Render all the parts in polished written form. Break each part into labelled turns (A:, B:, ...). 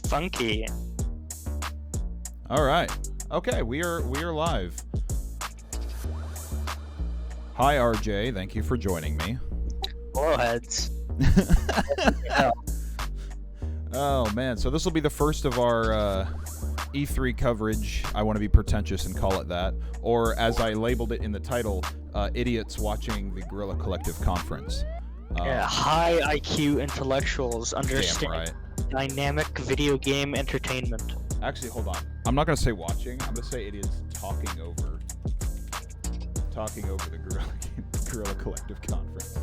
A: Funky.
B: All right. Okay, we are live. Hi, RJ. Thank you for joining me.
A: Hello, heads.
B: Oh man, so this will be the first of our E3 coverage. I want to be pretentious and call it that, or as I labeled it in the title, idiots watching the GuerrillaCollective conference.
A: High IQ intellectuals understand
B: right.
A: dynamic video game entertainment.
B: Actually, hold on. I'm not going to say watching. I'm going to say idiots talking over the GuerrillaCollective conference.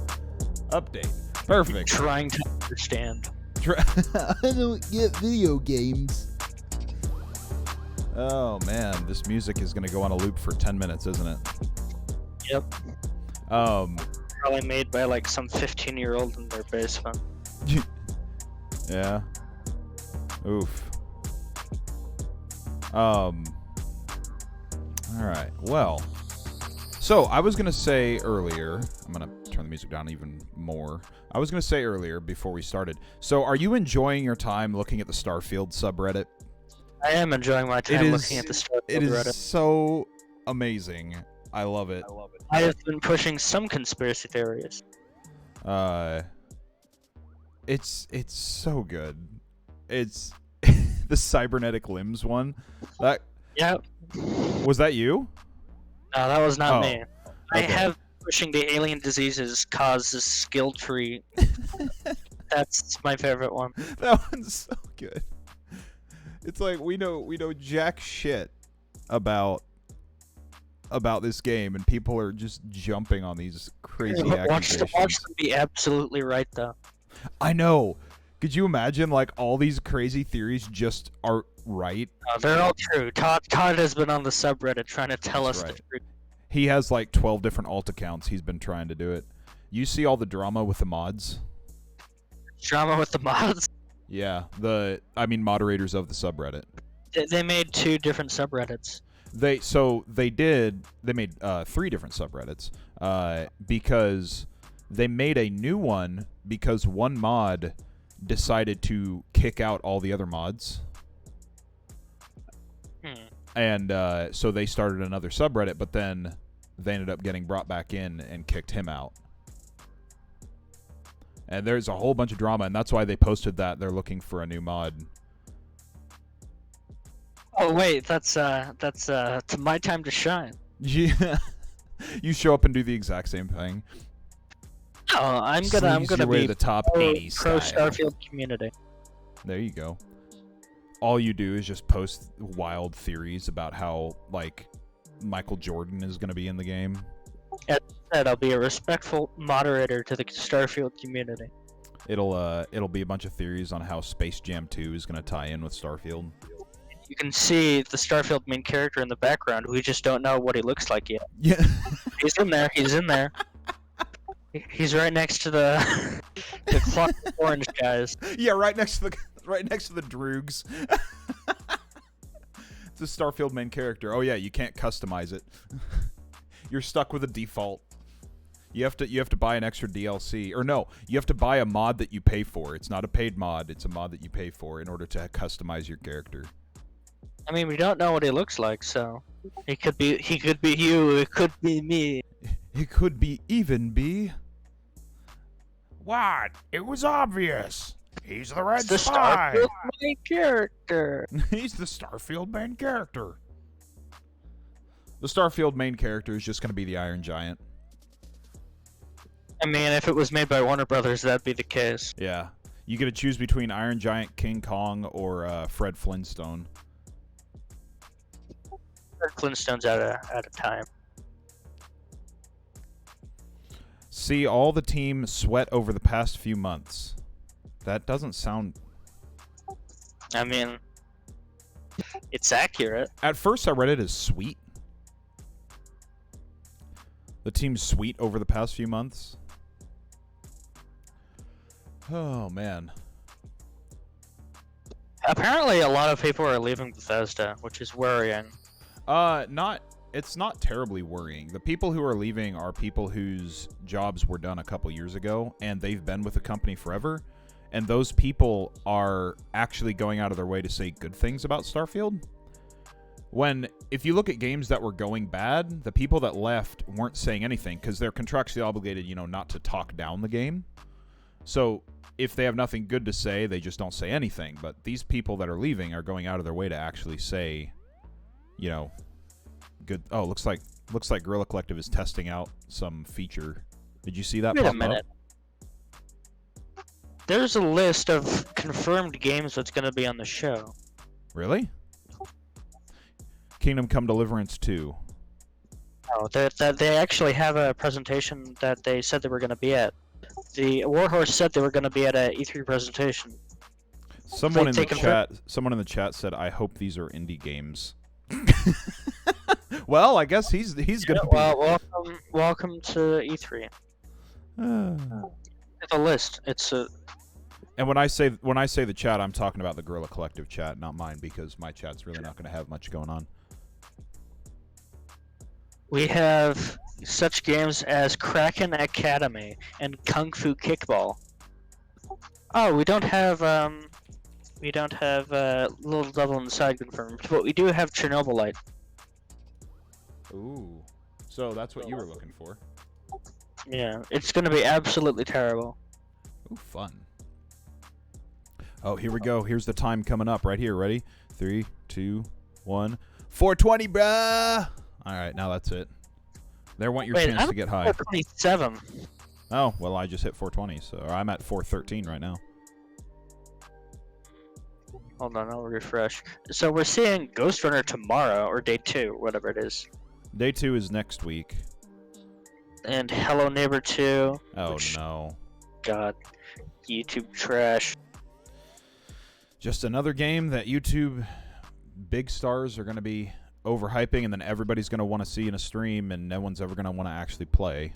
B: Update. Perfect.
A: Trying to understand.
B: I don't get video games. Oh man, this music is going to go on a loop for 10 minutes, isn't it?
A: Yep. Probably made by like some 15-year-old in their basement.
B: Yeah. Oof. All right. Well, so I was going to say earlier, I'm going to turn the music down even more. I was going to say earlier before we started. So are you enjoying your time looking at the Starfield subreddit?
A: I am enjoying my time looking at the Starfield
B: It
A: Reddit.
B: is so amazing. I love it.
A: I have been pushing some conspiracy theories.
B: It's so good. It's the cybernetic limbs one. That
A: Yep.
B: was that you?
A: No, that was not me. I
B: okay.
A: have pushing the alien diseases causes skill tree. That's my favorite one.
B: That one's so good. It's like we know jack shit about this game, and people are just jumping on these crazy accusations.
A: Watch them be absolutely right, though.
B: I know. Could you imagine, like, all these crazy theories just are right?
A: They're all true. Todd has been on the subreddit trying to tell us the truth.
B: He has like 12 different alt accounts. He's been trying to do it. You see all the drama with the mods?
A: Drama with the mods?
B: Yeah, moderators of the subreddit.
A: They made 2 different subreddits.
B: They made 3 different subreddits because they made a new one because one mod decided to kick out all the other mods. And so they started another subreddit, but then they ended up getting brought back in and kicked him out. And there's a whole bunch of drama, and that's why they posted that they're looking for a new mod.
A: Oh wait, that's to my time to shine.
B: Yeah, you show up and do the exact same thing.
A: Oh, I'm gonna be
B: the top
A: pro
B: 80 style.
A: Starfield community.
B: There you go. All you do is just post wild theories about how, like, Michael Jordan is going to be in the game.
A: As I said, I'll be a respectful moderator to the Starfield community.
B: It'll be a bunch of theories on how Space Jam 2 is going to tie in with Starfield.
A: You can see the Starfield main character in the background. We just don't know what he looks like yet.
B: Yeah.
A: He's in there. He's right next to the Clock Orange guys.
B: Yeah, right next to the Droogs. It's a Starfield main character. Oh yeah, you can't customize it. You're stuck with a default. You have to buy an extra DLC, or no, you have to buy a mod that you pay for. It's not a paid mod; it's a mod that you pay for in order to customize your character.
A: I mean, we don't know what he looks like, so he could be you. It could be me.
B: It could be even be. What? It was obvious. He's the red spy.
A: Starfield main character.
B: He's the Starfield main character. The Starfield main character is just going to be the Iron Giant.
A: I mean, if it was made by Warner Brothers, that'd be the case.
B: Yeah. You get to choose between Iron Giant, King Kong, or Fred Flintstone.
A: Fred Flintstone's out of time.
B: See all the team sweat over the past few months. That doesn't sound...
A: I mean, it's accurate.
B: At first I read it as sweet. The team's sweet over the past few months. Oh, man.
A: Apparently a lot of people are leaving Bethesda, which is worrying.
B: It's not terribly worrying. The people who are leaving are people whose jobs were done a couple years ago, and they've been with the company forever. and those people are actually going out of their way to say good things about Starfield. When, if you look at games that were going bad, the people that left weren't saying anything because they're contractually obligated, not to talk down the game. So if they have nothing good to say, they just don't say anything. But these people that are leaving are going out of their way to actually say, good. Oh, looks like GuerrillaCollective is testing out some feature. Did you see that?
A: Wait
B: pop
A: a minute.
B: Up?
A: There's a list of confirmed games that's going to be on the show.
B: Really? Kingdom Come Deliverance 2.
A: Oh, they actually have a presentation that they said they were going to be at. The Warhorse said they were going to be at a E3 presentation.
B: Someone in the chat said, "I hope these are indie games." Well, I guess he's going to be.
A: Well, welcome to E3. It's a list. It's a.
B: And when I say the chat, I'm talking about the GuerrillaCollective chat, not mine, because my chat's really not going to have much going on.
A: We have such games as Kraken Academy and Kung Fu Kickball. Oh, we don't have Little Devil Inside confirmed, but we do have Chernobylite.
B: Ooh, so that's what you were looking for.
A: Yeah, it's going to be absolutely terrible.
B: Ooh, fun. Oh, here we go. Here's the time coming up right here. Ready? 3, 2, 1. 420, bruh! All right, now that's it. There went your chance to get high.
A: 427.
B: Oh, well, I just hit 420, so I'm at 413 right now.
A: Hold on, I'll refresh. So we're seeing Ghost Runner tomorrow, or day 2, whatever it is.
B: Day 2 is next week.
A: And Hello Neighbor 2.
B: Oh, no.
A: God. YouTube trash.
B: Just another game that YouTube big stars are going to be overhyping, and then everybody's going to want to see in a stream, and no one's ever going to want to actually play.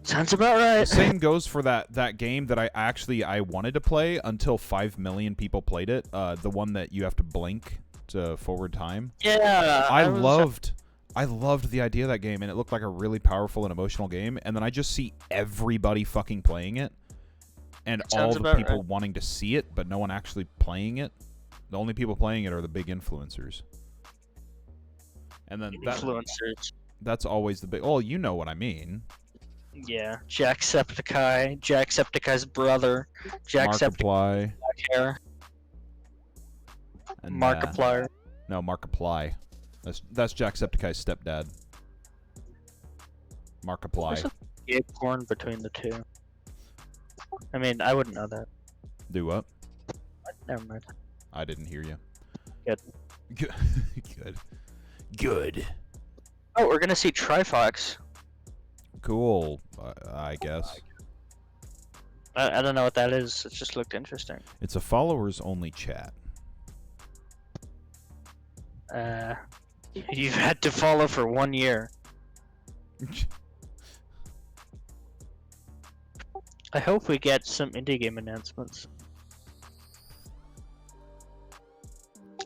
A: Sounds about right.
B: The same goes for that game that I wanted to play until 5 million people played it. The one that you have to blink to forward time.
A: Yeah.
B: I loved the idea of that game, and it looked like a really powerful and emotional game, and then I just see everybody fucking playing it, and all the people wanting to see it, but no one actually playing it. The only people playing it are the big influencers. And then that's always the big... Oh, you know what I mean.
A: Yeah. Jacksepticeye, Jacksepticeye's brother,
B: Markiplier.
A: Hair.
B: And,
A: Markiplier.
B: No, Markiplier. That's Jacksepticeye's stepdad. Markiplier.
A: There's a big porn between the two. I mean, I wouldn't know that.
B: Do what?
A: Never mind.
B: I didn't hear you.
A: Good.
B: Good.
A: Oh, we're gonna see Trifox.
B: Cool, I guess.
A: I don't know what that is. It just looked interesting.
B: It's a followers-only chat.
A: You've had to follow for 1 year. I hope we get some indie game announcements.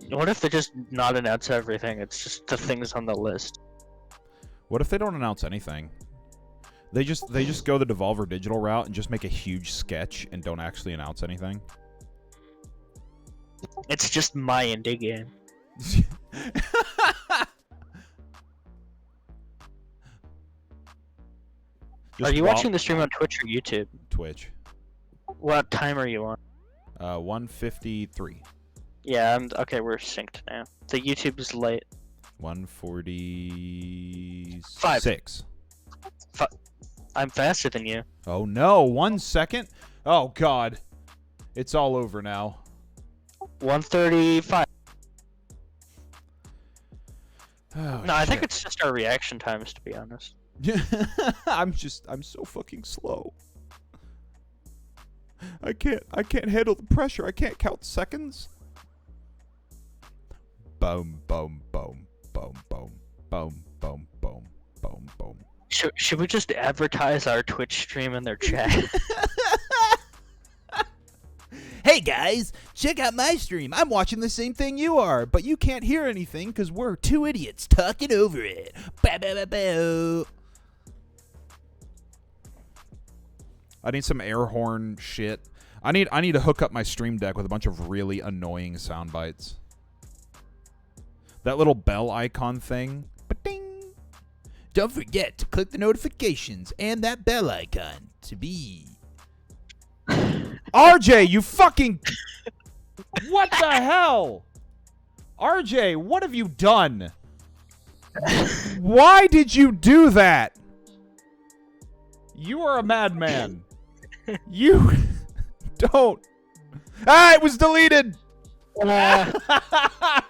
A: What if they just not announce everything? It's just the things on the list.
B: What if they don't announce anything? They just go the Devolver Digital route and just make a huge sketch and don't actually announce anything.
A: It's just my indie game. Are you watching the stream on Twitch or YouTube?
B: Twitch.
A: What time are you on?
B: 1:53.
A: Yeah, okay, we're synced now. The YouTube is late.
B: 1:46.
A: I'm faster than you.
B: Oh no, 1 second? Oh god. It's all over now.
A: 1:35.
B: Oh,
A: no, I think it's just our reaction times, to be honest.
B: I'm so fucking slow. I can't handle the pressure. I can't count seconds. Boom, boom, boom, boom, boom, boom, boom, boom, boom, boom.
A: Should we just advertise our Twitch stream in their chat?
B: Hey guys, check out my stream. I'm watching the same thing you are, but you can't hear anything because we're two idiots talking over it. Bow, bow, bow, bow. I need some air horn shit. I need to hook up my Stream Deck with a bunch of really annoying sound bites. That little bell icon thing. Ba-ding. Don't forget to click the notifications and that bell icon to be. RJ, you fucking. What the hell? RJ, what have you done? Why did you do that? You are a madman. You don't. Ah, it was deleted.
A: I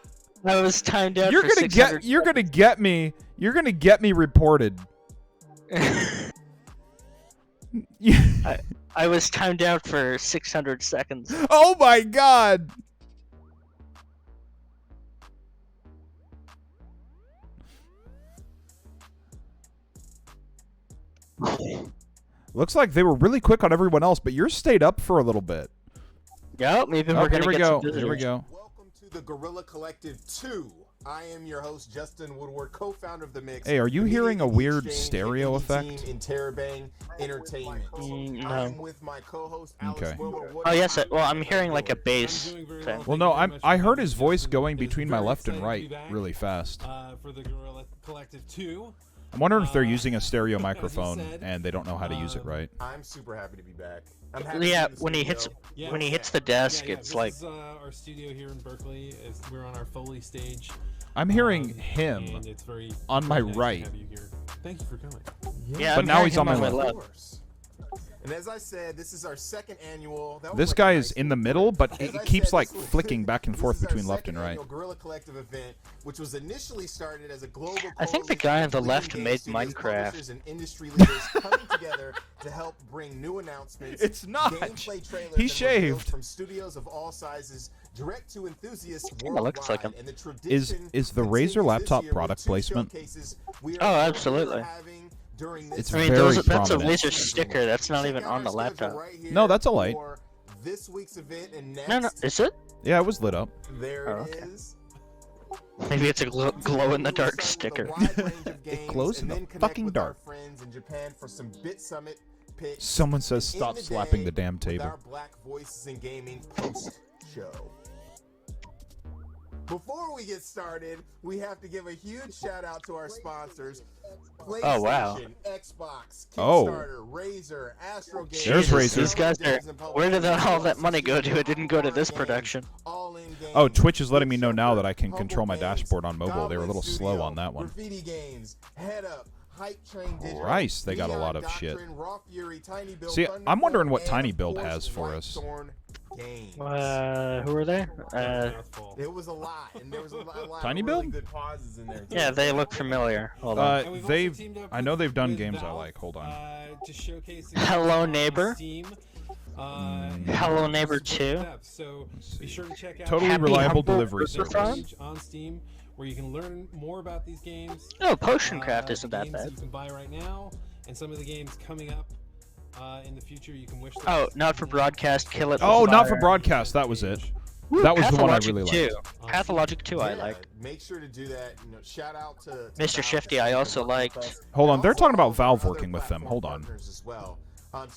A: was timed out.
B: You're
A: for
B: gonna
A: 600
B: get. You're gonna get me. You're gonna get me reported.
A: I was timed out for 600 seconds.
B: Oh my god. Looks like they were really quick on everyone else, but yours stayed up for a little bit.
A: Yep, maybe we're gonna get some visitors.
B: Here we go.
C: Welcome to the Guerrilla Collective 2. I am your host, Justin Woodward, co-founder of The Mix.
B: Hey, are you
C: the
B: hearing a
C: media
B: weird
C: exchange
B: stereo
C: and indie
B: effect?
C: team in Terabang Entertainment.
A: No.
C: I'm with my co-host, Alex
B: Okay.
C: Wilbur.
A: Oh yes, well I'm hearing like a bass. thing.
B: Well, no, I heard his voice going between my left and right really fast.
D: For the Guerrilla Collective 2.
B: I'm wondering if they're using a stereo microphone and they don't know how to use it right.
C: I'm super happy to be back. I'm happy
A: Yeah,
C: to be in the
A: when he
C: studio.
A: hits the desk, it's
D: this
A: like
D: is, our studio here in Berkeley. We're on our Foley stage.
B: I'm hearing him
D: and it's very
B: on my
D: nice to
B: right.
D: have you here. Thank you for coming.
A: yeah.
B: But
A: I'm
B: now
A: hearing
B: he's on
A: him
B: my
C: Of
B: left.
C: course. And as I said, this is our second annual.
B: This guy is in the middle, but it keeps like flicking back and forth
C: This is our
B: between left and
C: second
B: right.
C: annual Guerrilla Collective event, which was initially started as a global.
A: I think the guy on the
C: coalition
A: left
C: of
A: made
C: studios,
A: Minecraft.
C: publishers, and industry leaders coming together to help bring new announcements.
B: It's not.
C: gameplay trailers,
B: He
C: and reveals
B: shaved.
C: from studios of all sizes, direct to enthusiasts
A: Kinda
C: worldwide.
A: looks like him.
C: And the
B: Is
C: tradition
B: the Razer
C: continues this
B: laptop
C: year with
B: product
C: 2
B: placement?
C: showcases we are
A: Oh, absolutely.
C: having during this
B: It's
A: I mean,
B: very
A: that's a
B: prominent.
A: laser sticker. That's not
C: Check
A: even
C: out
A: on
C: our
A: the
C: schedule
A: laptop.
C: right here
B: No, that's a light.
C: for this week's event and next.
A: No, is it?
B: Yeah, it was lit up.
C: There
A: Oh,
C: it
A: okay.
C: is.
A: Maybe it's a glow in the dark sticker.
B: It glows in the fucking dark.
C: Our friends in Japan for some Bit Summit picks.
B: Someone says
C: In
B: stop
C: the
B: slapping
C: day
B: the damn
C: with
B: table.
C: Our Black Voices in Gaming post show. Before we get started, we have to give a huge shout out to our sponsors: PlayStation,
A: Oh, wow.
C: Xbox,
B: Oh.
C: Kickstarter, Razer, Astro Games.
B: There's Razer.
A: These guys are. Where did all that money go to? It didn't go to this production.
B: Oh, Twitch is letting me know now that I can control my dashboard on mobile. They were a little slow on that one.
C: Graffiti Games, Head Up, Hype Train Digital,
B: Christ, they got a
C: Neon
B: lot of shit.
C: Doctrine, Raw Fury, Tiny Build,
B: See, I'm wondering what
C: Thunderbolt,
B: Tiny
C: and,
B: Build
C: of course,
B: has for us.
C: Whitethorn Games.
A: Who are they?
C: It was a lot, and there was a lot
B: Tiny
C: of really
B: Build?
C: good pauses in there. Too.
A: Yeah, they look familiar. Hold on.
D: And we've also
B: They've.
D: teamed up
B: I know they've done
D: with
B: games I
D: Valve,
B: like. Hold on.
D: To showcase the
A: Hello,
D: games on
A: Neighbor.
D: Steam.
A: Hello, Neighbor
D: Super
A: 2.
D: depth. So be sure to check out
B: Totally
A: Happy
B: reliable
A: Humble
B: delivery
A: Burger
B: service.
A: Farm?
D: page on Steam where you can learn more about these games.
A: Oh, Potion Craft
D: the
A: isn't that
D: games
A: bad.
D: you can buy right now, and some of the games coming up in the future you can wish. them.
A: Oh, not for broadcast. Kill it.
B: Oh,
A: with
B: not for
A: fire.
B: broadcast. That was it.
A: Woo,
B: That was the one I
A: Pathologic
B: really
A: 2.
B: liked.
A: Pathologic 2 I
C: Yeah,
A: like.
C: Make sure to do that. You know, shout out to
A: Mr.
C: Valve
A: Shifty,
C: for
A: I also
C: working with
A: liked.
C: us.
B: Hold on,
C: And
B: they're
C: also
B: talking about
C: all of our
B: Valve
C: other
B: working with them.
C: platform
B: Hold on.
C: partners as well.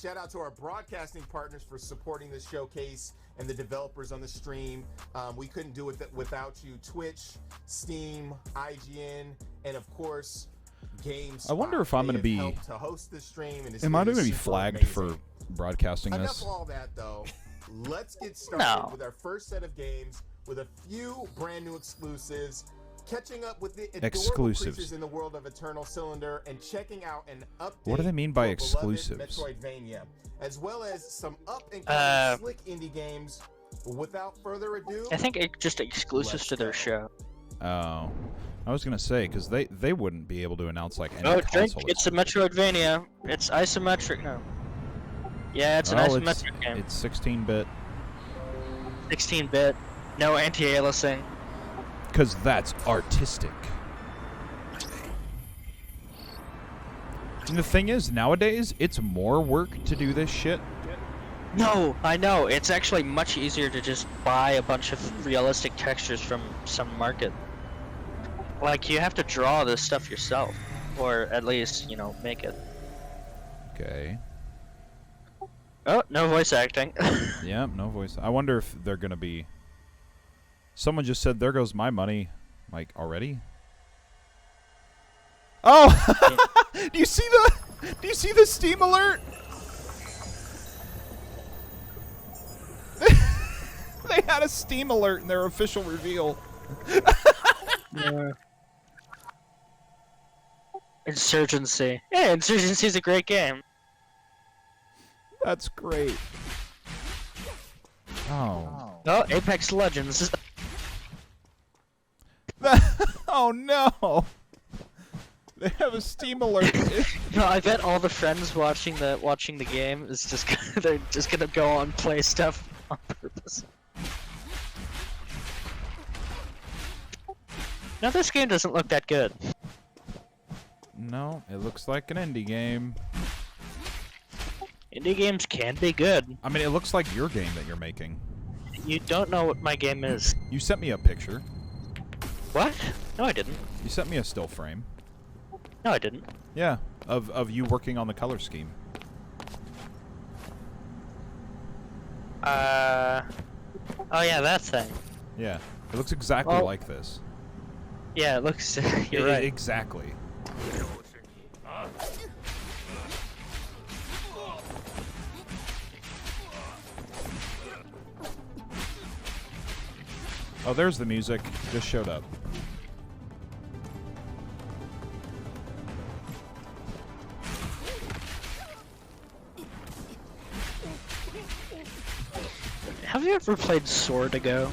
C: Shout out to our broadcasting partners for supporting the showcase and the developers on the stream. We couldn't do it without you. Twitch, Steam, IGN, and of course, GameSpot.
B: I wonder if I'm
C: They
B: gonna
C: have
B: be-
C: helped to host the stream, and it's
B: Am I
C: been
B: going to be
C: super
B: flagged
C: amazing.
B: for broadcasting
C: Enough
B: this?
C: of all that, though. Let's get started
A: No.
C: with our first set of games with a few brand new exclusives. Catching up with the adorable
B: Exclusives.
C: creatures in the world of Eternal Cylinder and checking out an update.
B: What do they mean by
C: for beloved
B: exclusives?
C: Metroidvania, as well as some up and coming slick indie games. Without further ado,
A: I think it just exclusives to their show.
B: Oh. I was going to say, because they wouldn't be able to announce like any
A: Oh, drink.
B: console.
A: It's a Metroidvania. It's isometric. No. Yeah, it's an isometric game.
B: It's 16-bit.
A: 16-bit. No anti-aliasing.
B: Because that's artistic. And the thing is, nowadays, it's more work to do this shit.
A: No, I know. It's actually much easier to just buy a bunch of realistic textures from some market. Like, you have to draw this stuff yourself. Or at least, you know, make it.
B: Okay.
A: Oh, no voice acting.
B: Yeah, no voice. I wonder if they're gonna be. Someone just said, "There goes my money." Like already? Oh! Do you see the? Do you see the Steam alert? They had a Steam alert in their official reveal.
A: Yeah. Insurgency. Yeah, Insurgency is a great game.
B: That's great. Oh.
A: Oh, Apex Legends.
B: Oh no! They have a Steam alert.
A: No, I bet all the friends watching the game is just they're just gonna go on play stuff on purpose. Now this game doesn't look that good.
B: No, it looks like an indie game.
A: Indie games can be good.
B: I mean, it looks like your game that you're making.
A: You don't know what my game is.
B: You sent me a picture.
A: What? No, I didn't.
B: You sent me a still frame.
A: No, I didn't.
B: Yeah, of you working on the color scheme.
A: Oh yeah, that thing.
B: Yeah, it looks exactly
A: Well-
B: like this.
A: Yeah, it looks. You're right.
B: Exactly. Oh, there's the music. Just showed up.
A: Have you ever played Sword Ago?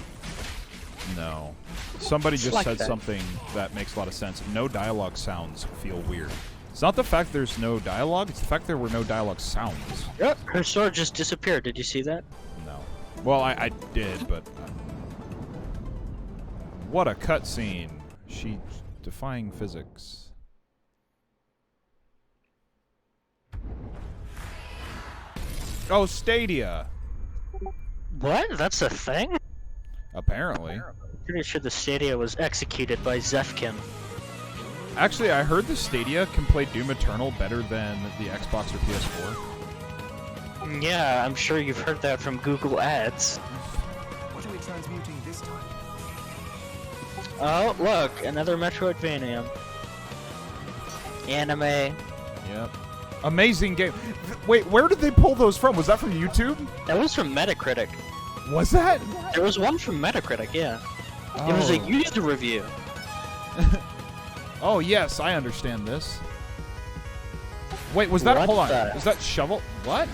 B: No. Somebody just
A: like
B: said
A: that.
B: something that makes a lot of sense. No dialogue sounds feel weird. It's not the fact there's no dialogue, it's the fact there were no dialogue sounds.
A: Yep. Her sword just disappeared. Did you see that?
B: No. Well, I did, but... what a cutscene. She defying physics. Oh, Stadia.
A: What? That's a thing?
B: Apparently.
A: Pretty sure the Stadia was executed by Zefkin.
B: Actually, I heard the Stadia can play Doom Eternal better than the Xbox or PS4.
A: Yeah, I'm sure you've heard that from Google Ads.
E: What are we transmuting this time?
A: Oh, look, another Metroidvania. Anime.
B: Yep. Amazing game. Wait, where did they pull those from? Was that from YouTube?
A: That was from Metacritic.
B: Was that?
A: There was one from Metacritic, yeah. It was a user review.
B: Oh, yes, I understand this. Wait, was that...
A: What
B: hold on.
A: the-
B: Was that Shovel... What?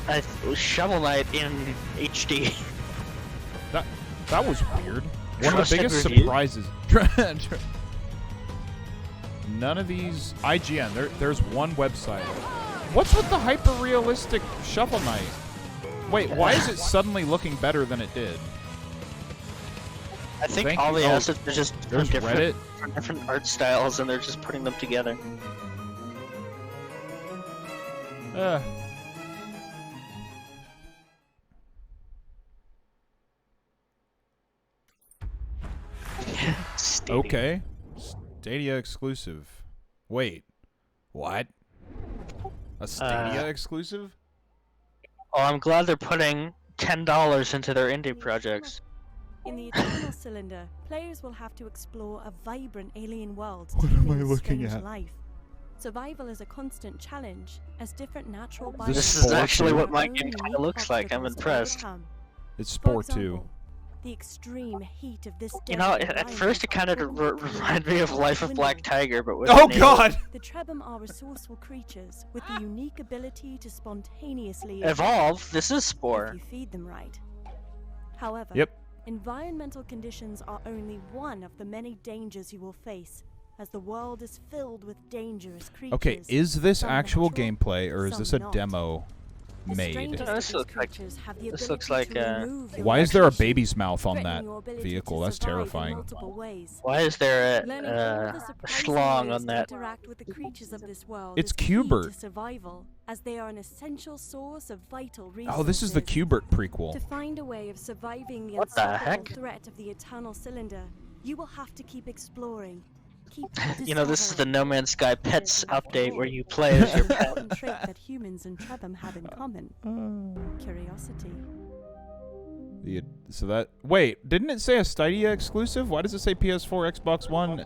A: It was Shovel Knight in HD.
B: That was weird. One of the
A: Trusted
B: biggest
A: review?
B: surprises. None of these... IGN. There's one website. What's with the hyper-realistic Shovel Knight? Wait, why is it suddenly looking better than it did?
A: I think
B: Thank
A: all
B: you.
A: the
B: Oh,
A: assets are just from
B: There's Reddit.
A: different art styles, and they're just putting them together. Stadia.
B: Okay. Stadia exclusive. Wait. What? A Stadia exclusive?
A: Oh, I'm glad they're putting $10 into their indie projects.
F: In the Eternal Cylinder, players will have to explore a vibrant alien world
B: What am I
F: teeming with
B: looking
F: strange
B: at?
F: life. Survival is a constant challenge, as different natural
B: This
A: This
B: Spore
A: is actually
B: too?
A: what my game kind of looks like. I'm impressed.
B: It's
F: For
B: Spore 2.
F: example, the extreme heat of this
A: You know,
F: desert
A: at
F: environment
A: first it kind of reminded me of Life of Black Tiger, but with
B: Oh
A: an alien.
B: god!
F: The Trebhum are resourceful creatures with the unique ability to spontaneously
A: Evolve. This is
F: if
A: Spore.
F: you feed them right. However,
B: Yep.
F: environmental conditions are only one of the many dangers you will face, as the world is filled with dangerous creatures.
B: Okay, is this
F: some
B: actual
F: natural,
B: gameplay or is
F: some
B: this a
F: not.
B: demo
F: The
B: made?
F: strangest
A: No,
F: of
A: this
F: these
A: looks like-
F: creatures have the
A: this looks
F: ability
A: like,
F: to remove your
B: Why is there a
F: reputation,
B: baby's mouth on that
F: threatening your ability to
B: vehicle? That's
F: survive in
B: terrifying.
F: multiple ways.
A: Why is there
F: Learning all
A: a
F: the surprising
A: schlong
F: ways
A: on
F: to
A: that?
F: interact with the creatures of this world
B: It's
F: is key to
B: Qbert.
F: survival, as they are an essential source of vital resources.
B: Oh, this is the Qbert prequel.
F: To find a way of surviving the
A: What the
F: unstoppable
A: heck?
F: threat of the Eternal Cylinder, you will have to keep exploring. Keep
A: You know, this is the
F: discovering.
A: No Man's Sky Pets update where you play as your
F: An
A: pet.
F: important trait that humans and Trebham have in common. Curiosity.
B: So that wait, didn't it say a Stadia exclusive? Why does it say PS4, Xbox One?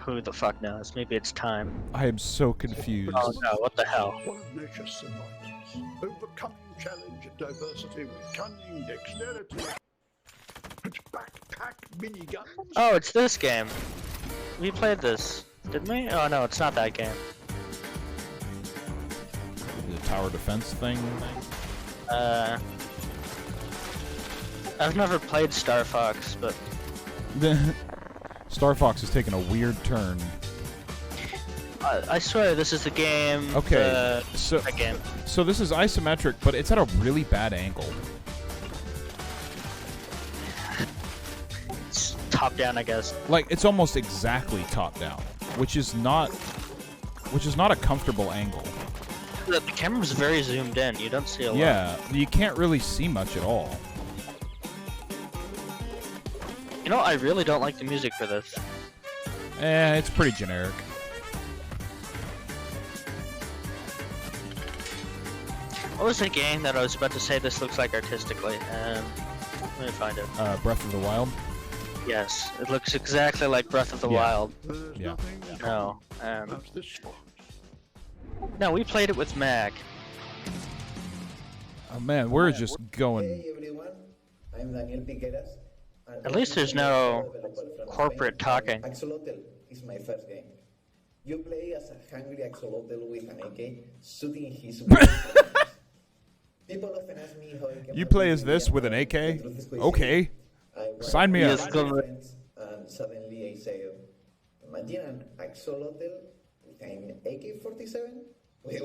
A: Who the fuck knows? Maybe it's time.
B: I am so confused.
A: Oh no, what the hell?
G: One of nature's survivors, overcoming challenge and diversity with cunning, dexterity, and backpack miniguns.
A: Oh, it's this game. We played this, didn't we? Oh no, it's not that game.
B: The tower defense thing.
A: I've never played Star Fox, but
B: Star Fox has taken a weird turn.
A: I swear this is the game.
B: Okay,
A: That game.
B: so this is isometric, but it's at a really bad angle.
A: It's top down, I guess.
B: Like it's almost exactly top down, which is not a comfortable angle.
A: The camera's very zoomed in. You don't see a lot.
B: Yeah, you can't really see much at all.
A: You know, I really don't like the music for this.
B: It's pretty generic.
A: What was the game that I was about to say this looks like artistically? Let me find it.
B: Breath of the Wild.
A: Yes, it looks exactly like Breath of the
B: Yeah.
A: Wild.
G: There's
B: Yeah.
G: nothing
A: No,
G: about this spot.
A: no, we played it with Mac.
B: Oh man, we're just going.
H: Hey everyone, I'm Daniel Piqueras.
A: At least there's no corporate talking.
H: Axolotl is my first game. You play as a hungry axolotl with an AK shooting his People often ask me how I came
B: You
H: up
B: play
H: with
B: as
H: the
B: this
H: idea,
B: with an
H: but
B: AK?
H: the truth is quite
B: Okay.
H: simple. I
B: Sign me
H: was
B: up.
A: Yes,
H: with
A: go
H: my
A: ahead.
H: friends, and suddenly I say, imagine an axolotl with an AK-47? Wait.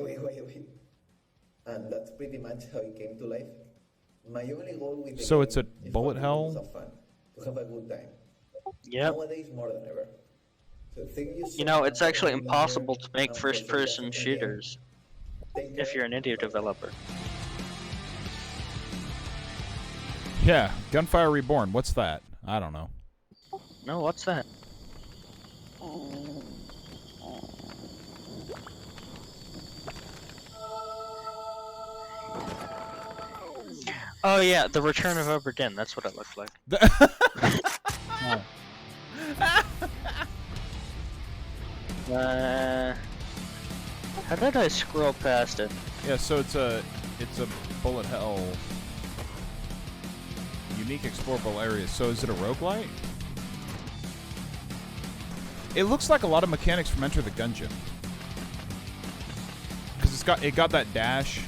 H: And that's pretty much how it came to life. My only goal with the
B: So
H: game
B: it's a
H: is
B: bullet
H: for
B: hell?
H: people to have fun, to have a good time.
A: Yep.
H: Nowadays more than ever. So thank you so
A: You know,
H: much
A: it's
H: for
A: actually
H: being
A: impossible
H: here
A: to make
H: and for
A: first-person
H: suggesting the game.
A: shooters
H: Take
A: if
H: care.
A: you're an indie developer.
B: Yeah, Gunfire Reborn. What's that? I don't know.
A: No, what's that? Oh yeah, the Return of Obra Dinn. That's what it looked like. How did I scroll past it?
B: Yeah, so it's a bullet hell, unique explorable areas. So is it a roguelite? It looks like a lot of mechanics from Enter the Gungeon. Because it got that dash.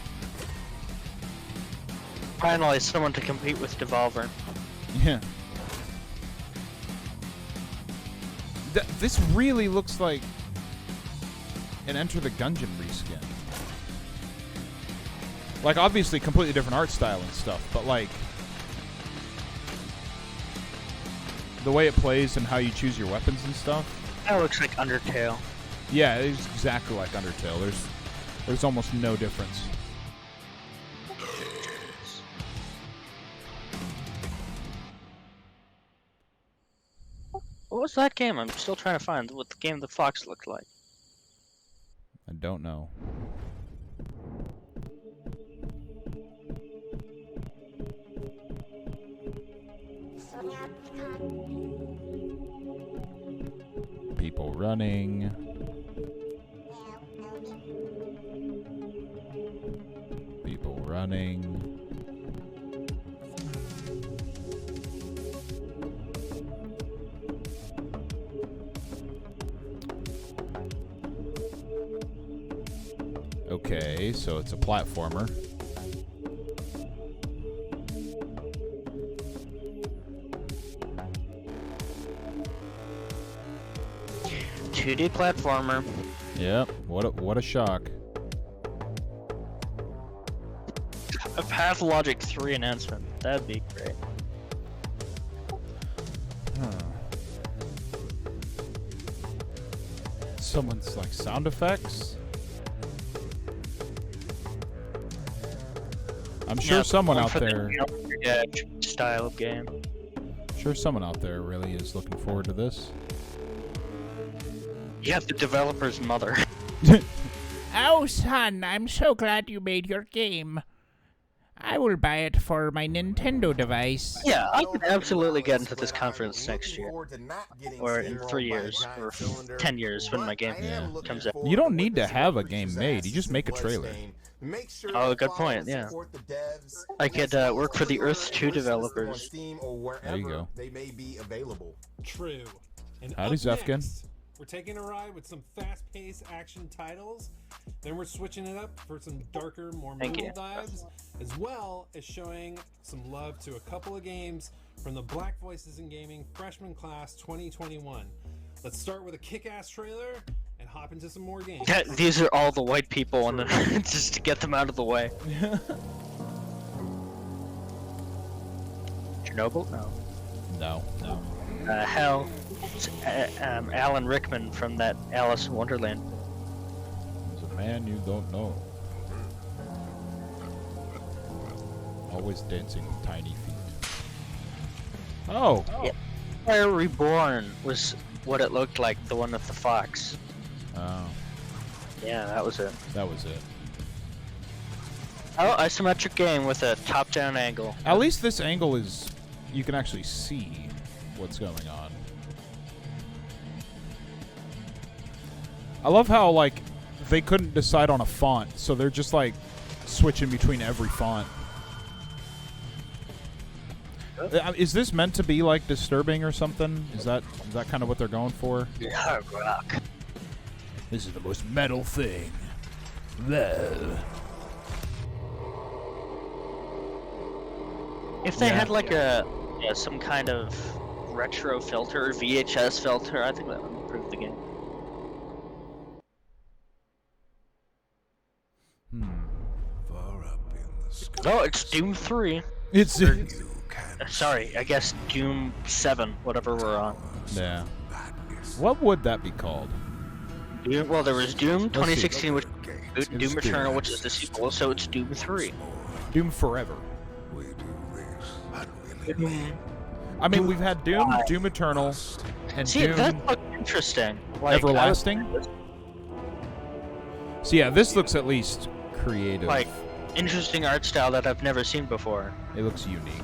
A: Finally, someone to compete with Devolver.
B: Yeah. This really looks like an Enter the Gungeon reskin. Like, obviously, completely different art style and stuff, but like the way it plays and how you choose your weapons and stuff.
A: That looks like Undertale.
B: Yeah, it's exactly like Undertale. There's almost no difference.
A: What was that game? I'm still trying to find what the game the fox looked like.
B: I don't know. People running. People running. Okay, so it's a platformer.
A: $2D platformer.
B: Yep. What a shock.
A: A Pathologic 3 announcement. That'd be great.
B: Someone's like sound effects. I'm sure
A: Yeah,
B: someone
A: one
B: out
A: for the
B: there.
A: Edge style of game.
B: Sure, someone out there really is looking forward to this.
A: Yeah, the developer's mother.
I: Oh, son, I'm so glad you made your game. I will buy it for my Nintendo device.
A: Yeah, I could absolutely get into this conference next year. Or in 3 years, or 10 years when my game comes out.
B: You don't need to have a game made. You just make a trailer.
A: Oh, good point, yeah. I could work for the Earth 2 developers.
B: There you go.
C: They may be available.
D: True. And
B: Howdy,
D: up
B: Zefkin.
D: next, we're taking a ride with some fast-paced action titles. Then we're switching it up for some darker, more brutal vibes, as well as showing some love to a couple of games from the Black Voices in Gaming Freshman Class 2021. Let's start with a kick-ass trailer and hop into some more games.
A: Yeah, these are all the white people, and just to get them out of the way. Chernobyl? No.
B: No.
A: Hell, it's, Alan Rickman from that Alice in Wonderland.
B: He's a man you don't know. Always dancing with tiny feet. Oh!
A: Yeah. Fire Reborn was what it looked like, the one with the fox.
B: Oh.
A: Yeah, that was it.
B: That was it.
A: Oh, isometric game with a top-down angle.
B: At least this angle is... you can actually see what's going on. I love how, like, they couldn't decide on a font, so they're just, like, switching between every font. Is this meant to be, like, disturbing or something? Is that kind of what they're going for?
A: Hard rock.
B: This is the most metal thing. Whoa.
A: If they had, like, some kind of retro filter or VHS filter, I think that would improve the game.
E: Far up in the sky.
A: Oh, it's Doom 3.
B: It's...
A: Sorry, I guess Doom 7, whatever we're on.
B: yeah. What would that be called?
A: Well, there was Doom 2016, which
B: It's
A: Doom
B: Doom.
A: Eternal, which is the sequel, so it's Doom 3.
B: Doom Forever.
E: We do this, and we live.
B: I mean, we've had Doom, Doom Eternal, and
A: See,
B: Doom
A: that looks interesting. Like,
B: Everlasting. So yeah, this looks at least creative.
A: Like, interesting art style that I've never seen before.
B: It looks unique.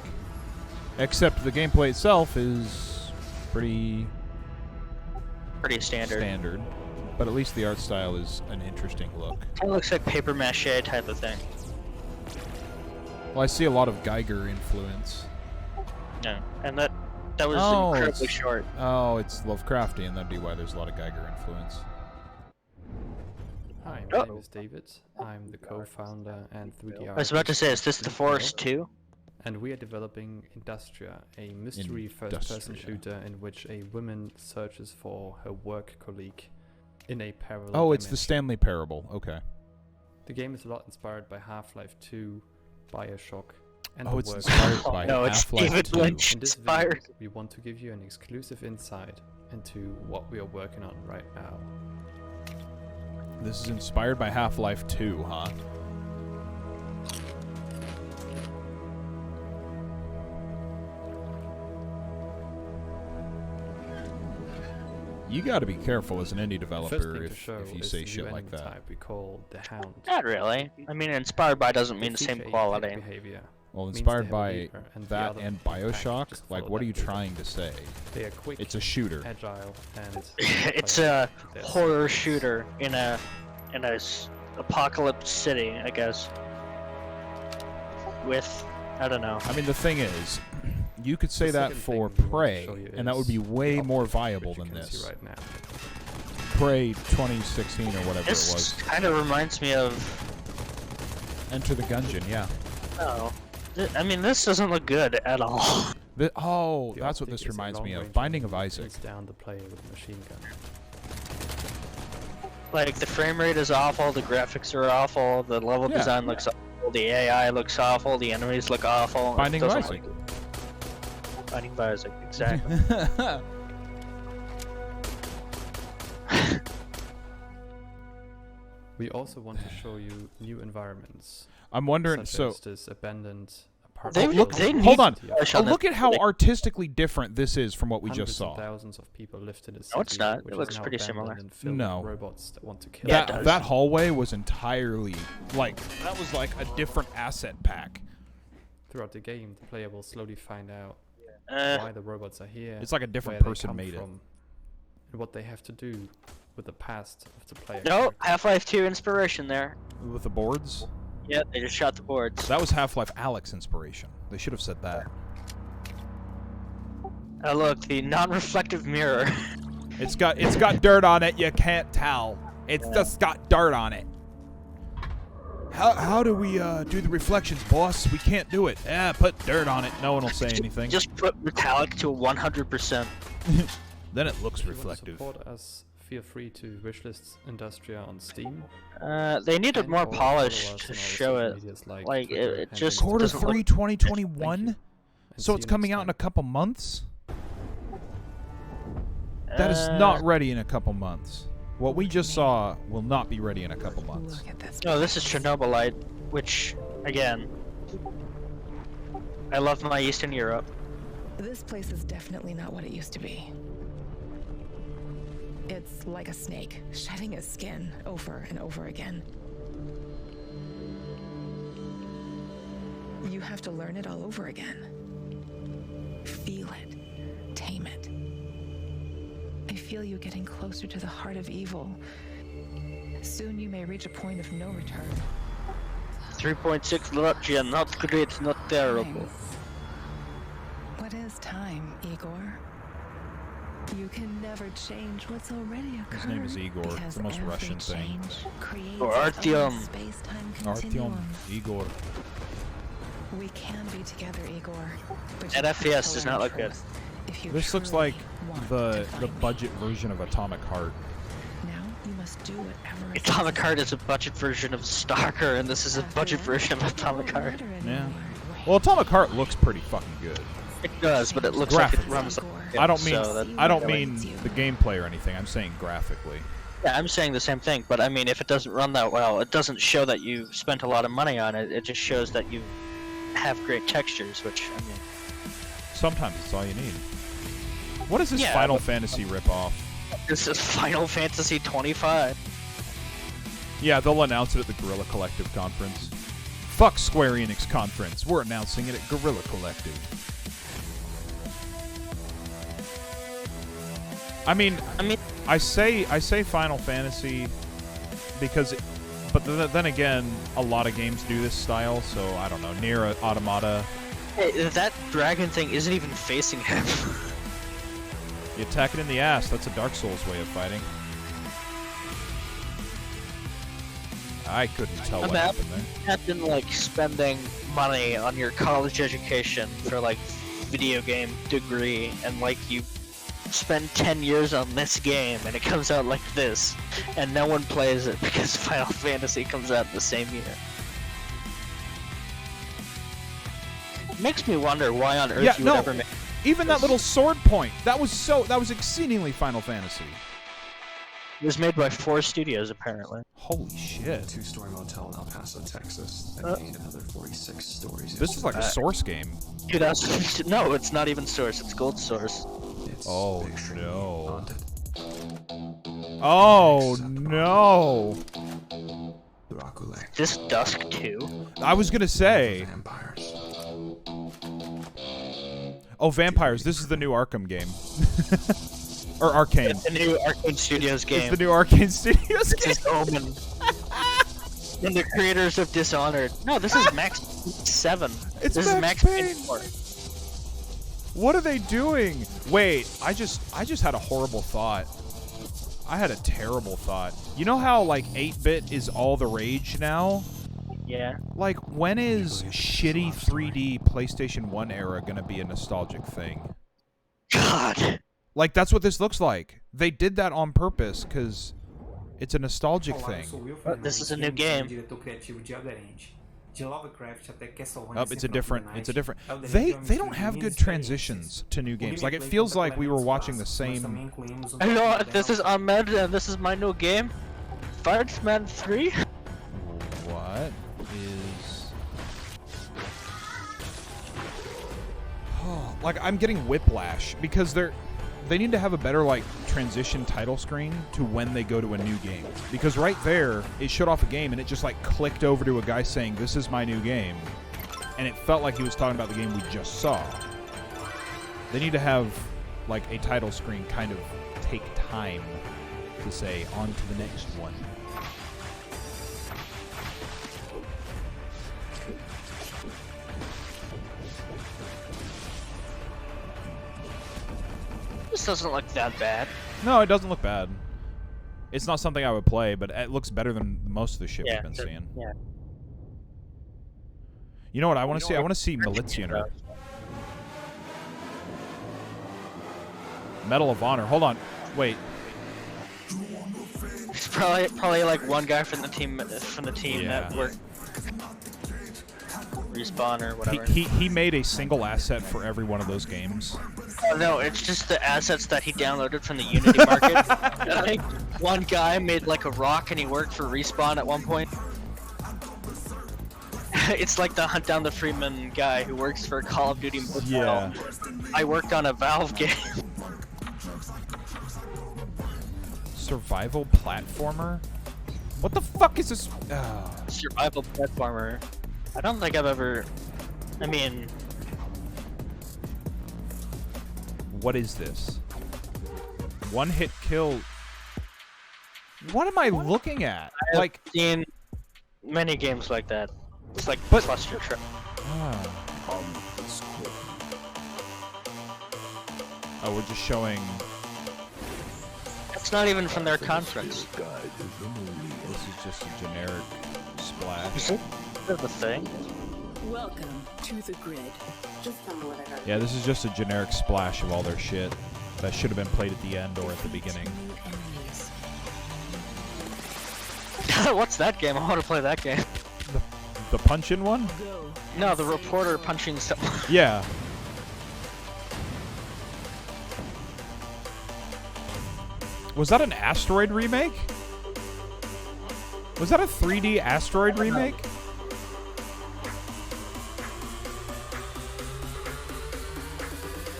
B: Except the gameplay itself is pretty
A: Pretty standard.
B: but at least the art style is an interesting look.
A: It looks like paper mache type of thing.
B: Well, I see a lot of Geiger influence.
A: Yeah, and that was
B: Oh,
A: incredibly
B: it's-
A: short.
B: Oh, it's Lovecraftian. That'd be why there's a lot of Geiger influence.
J: Hi,
A: Oh.
J: my name is David. I'm the co-founder and 3D
A: I was about to say, is this the
J: Forest
A: Forest 2?
J: And we are developing Industria, a mystery first-person
B: Industria.
J: shooter in which a woman searches for her work colleague in a parallel
B: Oh, it's the
J: image.
B: Stanley Parable. Okay.
J: The game is a lot inspired by Half-Life 2, Bioshock, and
B: Oh,
J: the
B: it's
J: work
B: inspired by
A: No, it's
B: Half-Life
A: David
B: 2.
A: Lynch
J: In this
A: inspired.
J: video, we want to give you an exclusive insight into what we are working on right now.
B: This is inspired by Half-Life 2, huh? You gotta be careful as an indie
J: First
B: developer
J: thing to
B: if
J: show
B: you
J: is
B: say
J: the
B: shit
J: new
B: like
J: enemy
B: that.
J: type we call the Hound.
A: Not really. I mean, inspired by doesn't mean the same
J: feature
A: quality.
J: apex behavior.
B: Well,
J: means
B: inspired
J: they have a
B: by
J: leader and the
B: that
J: other
B: and
J: pack
B: Bioshock?
J: just
B: Like,
J: follow
B: what are
J: that
B: you
J: leader.
B: trying to say?
J: They are quick,
B: It's a shooter.
J: agile, and
A: It's
J: play
A: a
J: their
A: horror
J: second.
A: shooter in a apocalypse city, I guess. With, I don't know.
B: I mean, the thing is, you could say
J: The
B: that
J: second
B: for
J: thing we want to
B: Prey,
J: show you
B: and that would
J: is
B: be way
J: the
B: more
J: object,
B: viable
J: which you
B: than
J: can see
B: this.
J: right now.
B: Prey 2016 or whatever it
A: This
B: was.
A: kind of reminds me of.
B: Enter the Gungeon, yeah.
A: Oh, I mean, this doesn't look good at all.
B: Oh,
J: The
B: that's what
J: optic
B: this
J: is a
B: reminds me of.
J: long-range
B: Binding of
J: weapon that
B: Isaac.
J: takes down the player with a machine gun.
A: Like, the frame rate is awful, the graphics are awful, the level
B: Yeah.
A: design looks awful, the AI looks awful, the enemies look awful.
B: Binding of
A: Doesn't
B: Isaac.
A: look- Binding of Isaac, exactly.
J: We also want to show you new environments.
B: I'm wondering,
J: such
B: so
J: as this abandoned part
A: They
J: of
A: look.
J: the
A: They need
B: Hold on.
A: polish on
B: Look
A: it.
B: at how artistically different this is from what we just
J: Hundreds and
B: saw.
J: thousands of people lived in the city.
A: No, it's not.
J: Which
A: It
J: is
A: looks
J: now
A: pretty
J: abandoned
A: similar.
J: and filled
B: No.
J: with robots that want to kill
A: Yeah, it
J: us.
A: does.
B: That hallway was entirely like that was like a different asset pack.
J: Throughout the game, the player will slowly find out
A: Uh,
J: why the robots are here.
B: It's like a different
J: where they
B: person
J: come
B: made it.
J: from, and what they have to do with the past of the player.
A: no,
J: character.
A: Half-Life 2 inspiration there.
B: With the boards.
A: Yeah, they just shot the boards.
B: That was Half-Life Alyx inspiration. They should have said that.
A: Oh look, the non-reflective mirror.
B: It's got dirt on it. You can't tell. It's just got dirt on it. How do we do the reflections, boss? We can't do it. Put dirt on it. No one will say anything.
A: Just put metallic to 100%.
B: Then it looks
J: If you want to
B: reflective.
J: support us, feel free to wishlist Industria on Steam.
A: They needed
J: and
A: more
J: or follow
A: polish
J: us
A: to
J: on all
A: show
J: social
A: it.
J: medias
A: Like,
J: Twitter
A: it
J: and
A: just
J: Instagram.
B: Quarter
A: doesn't look-
B: 3, 2021.
J: And
B: So
J: see
B: it's
J: you
B: coming
J: next
B: out in
J: time.
B: a couple months. That is not ready in a couple months. What we just saw will not be ready in a couple months.
A: No, this is Chernobylite, which, again, I love my Eastern Europe.
K: This place is definitely not what it used to be. It's like a snake, shedding its skin over and over again. You have to learn it all over again. Feel it. Tame it. I feel you getting closer to the heart of evil. Soon you may reach a point of no return.
A: 3.6 Lotgia, not great, not terrible.
K: What is time, Igor? You can never change what's already occurred.
B: His name is Igor. It's
K: because
B: the most
K: every
B: Russian thing.
K: change creates
A: Or
K: its own
A: Artyom.
K: space-time
B: Artyom,
K: continuum.
B: Igor.
K: We can be together, Igor. But
A: That
K: you have to
A: FPS does
K: learn
A: not look good.
K: truth if you
B: This looks
K: truly
B: like
K: want
B: the
K: to find me.
B: budget version of Atomic Heart.
K: Now you must do whatever is
A: Atomic
K: necessary.
A: Heart is a budget version of Stalker, and this is a budget version of Atomic Heart.
B: Yeah. Well, Atomic Heart looks pretty fucking good.
A: It does, but it looks like it
B: Graphically.
A: runs.
B: I don't mean
A: so that-
B: I don't mean the gameplay or anything. I'm saying graphically.
A: Yeah, I'm saying the same thing, but I mean, if it doesn't run that well, it doesn't show that you spent a lot of money on it. It just shows that you have great textures, which I mean.
B: Sometimes it's all you need. What is this
A: Yeah,
B: Final
A: but-
B: Fantasy ripoff?
A: This is Final Fantasy 25.
B: Yeah, they'll announce it at the Guerrilla Collective conference. Fuck Square Enix conference. We're announcing it at Guerrilla Collective. I mean, I say Final Fantasy because, but then again, a lot of games do this style. So I don't know. Nier Automata.
A: Hey, that dragon thing isn't even facing him.
B: You attack it in the ass. That's a Dark Souls way of fighting. I couldn't tell what happened there.
A: Imagine like spending money on your college education for like video game degree, and like you spend 10 years on this game, and it comes out like this, and no one plays it because Final Fantasy comes out the same year. It makes me wonder why on earth you would ever make.
B: Even that little sword point. That was exceedingly Final Fantasy.
A: It was made by 4 studios, apparently.
B: Holy shit.
L: 2-story motel in El Paso, Texas. That made another 46 stories.
B: This is like a Source game.
A: 2000. No, it's not even Source. It's Gold Source.
B: Oh no. Oh no.
A: This Dusk too.
B: I was gonna say. Oh, Vampires. This is the new Arkham game. Or Arcane.
A: It's the new Arcane Studios game.
B: It's the new Arcane Studios game.
A: This is Omen. And the creators of Dishonored. No, this is Max 7.
B: It's
A: this
B: Max
A: is Max Payne 4.
B: What are they doing? Wait, I just had a horrible thought. I had a terrible thought. You know how like 8-bit is all the rage now?
A: Yeah.
B: Like, when is shitty 3D PlayStation 1 era gonna be a nostalgic thing?
A: God.
B: Like, that's what this looks like. They did that on purpose, because it's a nostalgic thing.
A: This is a new game.
B: Oh, it's a different. They don't have good transitions to new games. Like, it feels like we were watching the same.
A: Hello, this is Ahmed, and this is my new game, Fireman 3.
B: What is? like I'm getting whiplash because they need to have a better like transition title screen to when they go to a new game, because right there it shut off a game and it just like clicked over to a guy saying this is my new game, and it felt like he was talking about the game we just saw. They need to have like a title screen kind of take time to say on to the next one.
A: This doesn't look that bad.
B: No, it doesn't look bad. It's not something I would play, but it looks better than most of the shit we've been seeing.
A: Yeah.
B: You know what I want to see? I want to see Militianer. Medal of Honor. Hold on. Wait.
A: It's probably like one guy from the team that worked Respawn or whatever.
B: He made a single asset for every one of those games.
A: Oh, no, it's just the assets that he downloaded from the Unity market. I think one guy made like a rock and he worked for Respawn at one point. It's like the Hunt Down the Freeman guy who works for Call of Duty Mobile.
B: Yeah.
A: I worked on a Valve game.
B: Survival platformer? What the fuck is this?
A: Survival platformer. I don't think I've ever... I mean...
B: What is this? One hit kill. What am I looking at?
A: I've seen many games like that. It's like cluster trip.
B: Oh, we're just showing.
A: It's not even from their conference.
B: This is just a generic splash.
A: Is it the thing?
M: Welcome to the grid. Just tell me what I got.
B: Yeah, this is just a generic splash of all their shit that should have been played at the end or at the beginning.
A: What's that game? I want to play that game.
B: The punch-in one?
A: No, the reporter punching someone.
B: Yeah. Was that an Asteroid remake? Was that a 3D Asteroid remake?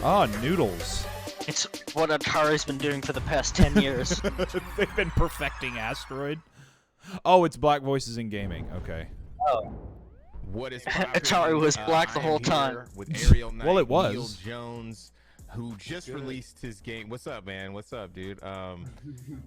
B: Ah, Noodles.
A: It's what Atari's been doing for the past 10 years.
B: They've been perfecting Asteroid. Oh, it's Black Voices in Gaming. Okay.
A: Oh.
C: What is
A: Atari was black the whole time.
C: With Ariel Knight,
B: Well, it was.
C: Neil Jones, who just released his game. What's up, man? What's up, dude?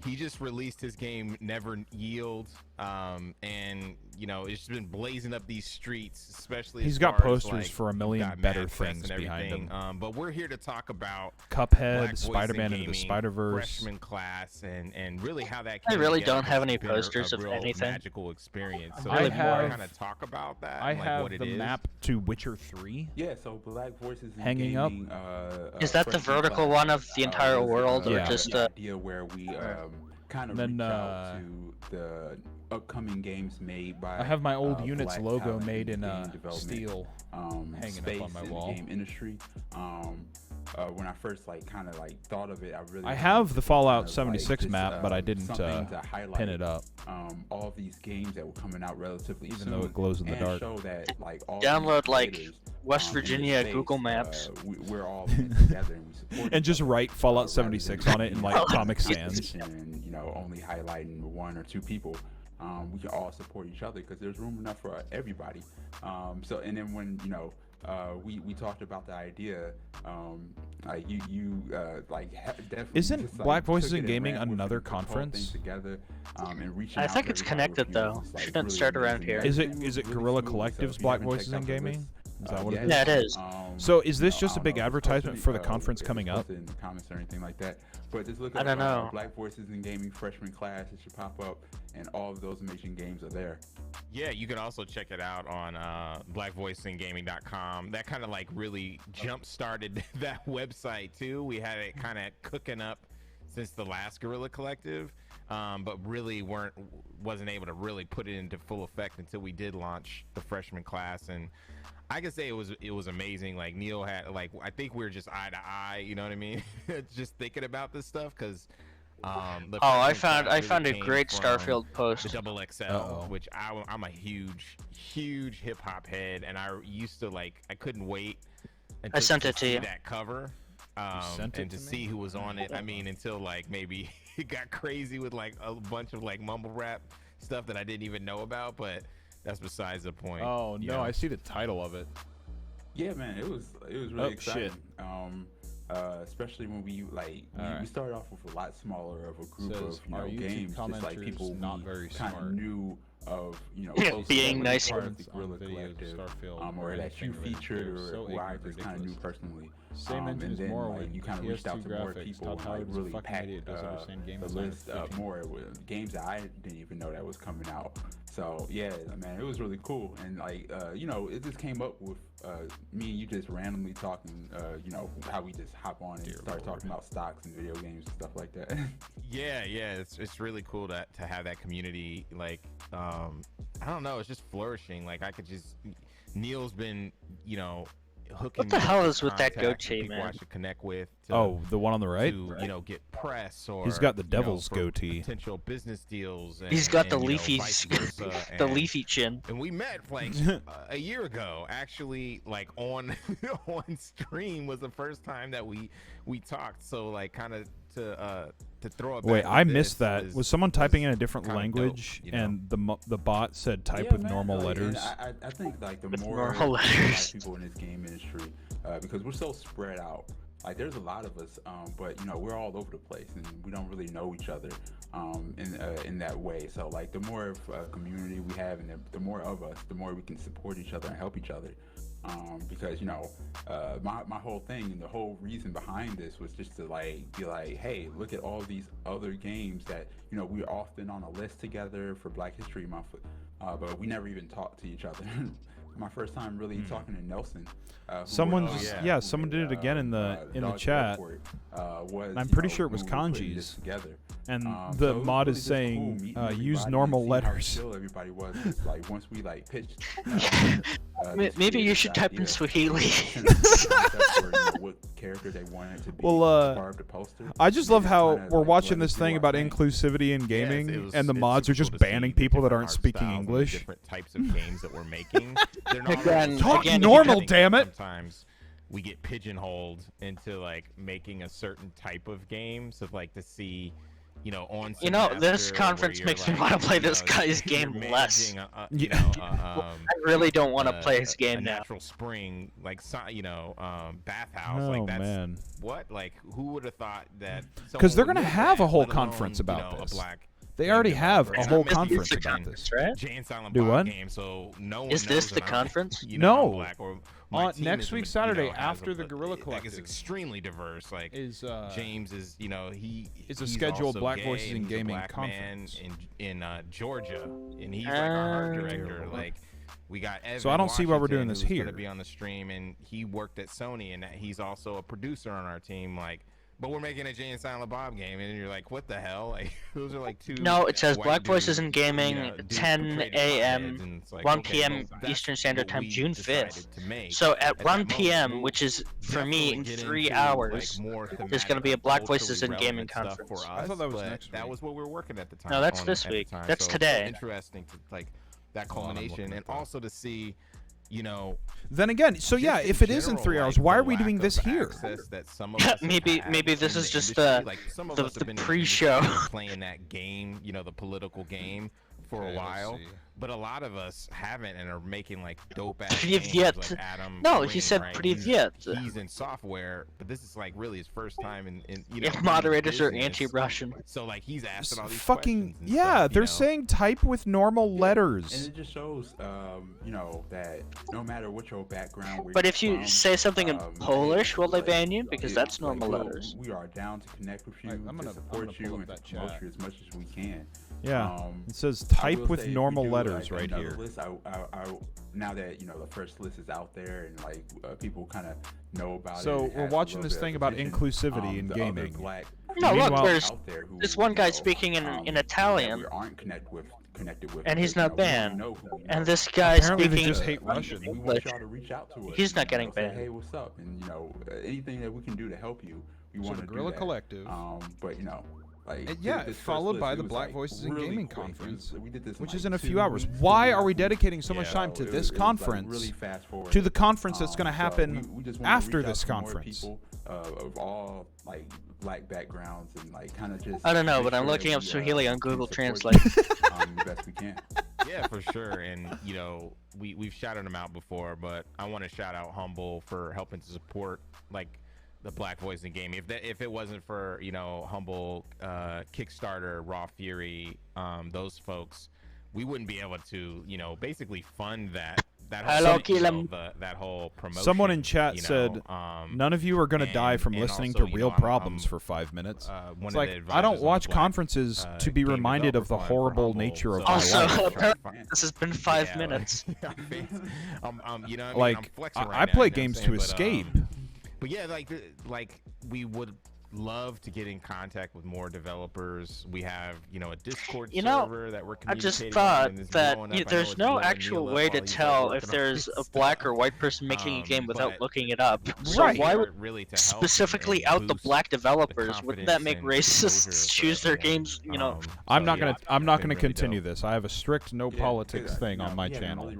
C: He just released his game Never Yield, and you know it's been blazing up these streets, especially.
B: He's
C: as
B: got
C: far
B: posters
C: as, like,
B: for a million
C: got
B: better
C: Mad Press
B: things
C: and
B: behind
C: everything.
B: him.
C: But we're here to talk about
B: Cuphead,
C: Black Voice
B: Spider-Man
C: in
B: into the
C: Gaming,
B: Spider-Verse.
C: Freshman class, and really how that.
A: I
C: came
A: really
C: together
A: don't have
C: has
A: any
C: been
A: posters
C: a
A: of
C: real
A: anything.
C: Magical experience. So
B: I
C: like,
B: have
C: kind of talk about that.
B: I
C: and, like,
B: have
C: what it
B: the
C: is.
B: map to Witcher 3.
N: Yeah, so Black Voices in
B: Hanging up.
N: Gaming,
A: Is that the vertical one of the entire world, or
B: yeah.
A: just
N: the idea where we kind of
B: Then,
N: reach out to the upcoming games made by
B: I have my old Unit's
N: Black
B: logo
N: talent
B: made in
N: game development,
B: steel hanging
N: space
B: up on my
N: in
B: wall.
N: the game industry. When I first kind of thought of it, I really
B: I have the Fallout
N: kind of
B: 76
N: just,
B: map, but I didn't
N: something to highlight,
B: pin it up.
N: all of these games that were coming out relatively
B: Even
N: soon,
B: though it glows in the
N: and
B: dark.
N: show that all
A: Download
N: these
A: like
N: creators,
A: West
N: in this
A: Virginia
N: space,
A: Google Maps.
N: we're all in it together and we support
B: And just
N: each other,
B: write Fallout
N: rather
B: 76
N: than,
B: on it in like Comic Sans.
N: and only highlighting one or two people. We can all support each other because there's room enough for everybody. So and then when we talked about the idea, definitely
B: Isn't
N: just,
B: Black
N: took
B: Voices
N: it
B: in
N: and
B: Gaming
N: ran with it,
B: another
N: put the whole thing
B: conference?
N: together, and reaching
A: I
N: out
A: think
N: to
A: it's
N: everybody
A: connected
N: with
A: though.
N: just,
A: Shouldn't
N: really
A: start around
N: amazing.
A: here.
B: Is it
N: Everything
B: is it
N: was
B: Guerrilla
N: really smooth, so
B: Collective's
N: if you
B: Black
N: haven't
B: Voices
N: checked
B: in
N: out the
B: Gaming?
N: list,
B: Is that what it is?
A: Yeah, it is.
B: So is this just
N: I
B: a
N: don't
B: big
N: know if it's
B: advertisement
N: posted,
B: for the conference
N: if it's
B: coming up?
N: posted in the comments or anything like that. But just look
A: I
N: up
A: don't know.
N: Black Voices in Gaming freshman class. It should pop up, and all of those amazing games are there.
C: Yeah, you can also check it out on blackvoiceingaming.com. That kind of like really jump started that website too. We had it kind of cooking up since the last Guerrilla Collective, but really wasn't able to really put it into full effect until we did launch the freshman class. And I can say it was amazing. Like Neil had I think we were just eye to eye. You know what I mean? Just thinking about this stuff because.
A: I found a great Starfield post.
C: The Double XL, which I'm a huge hip hop head, and I used to I couldn't wait
A: I sent it to
O: see
A: you.
O: that cover,
B: sent it
O: and to
B: to me?
O: see who was on it. I mean, until like maybe it got crazy with like a bunch of like mumble rap stuff that I didn't even know about, but that's besides the point.
B: Oh
O: you
B: no,
O: know?
B: I see the title of it.
N: Yeah, man, it was really
B: Oh,
N: exciting.
B: shit.
N: Especially when we
B: Alright.
N: we started off with a lot smaller of a group
B: Says,
N: of
B: "Our YouTube
N: games, just like
B: commenters
N: people
B: not
N: we
B: very
N: kind
B: smart."
N: of knew of,
A: Yeah, being
N: that
A: nice.
N: were part of the
B: On
N: Guerrilla
B: videos,
N: Collective,
B: Starfield,
N: or
B: or
N: that you
B: anything related.
N: featured,
B: They're
N: or
B: so
N: who I
B: ignorant,
N: just kind of knew
B: ridiculous.
N: personally.
B: Same engine
N: And
B: as
N: then
B: Morrowind,
N: like you kind of reached out
B: PS2
N: to more
B: graphics,
N: people
B: top
N: and
B: powered
N: like
B: as a
N: really
B: fucking
N: packed
B: idiot, doesn't understand game
N: the
B: design
N: list
B: or pitching.
N: more with games that I didn't even know that was coming out. So yeah, man, it was really cool. And like it just came up with me and you just randomly talking, how we just hop on and start talking about stocks and video games and stuff like that.
O: Yeah, it's really cool to have that community. Like, I don't know, it's just flourishing. Like, I could just Neil's been, hooking.
A: What the
O: me
A: hell
O: up
A: is with that
O: contacts
A: goatee,
O: people I
A: man?
O: should connect with. To,
B: Oh, the one on the right?
O: To get press or
B: He's got the
O: you
B: devil's
O: for
B: goatee.
O: potential business deals. And,
A: He's got the
O: and,
A: leafy,
O: vice versa,
A: the
O: and-
A: leafy chin.
O: And we met like a year ago, actually, like on on stream was the first time that we talked. So like kind of to throw it.
B: Wait,
O: back
B: I
O: with
B: missed
O: this
B: that. Was someone typing in a different
O: kinda
B: language,
O: dope, you know?
B: and the bot said type
N: Yeah,
B: with
N: man,
B: normal
N: like, and
B: letters?
N: I think like the
A: With
N: more
A: normal letters.
N: people in this game industry, because we're so spread out. Like there's a lot of us, but we're all over the place and we don't really know each other in that way. So like the more of a community we have, and the more of us, the more we can support each other and help each other. Because my whole thing and the whole reason behind this was just to be like, hey, look at all these other games that we're often on a list together for Black History Month, but we never even talked to each other. My first time really talking to Nelson.
B: Someone someone did it again in the chat.
N: Was,
B: I'm pretty sure it was
N: who were putting this
B: kanjis.
N: together.
B: And
N: So
B: the
N: it was
B: mod
N: really
B: is
N: just cool
B: saying
N: meeting
B: use
N: everybody
B: normal
N: and seeing how
B: letters.
N: chill everybody was. Just, like once we pitched.
A: Maybe you should type in Swahili.
N: What character they wanted to be.
B: Well,
N: part of the poster.
B: I just love how
N: kinda,
B: we're watching
N: let
B: this
N: us do
B: thing
N: our
B: about
N: thing.
B: inclusivity in gaming,
O: Yes,
B: and the
O: it's
B: mods are
O: super
B: just
O: cool to see
B: banning
O: the
B: people that
O: different
B: aren't
O: art
B: speaking
O: styles and the
B: English.
O: different types of games that we're making. They're not
A: Again,
B: Talk
A: again,
B: normal,
O: I think
B: damn it!
O: Sometimes we get pigeonholed into like making a certain type of game, so like to see, on.
A: This
O: Semester
A: conference
O: where
A: makes
O: you're
A: me
O: like,
A: want to play this
O: you're
A: guy's game less.
O: managing
A: I really don't want to play his
O: a
A: game now.
O: natural spring, like bathhouse,
B: Oh,
O: like that's
B: man.
O: what, like who would have thought that?
B: Because they're
O: someone
B: gonna
O: would
B: have a
O: that,
B: whole
O: let alone,
B: conference about
O: a
B: this.
O: black
B: They
O: game
B: already have
O: developer.
B: a
O: And
B: whole
O: I'm missing
B: conference
A: the
B: about
A: conference,
B: this.
A: right?
O: Jay and Silent
B: Do
O: Bob
B: what?
O: game, so no one
A: Is this
O: knows
A: the
O: that I'm-
A: conference?
B: No.
O: I'm black, or my team
B: Next
O: is,
B: week Saturday
O: has
B: after
O: a-
B: the Guerrilla
O: like, it's
B: Collective
O: extremely diverse. Like
B: is
O: James is,
B: it's a
O: he's
B: scheduled
O: also
B: Black
O: gay,
B: Voices in
O: and he's a
B: Gaming
O: black
B: conference.
O: man in Georgia, and he's like our art director. Like we got Evan
B: So I don't see why we're doing
O: Washington,
B: this
O: who's
B: here.
O: gonna be on the stream, and he worked at Sony, and he's also a producer on our team. Like, but we're making a Jay and Silent Bob game, and you're like, what the hell? Like those are like two.
A: No, it says
O: white
A: Black Voices
O: dudes,
A: in Gaming,
O: dudes
A: 10
O: portrayed as
A: a.m.,
O: hotheads, and it's like,
A: 1
O: okay,
A: p.m.
O: well, that's
A: Eastern Standard
O: what
A: Time,
O: we
A: June
O: decided
A: 5th.
O: to make.
A: So at
O: that
A: 1
O: moment,
A: p.m.,
O: we'll
A: which is for me in
O: definitely get
A: 3
O: into,
A: hours,
O: like, more
A: there's going to be a
O: thematic,
A: Black
O: culturally
A: Voices in Gaming
O: relevant stuff
A: conference.
O: for
B: I thought that was
O: but
B: next
O: that
B: week.
O: was what we were working at the time.
A: No, that's
O: on
A: this
O: at the
A: week.
O: time.
A: That's
O: So
A: today.
O: It's so interesting to like that
B: Hold on, I'm
O: culmination,
B: looking
O: and
B: at that.
O: also to see, you know.
B: Then again, so
O: just
B: yeah,
O: in
B: if it is in
O: general,
B: 3 hours,
O: like,
B: why
O: the
B: are we doing
O: lack
B: this
O: of
B: here?
O: access that some of us have
A: maybe
O: had
A: this
O: in
A: is
O: the
A: just
O: industry. Like, some of us
A: the
O: have been in
A: pre-show.
O: industry playing that game, the political game for a
B: Okay, let's
O: while.
B: see.
O: But a lot of us haven't and are making like dope ass
A: Привет.
O: games like Adam.
A: No,
O: Green,
A: he said
O: right?
A: привет.
O: He's in software, but this is like really his first time in
A: If
O: in
A: moderators are
O: business.
A: anti-Russian.
O: So like he's asking all these
B: Fucking
O: questions and
B: yeah,
O: stuff,
B: they're
O: you know?
B: saying type with normal
N: And
B: letters.
N: it just shows, that no matter what your background, where
A: But
N: you're
A: if you
N: from,
A: say something in Polish, will they ban you?
N: like,
A: Because
N: it-
A: that's
N: like,
A: normal
N: we'll-
A: letters.
N: We are down to connect with you,
B: Right, I'm
N: to
B: gonna
N: support
B: pull
N: you,
B: up
N: and
B: that
N: to promote
B: chat.
N: you as much as we can.
B: Yeah, it says
N: I
B: type
N: will
B: with
N: say, if we
B: normal
N: do,
B: letters
N: like,
B: right
N: another
B: here.
N: List, I now that the first list is out there and like people kind of know about it.
B: So
N: it
B: we're
N: has a
B: watching
N: little
B: this
N: bit
B: thing
N: of
B: about
N: attention.
B: inclusivity in
N: The other
B: gaming.
N: black
A: No, look,
B: Meanwhile-
A: there's
N: out there who,
A: this one guy
N: you know,
A: speaking in
N: that
A: Italian,
N: we aren't connected with,
A: and he's
N: because,
A: not
N: we already
A: banned.
N: know who we
A: And
N: know.
A: this guy
B: Apparently they
A: speaking
B: just hate Russian.
N: We want
A: English,
N: y'all to reach out to us.
A: he's not
N: and,
A: getting
N: say,
A: banned.
N: hey, what's up? And anything that we can do to help you, we
B: So
N: want
B: the
N: to do
B: Guerrilla
N: that.
B: Collective.
N: But Like
B: yeah,
N: this
B: followed
N: first
B: by
N: list,
B: the
N: it was,
B: Black
N: like,
B: Voices in
N: really
B: Gaming
N: quick.
B: Conference,
N: We did this
B: which
N: like
B: is in a
N: 2
B: few hours.
N: weeks,
B: Why
N: 2.5
B: are we
N: weeks.
B: dedicating so much
N: Yeah,
B: time to
N: it
B: this
N: was, like,
B: conference?
N: really fast forward.
B: To the conference that's going to
N: So
B: happen
N: we just wanna
B: after
N: reach out
B: this
N: to more
B: conference.
N: people, of all like Black backgrounds and like kind of just.
A: I don't know,
N: make
A: but I'm
N: sure
A: looking up
N: we,
A: Swahili on
N: can
A: Google
N: support
A: Translate.
N: you, the best we can.
O: Yeah, for sure. And you know, we've shouted them out before, but I want to shout out Humble for helping to support like the Black Voice in Gaming. If it wasn't for, you know, Humble, Kickstarter, Raw Fury, those folks, we wouldn't be able to, you know, basically fund that whole promotion.
B: Someone in chat
O: you know?
B: said, "None of you are going to die from
O: and
B: listening
O: also,
B: to
O: you
B: Real
O: know,
B: Problems for 5 minutes."
O: one
B: It's
O: of
B: like,
O: the
B: I don't
O: advisors on the
B: watch
O: Black,
B: conferences to be
O: Game
B: reminded of the
O: Developer Fund for
B: horrible
O: Humble.
B: nature of
O: So-
B: my
A: Also,
B: life.
A: apparently this has been 5 minutes.
O: you know what I mean? I'm
B: Like,
O: flexing right
B: I
O: now,
B: play
O: you know what I'm
B: games
O: saying?
B: to
O: But,
B: escape.
O: But yeah, like we would love to get in contact with more developers. We have, you know, a Discord server that we're
A: I just
O: communicating on,
A: thought
O: and it's
A: that
O: blowing up. I know
A: there's
O: it's
A: no
O: blowing
A: actual
O: Neil
A: way
O: up
A: to
O: while he's, like,
A: tell
O: working
A: if
O: on
A: there's
O: his
A: a black or white person making a game without
O: but-
A: looking it up. So
B: Right.
A: why would
O: really to help
A: specifically
O: and
A: out the
O: boost
A: black developers? Wouldn't that
O: confidence
A: make
O: and exposure
A: racists
O: for
A: choose their
O: everyone.
A: games? You know,
B: I'm
O: So,
B: not
O: yeah,
B: gonna. I'm not
O: been
B: gonna
O: really
B: continue
O: dope.
B: this. I have a strict no politics thing on my channel.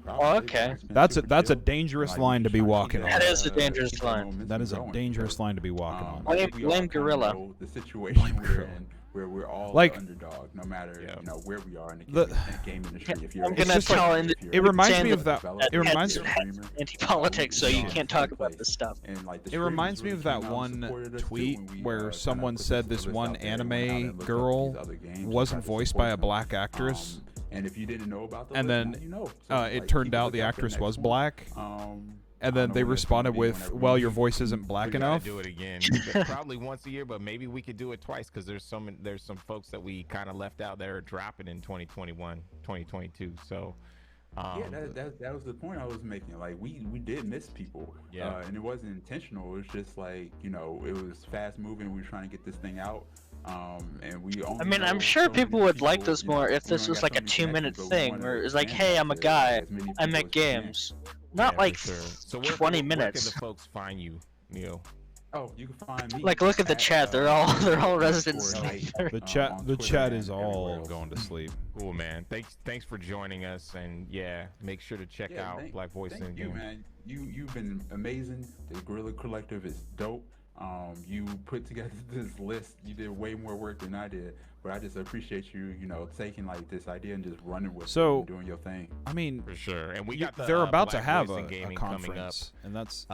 A: Oh, okay.
B: That's a dangerous line to be walking on.
A: That is a dangerous line.
B: That is a dangerous line to be walking on.
A: Blame Guerrilla.
N: The situation we're in, where we're all
B: Like,
N: the underdog, no matter you know where we are in
B: the-
N: the game industry. If you're
A: I'm
N: it's
A: gonna
N: just like-
A: tell
N: if
A: in the,
N: you're
B: It reminds
A: saying
B: me of that.
A: that
B: It reminds.
A: anti-politics, so you can't talk about this stuff.
N: And like the
B: It reminds me
N: streamers
B: of
N: really
B: that
N: came out and
B: one
N: supported us too
B: tweet
N: when we,
B: where
N: kinda
B: someone
N: put
B: said
N: this
B: this
N: list
B: one
N: out there, went out
B: anime
N: and looked up
B: girl
N: these other games and
B: wasn't
N: tried to
B: voiced
N: support
B: by a
N: them.
B: black actress,
N: And if you didn't know about the
B: and
N: list,
B: then
N: now you know. So,
B: it
N: like,
B: turned
N: keep a
B: out the
N: lookout for
B: actress
N: next
B: was
N: one.
B: black. And then they responded with, "Well, your voice isn't black
O: We gotta
B: enough."
O: do it again. Probably once a year, but maybe we could do it twice because there's some folks that we kind of left out there dropping in 2021, 2022. So
N: yeah, that was the point I was making. Like we did miss people, and it wasn't intentional. It was just like, you know, it was fast moving. We were trying to get this thing out, and we only.
A: I mean, I'm
N: know
A: sure
N: so many
A: people would like
N: people,
A: this
N: you know,
A: more if
N: we
A: this
N: only
A: was
N: got
A: like
N: so
A: a
N: many
A: 2-minute
N: connections, but we
A: thing
N: wanted
A: where
N: to
A: it's like,
N: expand
A: hey,
N: out
A: I'm a
N: to
A: guy,
N: as many
A: I
N: people
A: make
N: as we can.
A: games. Not
O: yeah,
A: like
O: for sure. So
A: 20
O: where
A: minutes.
O: can the folks find you, Neil?
N: Oh, you can find me.
A: Like, look at the chat. They're all resident
N: Fortnite,
A: sleepers.
B: The chat,
N: on
B: the
N: Twitter
B: chat
N: and
B: is
N: everywhere
B: all
N: else.
B: going to sleep.
O: Cool, man. Thanks for joining us, and yeah, make sure to check out Black Voice in
N: Thank you,
O: Gaming.
N: man. You've been amazing. The Guerrilla Collective is dope. You put together this list. You did way more work than I did, but I just appreciate you, you know, taking like this idea and just running with it and doing your thing.
B: I mean,
O: For sure, and we got the,
B: they're about
O: Black
B: to have
O: Voice in
B: a
O: Gaming coming up,
B: conference, and that's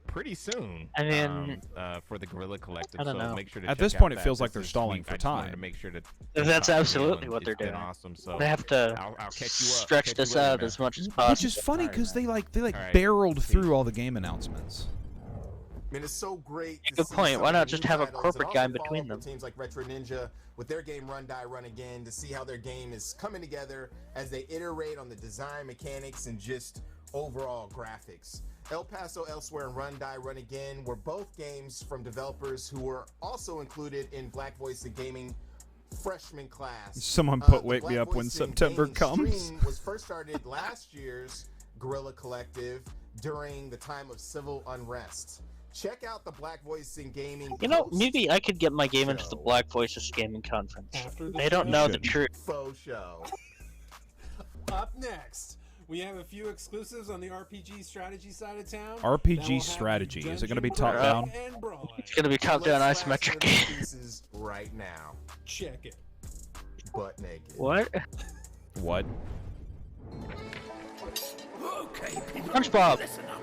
O: pretty soon.
A: I mean,
O: for the Guerrilla Collective.
A: I don't
O: so
A: know.
O: make sure to
B: At
O: check
B: this point,
O: out
B: it feels
O: that.
B: like they're
O: This is
B: stalling
O: sweet.
B: for
O: I just wanted
B: time.
O: to make sure to
A: That's
O: talk to Neil,
A: absolutely
O: and
A: what they're
O: it's been
A: doing.
O: Awesome. So
A: They have to
O: I'll catch you up.
A: stretch
O: Catch you
A: this
O: later,
A: out
O: man.
A: as much as possible.
B: which is funny because they
N: All
O: right.
B: barreled through all the game announcements.
C: I mean, it's so great. To
A: Good
C: see
A: point.
C: some
A: Why
C: of
A: not
C: the
A: just
C: new
A: have a
C: titles
A: corporate
C: and
A: guy
C: also
A: in between
C: follow up with
A: them?
C: Teams like Retro Ninja with their game Run Die Run Again to see how their game is coming together as they iterate on the design mechanics and just overall graphics. El Paso Elsewhere and Run Die Run Again were both games from developers who were also included in Black Voice in Gaming freshman class.
B: Someone put
C: The
B: "Wake Me
C: Black
B: Up When
C: Voice in
B: September
C: Gaming
B: Comes."
C: stream was first started last year's Guerrilla Collective during the time of civil unrest. Check out the Black Voice in Gaming.
A: You know,
C: post
A: maybe I could get my game into the
C: show.
A: Black Voices Gaming Conference.
D: After the
A: They don't
D: show.
A: know
B: You
A: the
B: should.
A: truth.
C: Faux show.
D: Up next, we have a few exclusives on the RPG strategy side of town.
B: RPG
D: that will have
B: strategy.
D: you
B: Is it gonna be
D: dungeon
B: top-down?
D: crawling and brawling.
A: It's gonna be top-down
C: Let's slash
A: isometric.
C: one of these pieces right now.
D: Check it.
C: Butt naked.
A: What?
B: What?
G: Okay, people,
A: SpongeBob.
G: listen up.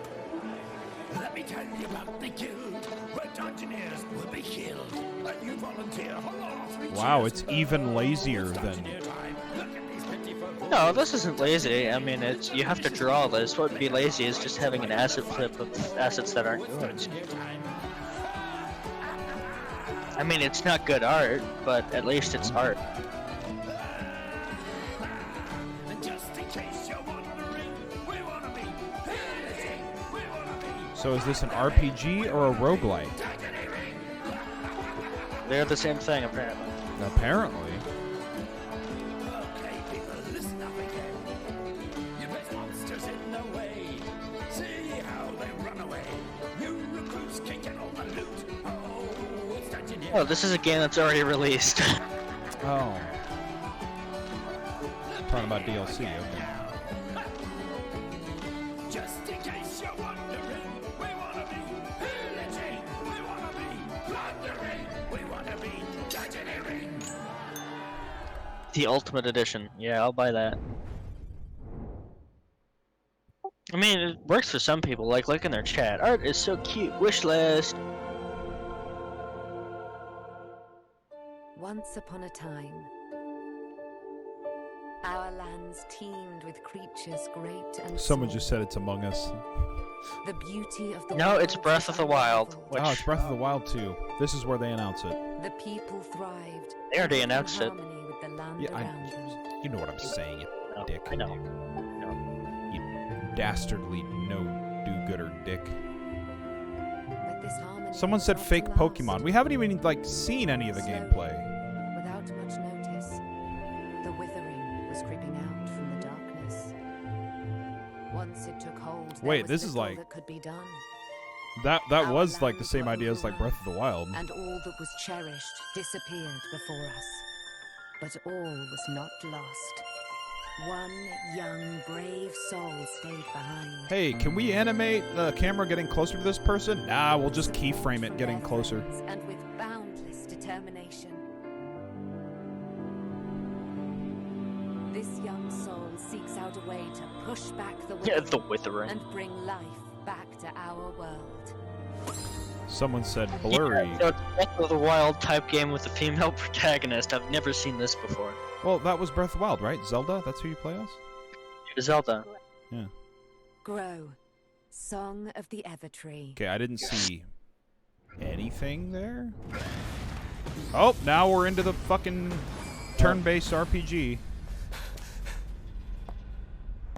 G: Let me tell you about the guild where dungeoneers will be killed. And you volunteer. Hurrah, 3
B: Wow,
G: cheers.
B: it's even lazier
G: It's
B: than.
G: dungeoneer time. Look at these 54
A: No, this isn't lazy. I mean, it's you have to draw this. What would be lazy is just having an asset flip of assets that aren't yours. I mean, it's not good art, but at least it's art.
G: And just in case you're wondering, we wanna be here, we wanna be
B: So is this an RPG or a roguelite?
A: They're the same thing, apparently.
B: Apparently.
G: Okay, people, listen up again. You place monsters in the way. See how they run away. New recruits can get all the loot. Oh, it's dungeoneer
A: Oh, this is a game that's already released.
B: Oh. Talking about DLC, okay.
P: Just in case you're wondering, we wanna be pillaging, we wanna be plundering, we wanna be dungeoneering.
A: The Ultimate Edition. Yeah, I'll buy that. I mean, it works for some people. Like, look in their chat. Art is so cute. Wish list.
Q: Once upon a time, our lands teemed with creatures great and
B: Someone
Q: small.
B: just said it's Among Us.
Q: The beauty of the
A: No,
Q: world
A: it's Breath of the Wild. Which...
B: Oh, it's Breath of the Wild 2. This is where they announce it.
Q: The people thrived.
A: They already
Q: in
A: announced it.
Q: harmony with the land
B: Yeah,
Q: around them.
B: you know what I'm saying, you dick.
A: I know.
B: You dastardly no-do-gooder dick.
Q: But this harmony
B: Someone said
Q: was
B: fake
Q: not to last.
B: Pokemon. We haven't even, like, seen any of the gameplay.
Q: Without much notice, the withering was creeping out from the darkness. Once it took hold, there
B: Wait,
Q: was
B: this is
Q: little
B: like...
Q: that could be done.
B: That
Q: Our
B: was, like, the
Q: lands
B: same
Q: were
B: idea as, like, Breath of the Wild.
Q: And all that was cherished disappeared before us. But all was not lost. One young, brave soul stayed behind.
B: Hey, can we animate the camera getting closer to this person? Nah, we'll just keyframe it getting closer.
Q: And with boundless determination. This young soul seeks out a way to push back the
A: Yeah,
Q: withering
A: the withering.
Q: and bring life back to our world.
B: Someone said blurry.
A: Yeah, so it's Breath of the Wild type game with a female protagonist. I've never seen this before.
B: Well, that was Breath of the Wild, right? Zelda? That's who you play as?
A: Zelda.
B: Yeah.
Q: Grow. Song of the Evertree.
B: Okay, I didn't see anything there. Oh, now we're into the fucking turn-based RPG.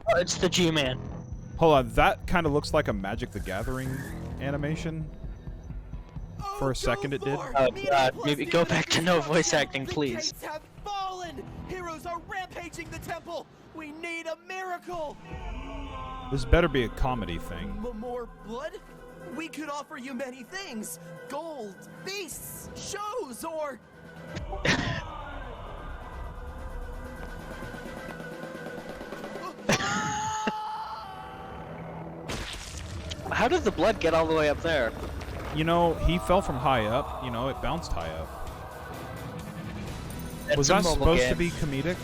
A: Oh, it's the G-Man.
B: Hold on, that kind of looks like a Magic the Gathering animation. For a second it did.
A: Oh god, maybe go back to no voice acting, please.
P: Gates have fallen! Heroes are rampaging the temple! We need a miracle!
B: This better be a comedy thing.
P: More blood? We could offer you many things. Gold, beasts, shows, or...
A: How did the blood get all the way up there?
B: You know, he fell from high up. You know, it bounced high up. Was that supposed to be comedic?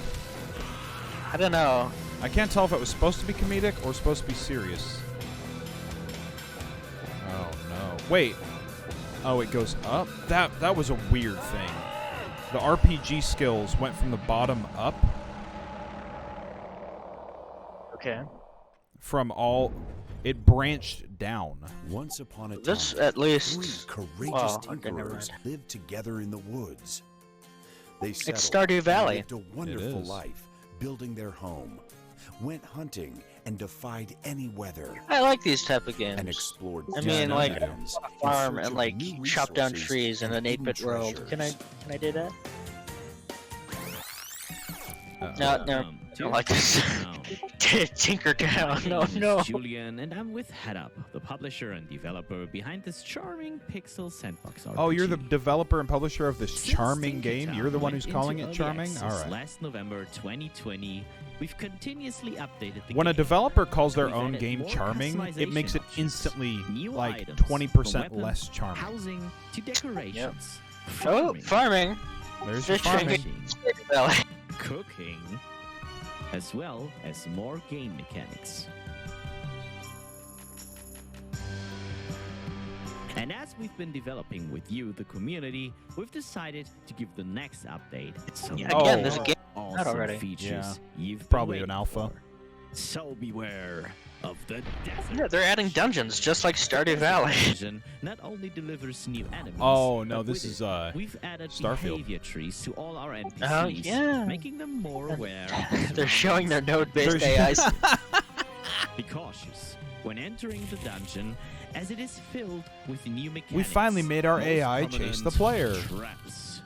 A: I don't know.
B: I can't tell if it was supposed to be comedic or supposed to be serious. Oh no. Wait. Oh, it goes up? That was a weird thing. The RPG skills went from the bottom up.
A: Okay.
B: From all... It branched down.
R: Once upon a time,
A: This at least...
R: three courageous
A: Well, okay, never
R: tinkerers
A: mind.
R: lived together in the woods. They settled
A: Stardew
R: and
A: Valley.
R: lived a wonderful
B: is.
R: life, building their home, went hunting, and defied any weather.
A: I like these type of games.
R: And explored
A: I mean,
R: distant
A: like,
R: lands
A: on a
R: in
A: farm
R: search
A: and,
R: of
A: like,
R: new
A: chop down
R: resources
A: trees in
R: and
A: an
R: hidden
A: 8-bit world.
R: treasures.
A: Can I do that?
B: Uh-oh.
A: No, I don't like this. Tinker down. No, no.
S: Julian, and I'm with HeadUp, the publisher and developer behind this charming pixel sandbox RPG.
B: Oh, you're the developer and publisher of this
S: Since
B: charming
S: Tinker
B: game?
S: Town
B: You're the one
S: went
B: who's calling
S: into
B: it
S: early
B: charming?
S: access
B: Alright.
S: Last November 2020, we've continuously updated the
B: When a
S: game.
B: developer calls their
S: We've
B: own
S: added
B: game
S: more
B: charming, it
S: customization
B: makes it
S: options,
B: instantly,
S: new
B: like,
S: items,
B: 20%
S: weapons,
B: less charming.
S: Housing to decorations.
A: Oh, farming.
B: There's your
A: Fishing.
B: farming.
S: Cooking, as well as more game mechanics. And as we've been developing with you, the community, we've decided to give the next update some
A: Yeah, again, there's a game
S: awesome
A: out already.
S: features
B: Yeah.
S: you've been
B: Probably
S: waiting
B: an alpha.
S: for. So beware of the desert.
A: Yeah, they're adding dungeons, just like Stardew Valley.
S: Dungeon not only delivers new enemies.
B: Oh, no,
S: but
B: this
S: with
B: is,
S: it, we've added
B: Starfield.
S: behavior trees to all our NPCs,
A: Oh, yeah.
S: making them more aware.
A: They're showing their node-based AIs.
S: Be cautious when entering the dungeon, as it is filled with new mechanics.
B: We finally made our
S: most
B: AI chase the player.
S: Traps,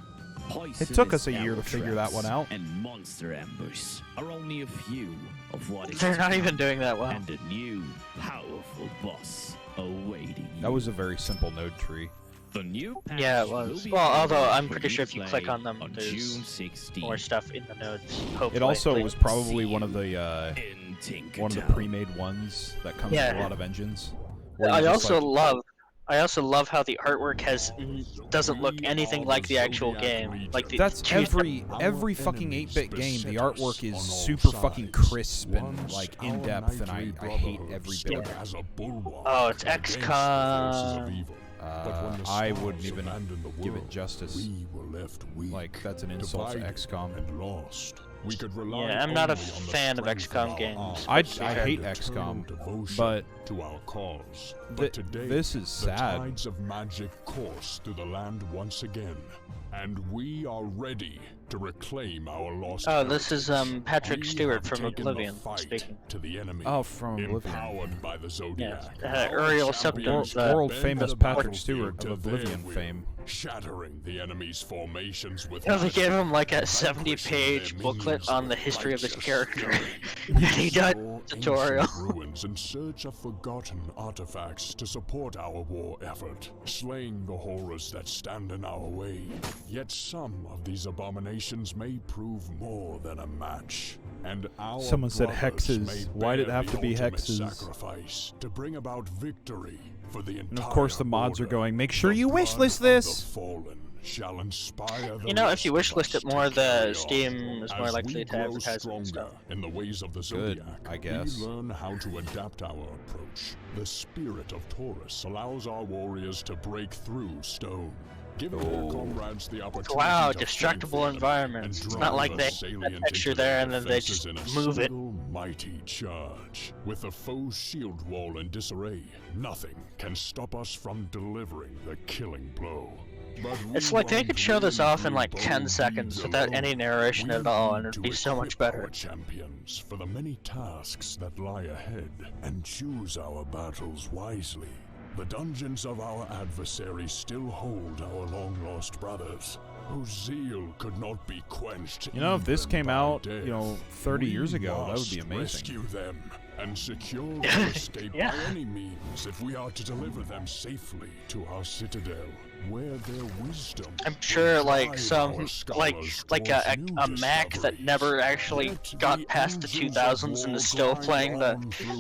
B: It took us
S: poisonous
B: a year to
S: arrow
B: figure that
S: traps,
B: one out.
S: And monster ambush are only a few of what is
A: They're
S: to
A: not
S: come,
A: even doing that well.
S: And a new, powerful boss awaiting you.
B: That was a very simple node tree.
S: The new patch
A: Yeah, it
S: will
A: was.
S: be
A: Well, although
S: available
A: I'm
S: for
A: pretty
S: you
A: sure
S: to
A: if you
S: play
A: click on them,
S: on
A: there's
S: June 16th.
A: more stuff in the notes. Hopefully.
B: It also was probably one of the
S: Tinkertown.
B: pre-made ones that comes
A: Yeah.
B: with a lot of engines. where
A: I
B: you just,
A: also
B: like,
A: love how the artwork doesn't look anything like the actual game. Like
B: that's every fucking 8-bit game. The artwork is super fucking crisp and like in depth, and I hate every bit of it.
A: Oh, it's XCOM.
B: I wouldn't even give it justice. Like, that's an insult to XCOM.
A: Yeah, I'm not a fan of XCOM games.
B: I hate XCOM, but
T: to our cause.
B: This is sad.
T: The tides of magic course through the land once again, and we are ready to reclaim our lost.
A: Oh, this is Patrick Stewart from Oblivion speaking.
T: To the enemy.
B: Oh, from Oblivion.
T: Empowered by the Zodiac.
A: Uriel Septim's
B: world famous Patrick Stewart of Oblivion fame.
T: Shattering the enemy's formations with.
A: They gave him like a 70-page booklet on the history of this character, and he died in the tutorial.
T: Ruins in search of forgotten artifacts to support our war effort, slaying the horrors that stand in our way. Yet some of these abominations may prove more than a match, and our
B: Someone said
T: brothers
B: hexes.
T: may
B: Why did it
T: bear
B: have
T: the
B: to be
T: ultimate
B: hexes?
T: Sacrifice to bring about victory for the entire
B: And of course the mods are
T: order.
B: going, make sure you wishlist this!
T: Fallen shall inspire the
A: You know, if you
T: rest of
A: wishlist
T: us
A: it more,
T: to
A: the
T: carry
A: Steam
T: on.
A: is more
T: As
A: likely
T: we
A: to
T: grow
A: advertise it
T: stronger
A: and stuff.
T: in the ways of the
B: Good,
T: Zodiac,
B: I guess.
T: we learn how to adapt our approach. The spirit of Taurus allows our warriors to break through stone, giving their comrades the opportunity
A: Wow,
T: to
A: destructible
T: fight
A: environments.
T: and
A: It's
T: drive
A: not like
T: the
A: they have
T: salient
A: a texture
T: into
A: there
T: their
A: and then they
T: defenses
A: just
T: in a
A: move it.
T: single mighty charge. With the foe's shield wall in disarray, nothing can stop us from delivering the killing blow. But
A: It's
T: we
A: like they
T: run
A: could show this off in like
T: bold
A: 10 seconds
T: deeds
A: without
T: alone.
A: any narration at all, and it'd
T: to
A: be so much
T: equip
A: better.
T: our champions for the many tasks that lie ahead, and choose our battles wisely. The dungeons of our adversaries still hold our long-lost brothers, whose zeal could not be quenched.
B: You know, if this
T: even
B: came
T: by
B: out,
T: death.
B: 30 years
T: We
B: ago, that would be
T: must
B: amazing.
T: Rescue them and secure their escape by any means if we are to deliver them safely to our citadel, where their wisdom.
A: I'm sure like
T: guide
A: some
T: our
A: like
T: scholars
A: a
T: towards
A: Mac that never actually got past the 2000s and is still playing the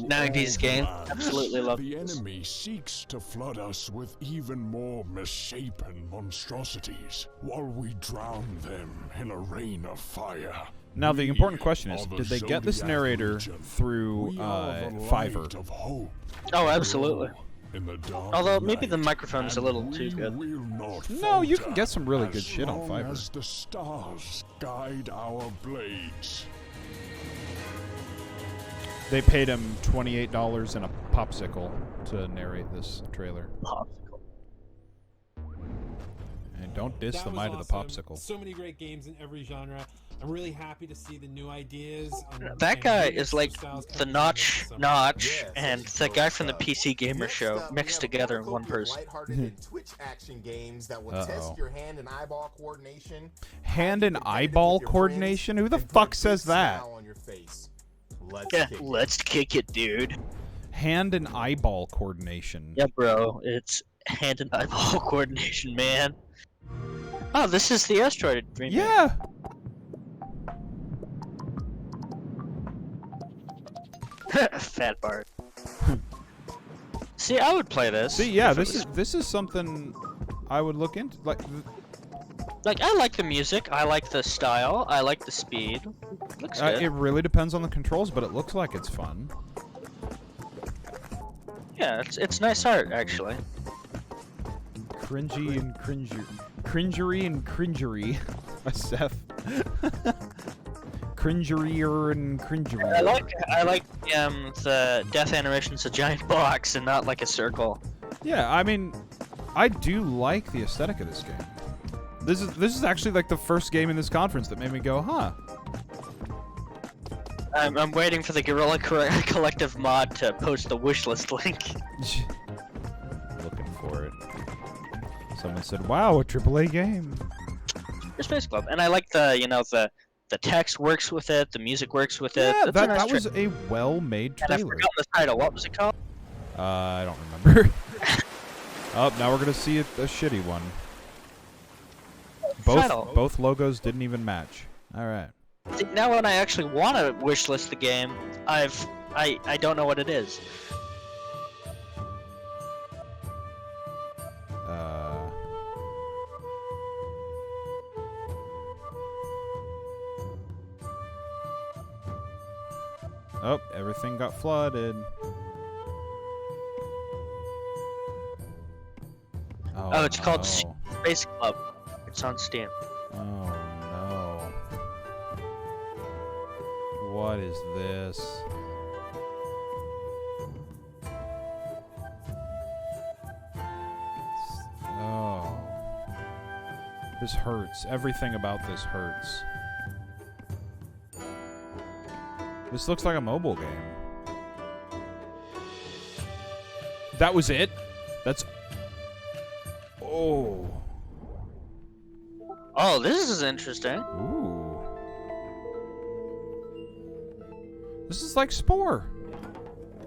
A: 90s game. Absolutely love
T: The
A: this.
T: enemy seeks to flood us with even more misshapen monstrosities, while we drown them in a rain of fire.
B: Now the important question is,
T: are the
B: did they get this
T: Zodiac
B: narrator
T: Legion.
B: through
T: We are the
B: Fiverr?
T: light of hope.
A: Oh, absolutely.
T: In the dark
A: Although
T: of
A: maybe the
T: night,
A: microphone's a little
T: and
A: too
T: we
A: good.
T: will not
B: No, you can
T: falter
B: get some really
T: as
B: good shit on
T: long
B: Fiverr.
T: as the stars guide our blades.
B: They paid him $28 and a popsicle to narrate this trailer.
A: Popsicle.
B: And don't diss
D: That
B: the
D: was
B: might of the
D: awesome.
B: popsicle.
D: So many great games in every genre. I'm really happy to see the new ideas.
A: That guy
D: and
A: is like
D: styles
A: the
D: coming
A: Notch, and the guy from the PC Gamer Show mixed together in one person.
C: Lighthearted and Twitch action games that will test your hand and eyeball coordination.
B: Hand and eyeball coordination? Who the fuck says that?
C: On your face.
A: Let's kick it, dude.
B: Hand and eyeball coordination.
A: Yeah, bro, it's hand and eyeball coordination, man. Oh, this is the asteroid remake.
B: Yeah.
A: Fat Bart. See, I would play this.
B: See, yeah,
A: if it
B: this is something I would look into. Like
A: I like the music, I like the style, I like the speed. Looks good.
B: it really depends on the controls, but it looks like it's fun.
A: Yeah, it's nice art actually.
B: Cringy and cringery and cringery. By Seth. Cringerier and cringery.
A: I like the death animation's a giant box and not like a circle.
B: Yeah, I mean, I do like the aesthetic of this game. This is actually like the first game in this conference that made me go, huh.
A: I'm waiting for the GuerrillaCollective mod to post the wishlist link.
B: Looking for it. Someone said, "Wow, a AAA game."
A: For Space Club, and I like the text works with it, the music works with it.
B: Yeah,
A: That's a nice
B: that was a well-made
A: And I
B: trailer.
A: forgot the title. What was it called?
B: I don't remember. Oh, now we're gonna see a shitty one.
A: Settle.
B: Both logos didn't even match. All right.
A: See, now when I actually want to wishlist the game, I don't know what it is.
B: Oh, everything got flooded.
A: Oh, it's called
B: no.
A: Space Club. It's on Steam.
B: Oh no. What is this? Oh. This hurts. Everything about this hurts. This looks like a mobile game. That was it? That's... Oh.
A: Oh, this is interesting.
B: Ooh. This is like Spore.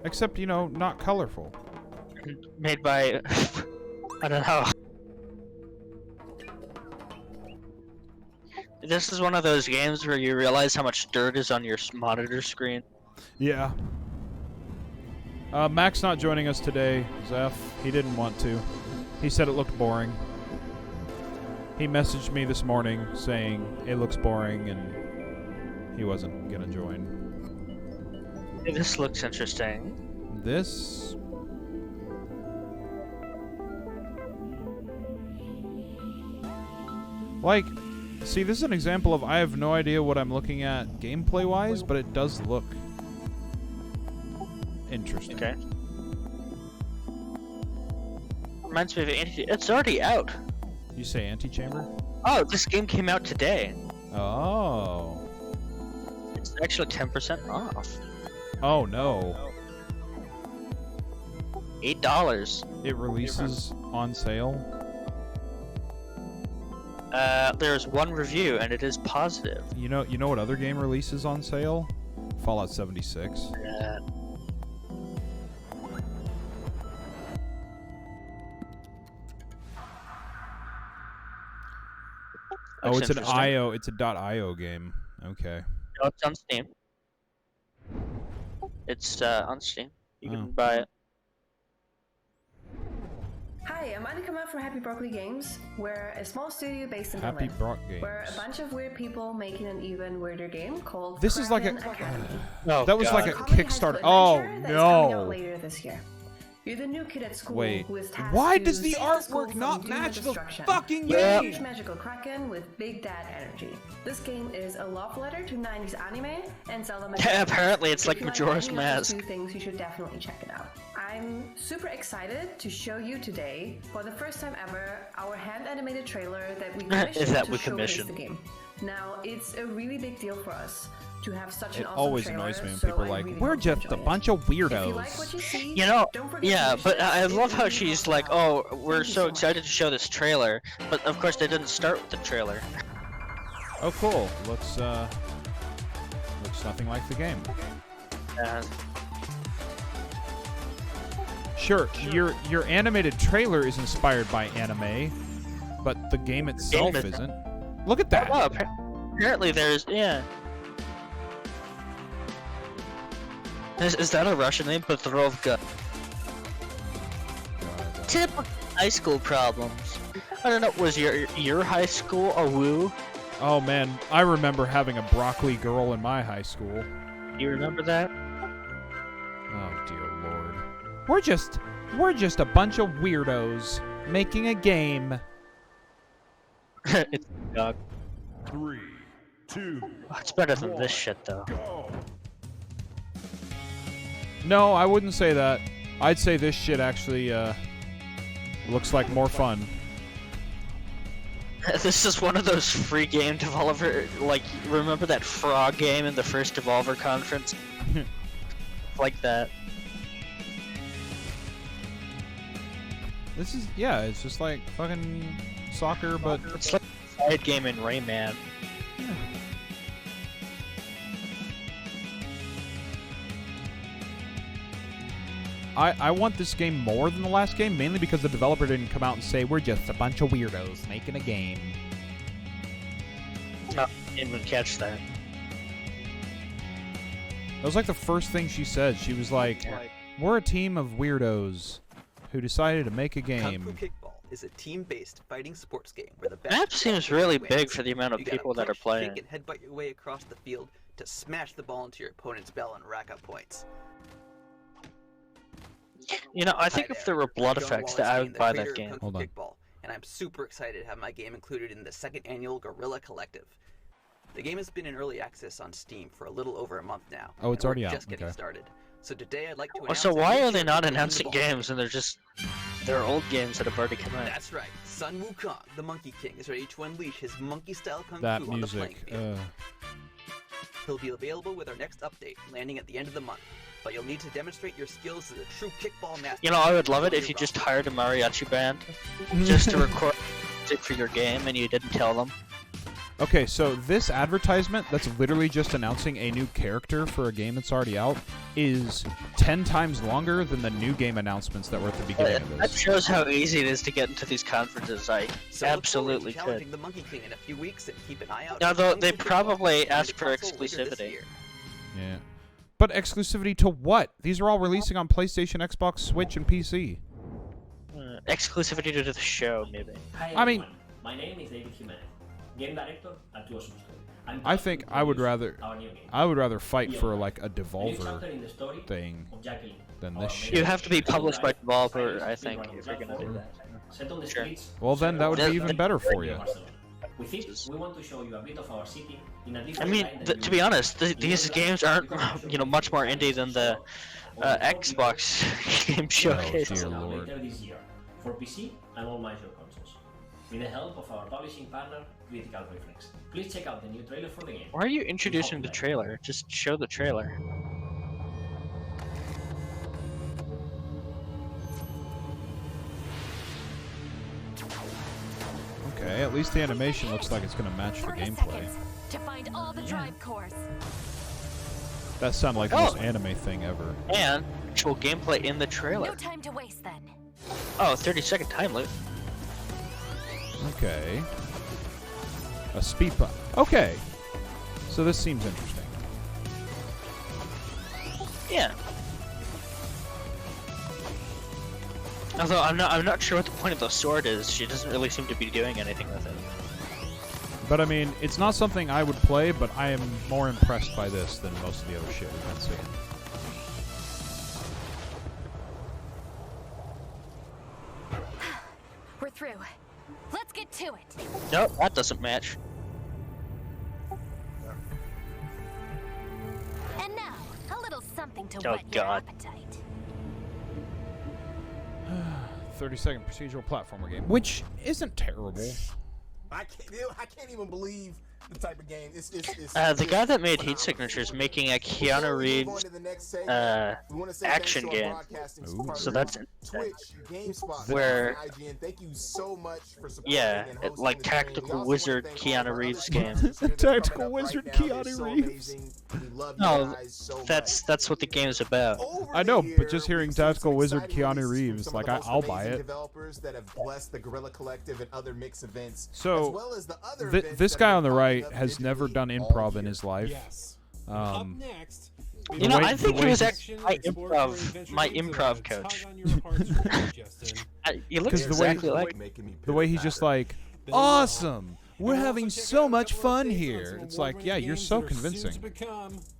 B: Except, you know, not colorful.
A: Made by... I don't know. This is one of those games where you realize how much dirt is on your monitor screen.
B: Yeah. Mac's not joining us today, Zeph. He didn't want to. He said it looked boring. He messaged me this morning saying it looks boring and he wasn't gonna join.
A: This looks interesting.
B: This... Like... See, this is an example of I have no idea what I'm looking at gameplay-wise, but it does look interesting.
A: Okay. Reminds me of it's already out.
B: You say Antechamber?
A: Oh, this game came out today.
B: Oh.
A: It's actually 10% off.
B: Oh no.
A: $8.
B: It releases on sale?
A: There's one review, and it is positive.
B: You know what other game releases on sale? Fallout 76.
A: Yeah.
B: Oh,
A: Looks
B: it's an
A: interesting.
B: IO. It's a .io game. Okay.
A: No, it's on Steam. It's on Steam. You can buy it.
U: Hi, I'm Annika from Happy Broccoli Games. We're a small studio based in
B: Happy
U: Berlin.
B: Brock Games.
U: We're a bunch of weird people making an even weirder game called
B: This is like a...
U: Kraken Academy.
B: that was like a
U: Comedy
B: Kickstarter.
U: high
B: Oh
U: school adventure that's coming out
B: no!
U: later this year. You're the new kid at school
B: Wait.
U: who is tasked
B: Why
U: to
B: does the
U: save school
B: artwork
U: from
B: not
U: doom
B: match
U: and
B: the
U: destruction.
B: fucking
U: You're a
B: game?
U: huge magical kraken with big dad energy. This game is a love letter to 90s anime and Zelda.
A: Yeah, apparently it's
U: If
A: like
U: you
A: Majora's
U: any of those
A: Mask.
U: two things, you should definitely check it out. I'm super excited to show you today, for the first time ever, our hand-animated trailer that we commissioned
A: Is that
U: to
A: we
U: showcase
A: commissioned?
U: the game. Now, it's a really big deal for us to have such an
B: It
U: awesome
B: always
U: trailer,
B: annoys me when
U: so
B: people are
U: I
B: like,
U: really
B: we're
U: hope you
B: just a
U: enjoy it.
B: bunch of
U: If you
B: weirdos.
U: like what you see,
A: You know,
U: don't forget to
A: yeah,
U: wish
A: but
U: us
A: I
U: it
A: love how
U: really
A: she's
U: helps
A: like,
U: out.
A: oh, we're
U: Thank you
A: so
U: much.
A: excited to show this trailer, but of course they didn't start with the trailer.
B: Oh, cool. Looks nothing like the game. Sure, your animated trailer is inspired by anime, but the game itself
A: isn't.
B: isn't. Look at that.
A: Oh, apparently there's, yeah. Is that a Russian name? Petrovka. Typical high school problems. I don't know, was your high school a woo?
B: Oh man, I remember having a broccoli girl in my high school.
A: You remember that?
B: Oh dear lord. We're just a bunch of weirdos making a game.
A: It's a dog.
T: 3, 2.
A: Oh, it's better than this shit though.
B: No, I wouldn't say that. I'd say this shit actually looks like more fun.
A: This is one of those free game developer, like, remember that frog game in the first Devolver conference? Like that.
B: This is, yeah, it's just like fucking soccer, but...
A: It's like a side game in Rayman.
B: Yeah. I want this game more than the last game, mainly because the developer didn't come out and say, we're just a bunch of weirdos making a game.
A: No, didn't even catch that.
B: That was like the first thing she said. She was like, we're a team of weirdos who decided to make a game.
F: Kung Fu Kickball is a team-based fighting sports game where the best
A: Map seems really big
F: wins.
A: for the amount of
F: You gotta
A: people that are
F: punch,
A: playing.
F: kick, and headbutt your way across the field to smash the ball into your opponent's bell and rack up points.
A: You know, I think
F: Hi
A: if
F: there.
A: there were blood
F: I'm John
A: effects, that I would
F: Wallenstein,
A: buy
F: the
A: that
F: creator
A: game.
F: of Kung Fu Kickball, and I'm super excited to have my game included in the second annual Guerrilla Collective. The game has been in early access on Steam for a little over a month now.
B: Oh, it's
F: and
B: already
F: we're
B: out,
F: just getting
B: okay.
F: started. So today I'd like to
A: Well,
F: announce
A: so
F: a
A: why
F: new
A: are they not
F: character in the
A: announcing
F: ball.
A: games and they're old games that have already come out?
F: That's right. Sun Wukong, the Monkey King, is ready to unleash his monkey-style kung
B: That
F: fu on the playing
B: music.
F: field. He'll be available with our next update, landing at the end of the month. But you'll need to demonstrate your skills as a true kickball master.
A: You know, I would love it if you just hired a mariachi band just to record music for your game and you didn't tell them.
B: Okay, so this advertisement that's literally just announcing a new character for a game that's already out is 10 times longer than the new game announcements that were at the beginning of
A: That
B: this.
A: shows how easy it is to get into these conferences. I
F: So
A: absolutely
F: look forward to challenging
A: could.
F: the Monkey King in a few weeks and keep an eye out.
A: Now,
F: for
A: though,
F: Kung
A: they
F: Fu Kickball
A: probably
F: coming
A: asked
F: to
A: for
F: console later this
A: exclusivity.
F: year.
B: Yeah. But exclusivity to what? These are all releasing on PlayStation, Xbox, Switch, and PC.
A: Exclusivity to the show, maybe.
V: Hi,
B: I mean-
V: everyone. My name is David Jimenez, game director at Tuo Susto. I'm
B: I
V: proud
B: think
V: to
B: I would
V: introduce
B: rather
V: our new game.
B: I would rather fight for
V: Beyond.
B: like a
V: A new
B: Devolver
V: chapter in the story
B: thing
V: of Jacqueline,
B: than
V: our
B: this
V: main
B: shit.
A: You have to be published by
V: real-life
A: Devolver, I
V: fighting
A: think,
V: speedrunning
A: if you're gonna do
V: platform
A: that.
V: set on the
A: Sure.
V: streets
B: Well, then that would be
A: That-
B: even better for you.
V: Barcelona. With it, we want to show you a bit of our city in a
A: I
V: different
A: mean,
V: light than
A: to
V: you
A: be
V: would
A: honest, these games aren't, you know, much more indie than the Xbox game showcase.
B: dear
V: now
B: lord.
V: later this year for PC and all major consoles, with the help of our publishing partner, Critical Reflex. Please check out the new trailer for the game.
A: Why are you introducing the trailer? Just show the trailer.
B: Okay, at least the animation looks like it's gonna match the
W: 30
B: gameplay.
W: seconds to find all the drive cores.
B: That sounded like the
A: Oh.
B: most anime thing ever.
A: And actual gameplay in the trailer.
W: No time to waste then.
A: Oh, 30-second time limit.
B: Okay. A speed bump. Okay. So this seems interesting.
A: Yeah. Although I'm not sure what the point of the sword is. She doesn't really seem to be doing anything with it.
B: But I mean, it's not something I would play, but I am more impressed by this than most of the other shit we've been seeing.
W: We're through. Let's get to it.
A: Nope, that doesn't match.
W: And now, a little something to
A: Oh,
W: whet your
A: God.
W: appetite.
B: 30-second procedural platformer game, which isn't terrible.
C: I can't even believe the type of game. It's
A: The guy that made Heat Signature is making a Keanu Reeves action game. So that's
C: Twitch, GameSpot,
A: where,
C: IGN. Thank you so much for supporting
A: yeah,
C: and
A: it,
C: hosting
A: like
C: the stream. We
A: Tactical
C: also
A: Wizard
C: wanna thank all of
A: Keanu
C: our
A: Reeves
C: other
A: game.
C: sponsors that are
B: Tactical
C: coming up
B: Wizard
C: right now. They're
B: Keanu
C: so
B: Reeves.
C: amazing. We love you
A: No,
C: guys so
A: that's what the game's about.
B: I know, but just hearing Tactical Wizard Keanu Reeves, like I'll buy it.
C: Developers that have blessed the Guerrilla Collective and other mix events, as
B: So,
C: well as the other events
B: this
C: that
B: guy
C: have
B: on the
C: been
B: right
C: popping up
B: has never
C: digitally
B: done
C: all
B: improv in
C: year.
B: his life.
D: Yes.
B: Um,
D: Up next,
A: You know, I think
B: the
A: he
B: way
A: was
B: he's-
A: actually my improv coach. You look
B: 'Cause
A: exactly like
B: the way he's just like, awesome, we're having so much fun here. It's like, yeah, you're so convincing.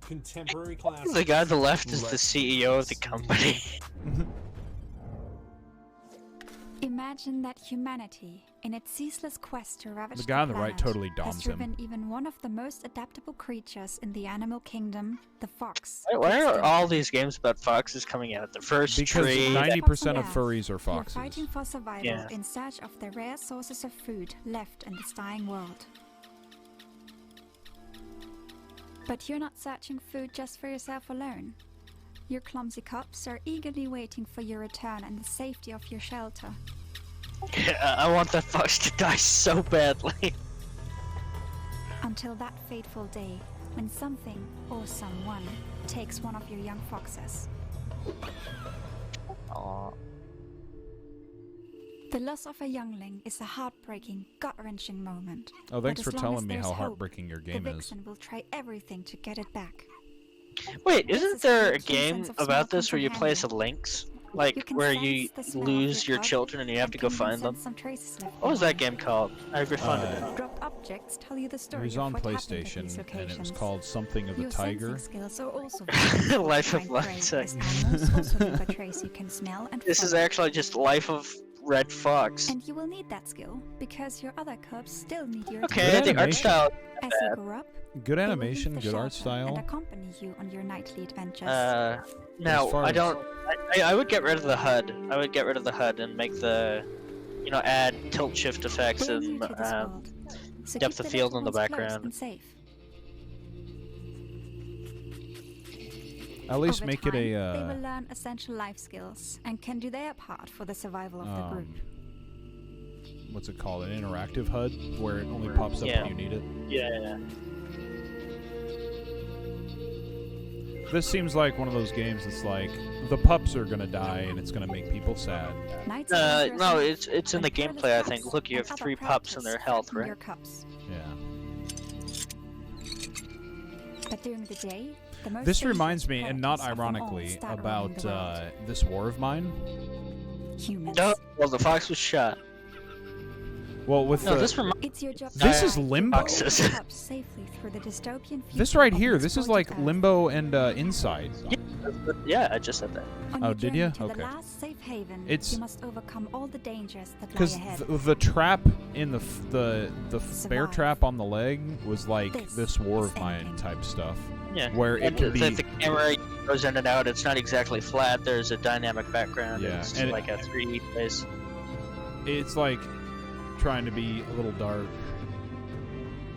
D: Contemporary classics.
A: the guy on the left is the CEO of the company.
X: Imagine that humanity, in its ceaseless quest to ravage
B: The guy on the right
X: planet,
B: totally
X: has
B: doms him.
X: driven even one of the most adaptable creatures in the animal kingdom, the fox.
A: Why are all these games about foxes coming out? The first
B: Because
A: tree.
B: 90% of furries are
X: You're
B: foxes.
X: fighting for survival
A: Yeah.
X: in search of the rare sources of food left in this dying world. But you're not searching food just for yourself alone. Your clumsy cops are eagerly waiting for your return and the safety of your shelter.
A: I want that fox to die so badly.
X: Until that fateful day when something or someone takes one of your young foxes. The loss of a youngling is a heartbreaking, gut-wrenching moment.
B: Oh, thanks
X: But
B: for
X: as long
B: telling
X: as
B: me
X: there's
B: how
X: hope,
B: heartbreaking your game
X: the
B: is.
X: vixen will try everything to get it back.
A: Wait,
X: This
A: isn't
X: is
A: there
X: where
A: a
X: the keen
A: game
X: sense of
A: about
X: smell
A: this where
X: comes
A: you
X: in
A: play
X: handy.
A: as Lynx?
X: You
A: Like,
X: can
A: where
X: sense
A: you
X: the smell of
A: lose
X: your
A: your
X: cub
A: children and you have to
X: and
A: go
X: can even
A: find them?
X: sense some traces left
A: What was that
X: behind.
A: game called? I've refunded it.
X: Dropped objects tell you the
B: It
X: story
B: was
X: of
B: on
X: what happened at
B: PlayStation,
X: these
B: and it was
X: locations.
B: called something of a
X: Your
B: tiger.
X: sensing skills are also valuable
A: Life
X: to
A: of
X: find prey,
A: Lynx.
X: as animals also leave a trace you can smell and
A: This is
X: follow.
A: actually just Life of Red Fox.
X: And you will need that skill, because your other cubs still need your
A: Okay,
X: attention.
A: the art style.
X: As you grow up,
B: Good
X: they will
B: animation,
X: leave the
B: good art
X: shelter and
B: style.
X: accompany you on your nightly adventures.
A: No,
B: far
A: I
B: as-
A: don't. I would get rid of the HUD. I would get rid of the HUD and make the, add tilt shift effects
X: We're new
A: and
X: to this world, so
A: depth
X: keep
A: of
X: the
A: field
X: little
A: in the
X: ones close
A: background.
X: and safe.
B: At least
X: Over
B: make
X: time,
B: it
X: they
B: a.
X: will learn essential life skills and can do their part for the survival of the group.
B: What's it called? An interactive HUD where it only pops up
A: Yeah.
B: when you need it.
A: Yeah.
B: This seems like one of those games that's like the pups are gonna die and it's gonna make people sad.
A: No, it's in the gameplay. I think. Look, you have 3 pups and their health, right?
X: Your cups.
B: Yeah.
X: But during the day, the most
B: This
X: dangerous
B: reminds me, and not
X: predators of them all
B: ironically,
X: start
B: about
X: roaming the world.
B: this war of mine.
X: Humans.
A: No, well, the fox was shot.
B: Well, with
A: No,
B: the,
A: this reminds.
X: It's your job
B: This
X: to
B: is
X: guide your
B: Limbo.
X: cups safely through the dystopian
B: This
X: future
B: right
X: of
B: here,
X: an
B: this is
X: exploited
B: like
X: Earth.
B: Limbo and Inside.
A: Yeah, I just said that.
X: On
B: Oh,
X: your
B: did
X: journey
B: ya?
X: to
B: Okay.
X: the last safe haven,
B: It's-
X: you must overcome all the dangers that lie
B: Because
X: ahead.
B: the trap in the bear
X: Survive.
B: trap on the leg was like this war of
X: is
B: mine
X: endgame.
B: type stuff.
A: Yeah.
B: Where it
A: And
B: could be.
A: the camera goes in and out. It's not exactly flat. There's a dynamic background.
B: Yeah,
A: It's
B: and
A: like a 3D place.
B: It's like trying to be a little dark.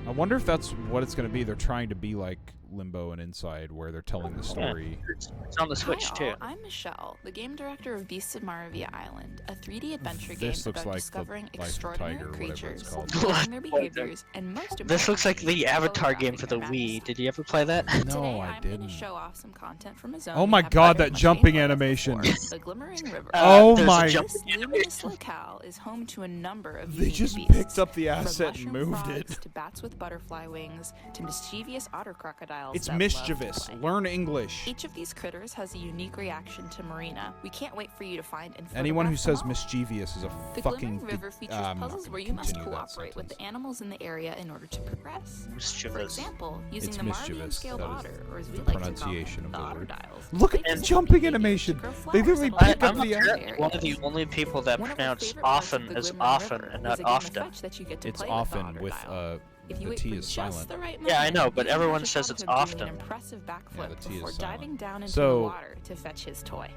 B: I wonder if that's what it's going to be. They're trying to be like Limbo and Inside, where they're telling the story.
A: It's on the Switch
E: Hi
A: too.
E: all, I'm Michelle, the game director of Beasts of Maravilla Island, a 3D adventure
B: This
E: game
B: looks
E: about
B: like the
E: discovering
B: Life of
E: extraordinary
B: Tiger or whatever it's
E: creatures,
B: called.
E: learning their behaviors, and most
A: This looks like the
E: importantly,
A: Avatar game for the
E: photographing
A: Wii. Did you ever play that?
B: No,
E: Today,
B: I
E: I'm going
B: didn't.
E: to show off some content from a zone
B: Oh
E: we
B: my
E: have
B: god,
E: covered
B: that
E: much
B: jumping
E: gameplay
B: animation.
E: before, the Glimmering River.
B: Oh
A: there's a
B: my.
A: jump-
E: This luminous locale is home to a number of
B: They
E: unique
B: just
E: beasts,
B: picked up the
E: from
B: asset and
E: mushroom
B: moved
E: frogs
B: it.
E: to bats with butterfly wings to mischievous otter crocodiles.
B: It's
E: that love
B: mischievous.
E: to play.
B: Learn English.
E: Each of these critters has a unique reaction to Marina. We can't wait for you to find and
B: Anyone who
E: photograph
B: says
E: them all.
B: mischievous is a
E: The
B: fucking.
E: Glimmering River features
B: I'm not
E: puzzles
B: gonna
E: where you must
B: continue that
E: cooperate with
B: sentence.
E: the animals in the area in order to progress. For
A: Mischievous.
E: example, using
B: It's
E: the Marvian
B: mischievous.
E: scaled
B: That is
E: otter, or as we
B: the
E: like to call them,
B: pronunciation of
E: the
B: the
E: otter
B: word.
E: dials.
B: Look at
E: They
B: the
E: use
B: jumping
E: behaviors to
B: animation.
E: grow
B: They
E: flowers
B: literally
E: that
B: picked up
A: I'm
B: the.
E: area.
A: one of the only people that
E: One of our
A: pronounce
E: favorite parts of
A: often
E: the
A: as
E: Glimmering
A: often
E: River
A: and
E: is
A: not
E: a game of
A: often.
E: fetch that you get to
B: It's
E: play
B: often
E: with, the
B: with
E: otter dial. If you
B: the
E: wait
B: T
E: for
B: is
E: just
B: silent.
E: the right
A: Yeah, I
E: moment,
A: know,
E: you
A: but
E: can
A: everyone
E: catch a
A: says
E: shot
A: it's
E: of him doing
A: often.
E: An impressive backflip
B: Yeah, the T is
E: before
B: silent.
E: diving down into
B: So-
E: the water to fetch his toy.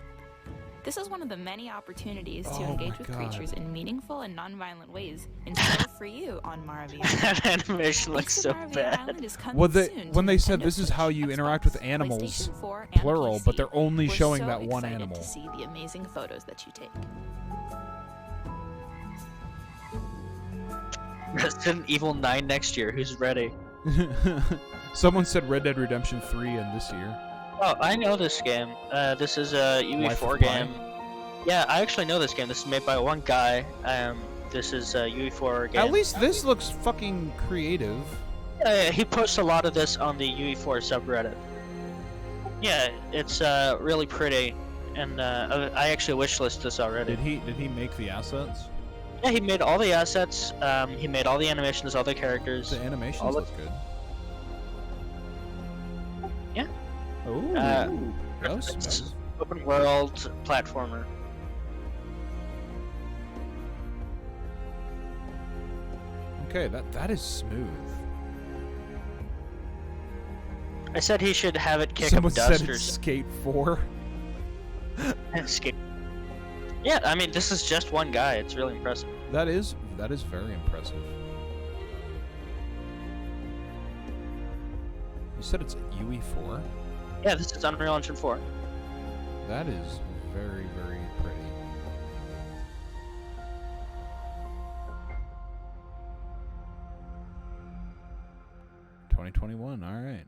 E: This is one of the many opportunities to
B: Oh
E: engage
B: my
E: with
B: God.
E: creatures in meaningful and non-violent ways in store for you on Maravilla.
A: That animation looks
E: Beasts
A: so
E: of Maravilla
A: bad.
E: Island is coming
B: Well,
E: soon
B: when
E: to
B: they said
E: Nintendo
B: this is how
E: Switch,
B: you
E: Xbox,
B: interact with animals,
E: PlayStation 4, and
B: plural,
E: PC.
B: but they're only
E: We're
B: showing
E: so
B: that one
E: excited
B: animal.
E: to see the amazing photos that you take.
A: Resident Evil 9 next year. Who's ready?
B: Someone said Red Dead Redemption 3 in this year.
A: Oh, I know this game. This is a
B: Life
A: UE4
B: of Pi?
A: game. Yeah, I actually know this game. This is made by one guy. This is a UE4 game.
B: At least this looks fucking creative.
A: Yeah, he posts a lot of this on the UE4 subreddit. Yeah, it's really pretty, and I actually wishlist this already.
B: Did he make the assets?
A: Yeah, he made all the assets. He made all the animations, all the characters.
B: The animations
A: all
B: look good.
A: Yeah.
B: Ooh. That was
A: It's
B: smooth.
A: open world platformer.
B: Okay, that is smooth.
A: I said he should have it kick
B: Someone
A: up dust
B: said
A: or
B: it's Skate 4.
A: Skate. Yeah, I mean this is just one guy. It's really impressive.
B: That is very impressive. You said it's UE4?
A: Yeah, this is Unreal Engine 4.
B: That is very, very pretty. $2021, alright.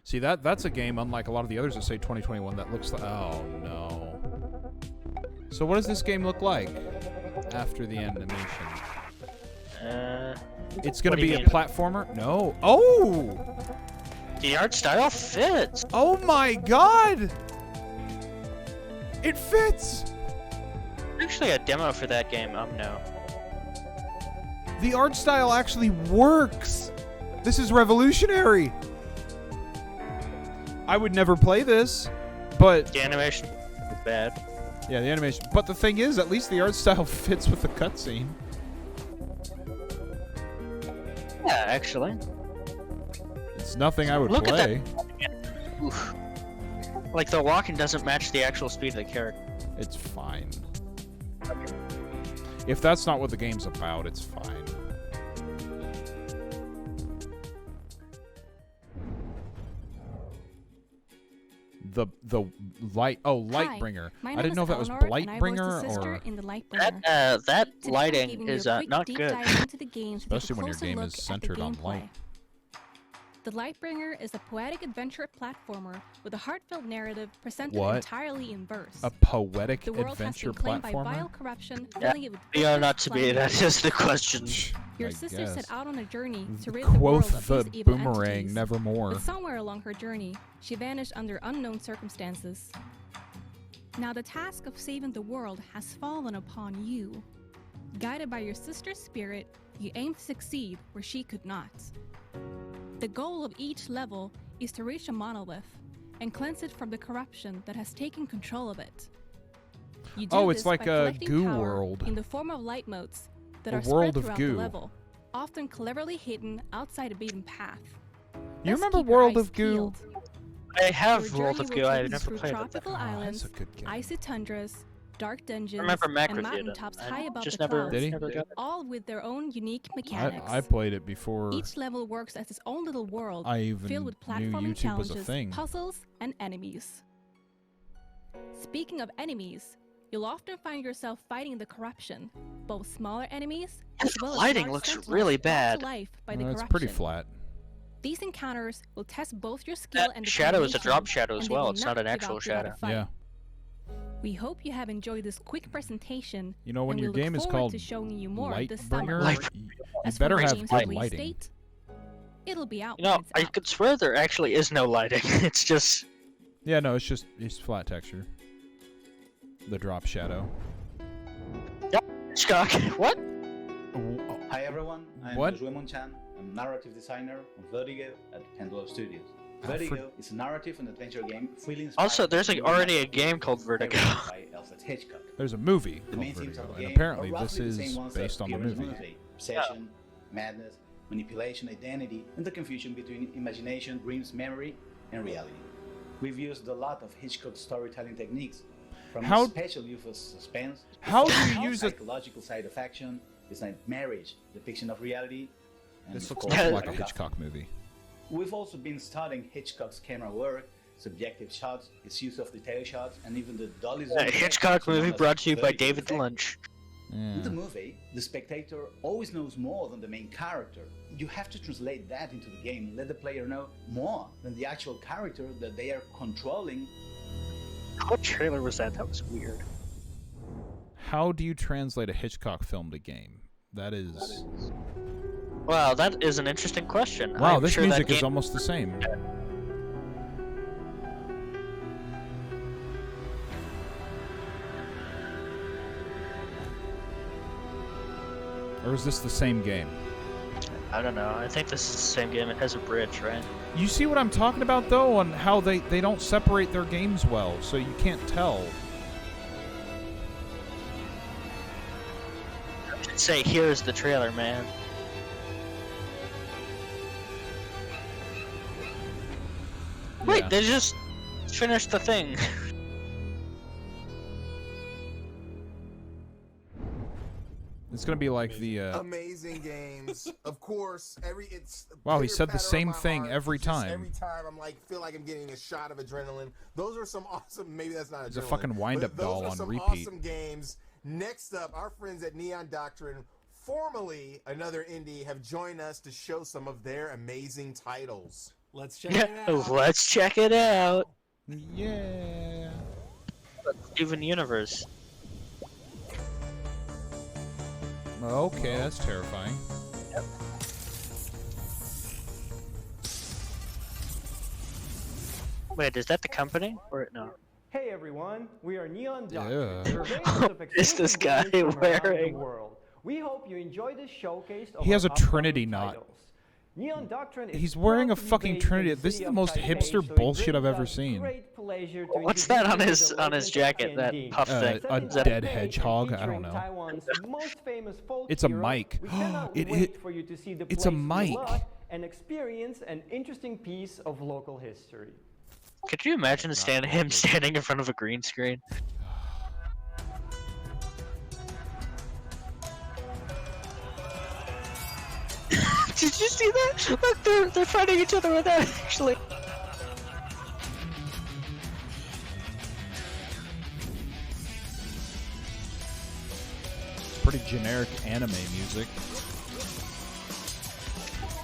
B: See, that's a game, unlike a lot of the others that say 2021, that looks like... Oh, no. So what does this game look like? after the animation? It's
A: What
B: gonna
A: do you
B: be a
A: mean?
B: platformer? No. Oh!
A: The art style fits.
B: Oh my god! It fits!
A: Actually, a demo for that game. No.
B: The art style actually works! This is revolutionary! I would never play this, but...
A: The animation is bad.
B: Yeah, the animation. But the thing is, at least the art style fits with the cutscene.
A: Yeah, actually.
B: It's nothing I would
A: Look
B: play.
A: at that. Oof. Like, the walking doesn't match the actual speed of the character.
B: It's fine. If that's not what the game's about, it's fine. The light Lightbringer. I didn't know if that was Blightbringer or
A: that lighting is not good.
B: especially when your game is centered on light.
H: The Lightbringer is a poetic adventure platformer with a heartfelt narrative presented
B: What?
H: entirely in verse.
B: A poetic
H: The world has
B: adventure
H: been claimed by
B: platformer?
H: vile corruption,
A: Yeah,
H: filling it with
A: be or
H: bitter,
A: not to be,
H: slimy
A: that is the question.
H: Your
B: I
H: sister
B: guess.
H: set out on a journey to rid the world
B: Quoth
H: of
B: the
H: these evil
B: boomerang,
H: entities.
B: nevermore.
H: But somewhere along her journey, she vanished under unknown circumstances. Now the task of saving the world has fallen upon you. Guided by your sister's spirit, you aim to succeed where she could not. The goal of each level is to reach a monolith and cleanse it from the corruption that has taken control of it. You do
B: It's
H: this
B: like
H: by
B: a
H: collecting
B: goo
H: power
B: world.
H: in the form of light motes that
B: A
H: are
B: world
H: spread
B: of
H: throughout
B: goo.
H: the level, often cleverly hidden outside a beaten path.
B: You
H: Thus
B: remember
H: keep your
B: World
H: eyes
B: of Goo?
H: peeled.
A: I have
H: Your
A: World
H: journey
A: of
H: will
A: Goo. I
H: take
A: have
H: you
A: never
H: through
A: played it.
H: tropical islands, icy tundras, dark dungeons,
A: remember Mac
H: and
A: reviewed it.
H: mountaintops
A: I
H: high above
A: just
H: the
A: never-
H: clouds,
B: Did he?
A: never got it.
H: all with their own unique mechanics.
B: I played it before
H: Each level works as its own little world,
B: I even
H: filled with
B: knew
H: platforming
B: YouTube was a
H: challenges,
B: thing.
H: puzzles, and enemies. Speaking of enemies, you'll often find yourself fighting the corruption, both smaller enemies as well as
A: lighting
H: large
A: looks
H: sentinels
A: really
H: brought
A: bad.
H: to life by the
B: It's
H: corruption.
B: pretty flat.
H: These encounters will test both your skill and
A: That shadow is a
H: determination,
A: drop shadow
H: and
A: as
H: they
A: well.
H: will
A: It's not an
H: give
A: actual
H: up without a
A: shadow.
H: fight.
B: Yeah.
H: We hope you have enjoyed this quick presentation.
B: You know, when
H: and
B: your
H: we look
B: game is
H: forward
B: called
H: to showing you more this summer.
B: Lightbringer, you
H: As
B: better
H: for the
B: have
H: game's
B: good
H: release
B: lighting.
H: date, it'll be out
A: You know,
H: when it's
A: I
H: out.
A: could swear there actually is no lighting. It's just
B: Yeah, no, it's flat texture. The drop shadow.
A: Shock. What?
I: Hi everyone, I'm
B: What?
I: Josué Monchan. I'm narrative designer on Vertigo at Pendulum Studios. Vertigo is a narrative and adventure game freely inspired
A: Also, there's like
I: by
A: already a game called Vertigo.
I: by Alfred Hitchcock.
B: There's a movie
I: The main
B: called
I: themes of
B: Vertigo,
I: the
B: and
I: game
B: apparently
I: are
B: this
I: roughly the
B: is
I: same ones that
B: based on the
I: appear in
B: movie.
I: Obsession, madness, manipulation, identity, and the confusion between imagination, dreams, memory, and reality. We've used a lot of Hitchcock storytelling techniques, from
B: How-
I: the special use of suspense,
B: How
I: to
B: do you
I: the
B: use a-
I: psychological side of action, it's like marriage, depiction of reality, and
B: This
I: of
B: looks
I: course,
B: like a
I: costume.
B: Hitchcock movie.
I: We've also been studying Hitchcock's camera work, subjective shots, its use of detail shots, and even the dolly zoom.
A: Hitchcock movie brought to you by David Lynch.
I: In the movie, the spectator always knows more than the main character. You have to translate that into the game, let the player know more than the actual character that they are controlling.
A: What trailer was that? That was weird.
B: How do you translate a Hitchcock film to game? That is...
A: Wow, that is an interesting question.
B: Wow,
A: I'm
B: this
A: sure that
B: music is
A: game-
B: almost the same. Or is this the same game?
A: I don't know. I think this is the same game. It has a bridge, right?
B: You see what I'm talking about, though, on how they don't separate their games well, so you can't tell.
A: I should say, here's the trailer, man. Wait,
B: Yeah.
A: they just finished the thing.
B: It's gonna be like the.
C: Amazing games, of course. It's
B: Wow, he
C: pitter
B: said the
C: patter
B: same
C: on my
B: thing
C: heart.
B: every
C: Just
B: time.
C: Every time I'm like, feel like I'm getting a shot of adrenaline. Those are some awesome. Maybe that's not
B: It's a
C: adrenaline,
B: fucking wind-up
C: but those
B: doll
C: are
B: on
C: some
B: repeat.
C: Awesome games. Next up, our friends at Neon Doctrine, formerly another indie, have joined us to show some of their amazing titles.
D: Let's check it out.
A: Let's check it out.
B: Yeah.
A: Steven Universe.
B: Okay, that's terrifying.
A: Yep. Wait, is that the company or no?
J: Hey everyone, we are Neon
B: Yeah.
J: Doctrine.
A: What is this guy wearing?
J: We hope you enjoy this showcase of
B: He has
J: our
B: a Trinity
J: upcoming
B: knot.
J: titles. Neon Doctrine is
B: He's wearing a
J: proud to be
B: fucking
J: based in
B: Trinity.
J: the
B: This is
J: city
B: the
J: of
B: most
J: Taipei,
B: hipster
J: so it
B: bullshit
J: brings
B: I've ever
J: us
B: seen.
J: great pleasure to
A: What's that on
J: introduce
A: his
J: you to the
A: jacket?
J: legend of
A: That
J: Tianjin.
A: puff thing?
B: A
J: Set in
B: dead
J: Taipei
B: hedgehog?
J: and
B: I don't
J: featuring
B: know.
J: Taiwan's most famous folk
B: It's a
J: hero,
B: mic.
J: We cannot
B: It-
J: wait
B: it-
J: for you to see the
B: it's a
J: place you
B: mic.
J: love and experience an interesting piece of local history.
A: Could you imagine him standing in front of a green screen? Did you see that? Look, they're fighting each other with that actually.
B: Pretty generic anime music.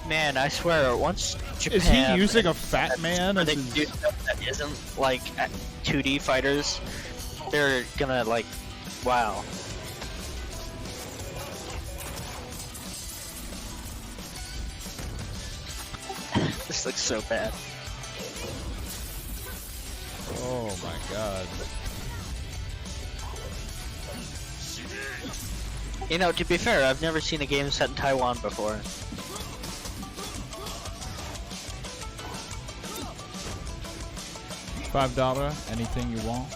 A: Man, I swear, once Japan...
B: Is he using a fat man as
A: they
B: his...
A: do stuff that isn't, like, 2D fighters, they're gonna, like, wow. This looks so bad.
B: Oh my god.
A: You know, to be fair, I've never seen a game set in Taiwan before.
B: $5, anything you want.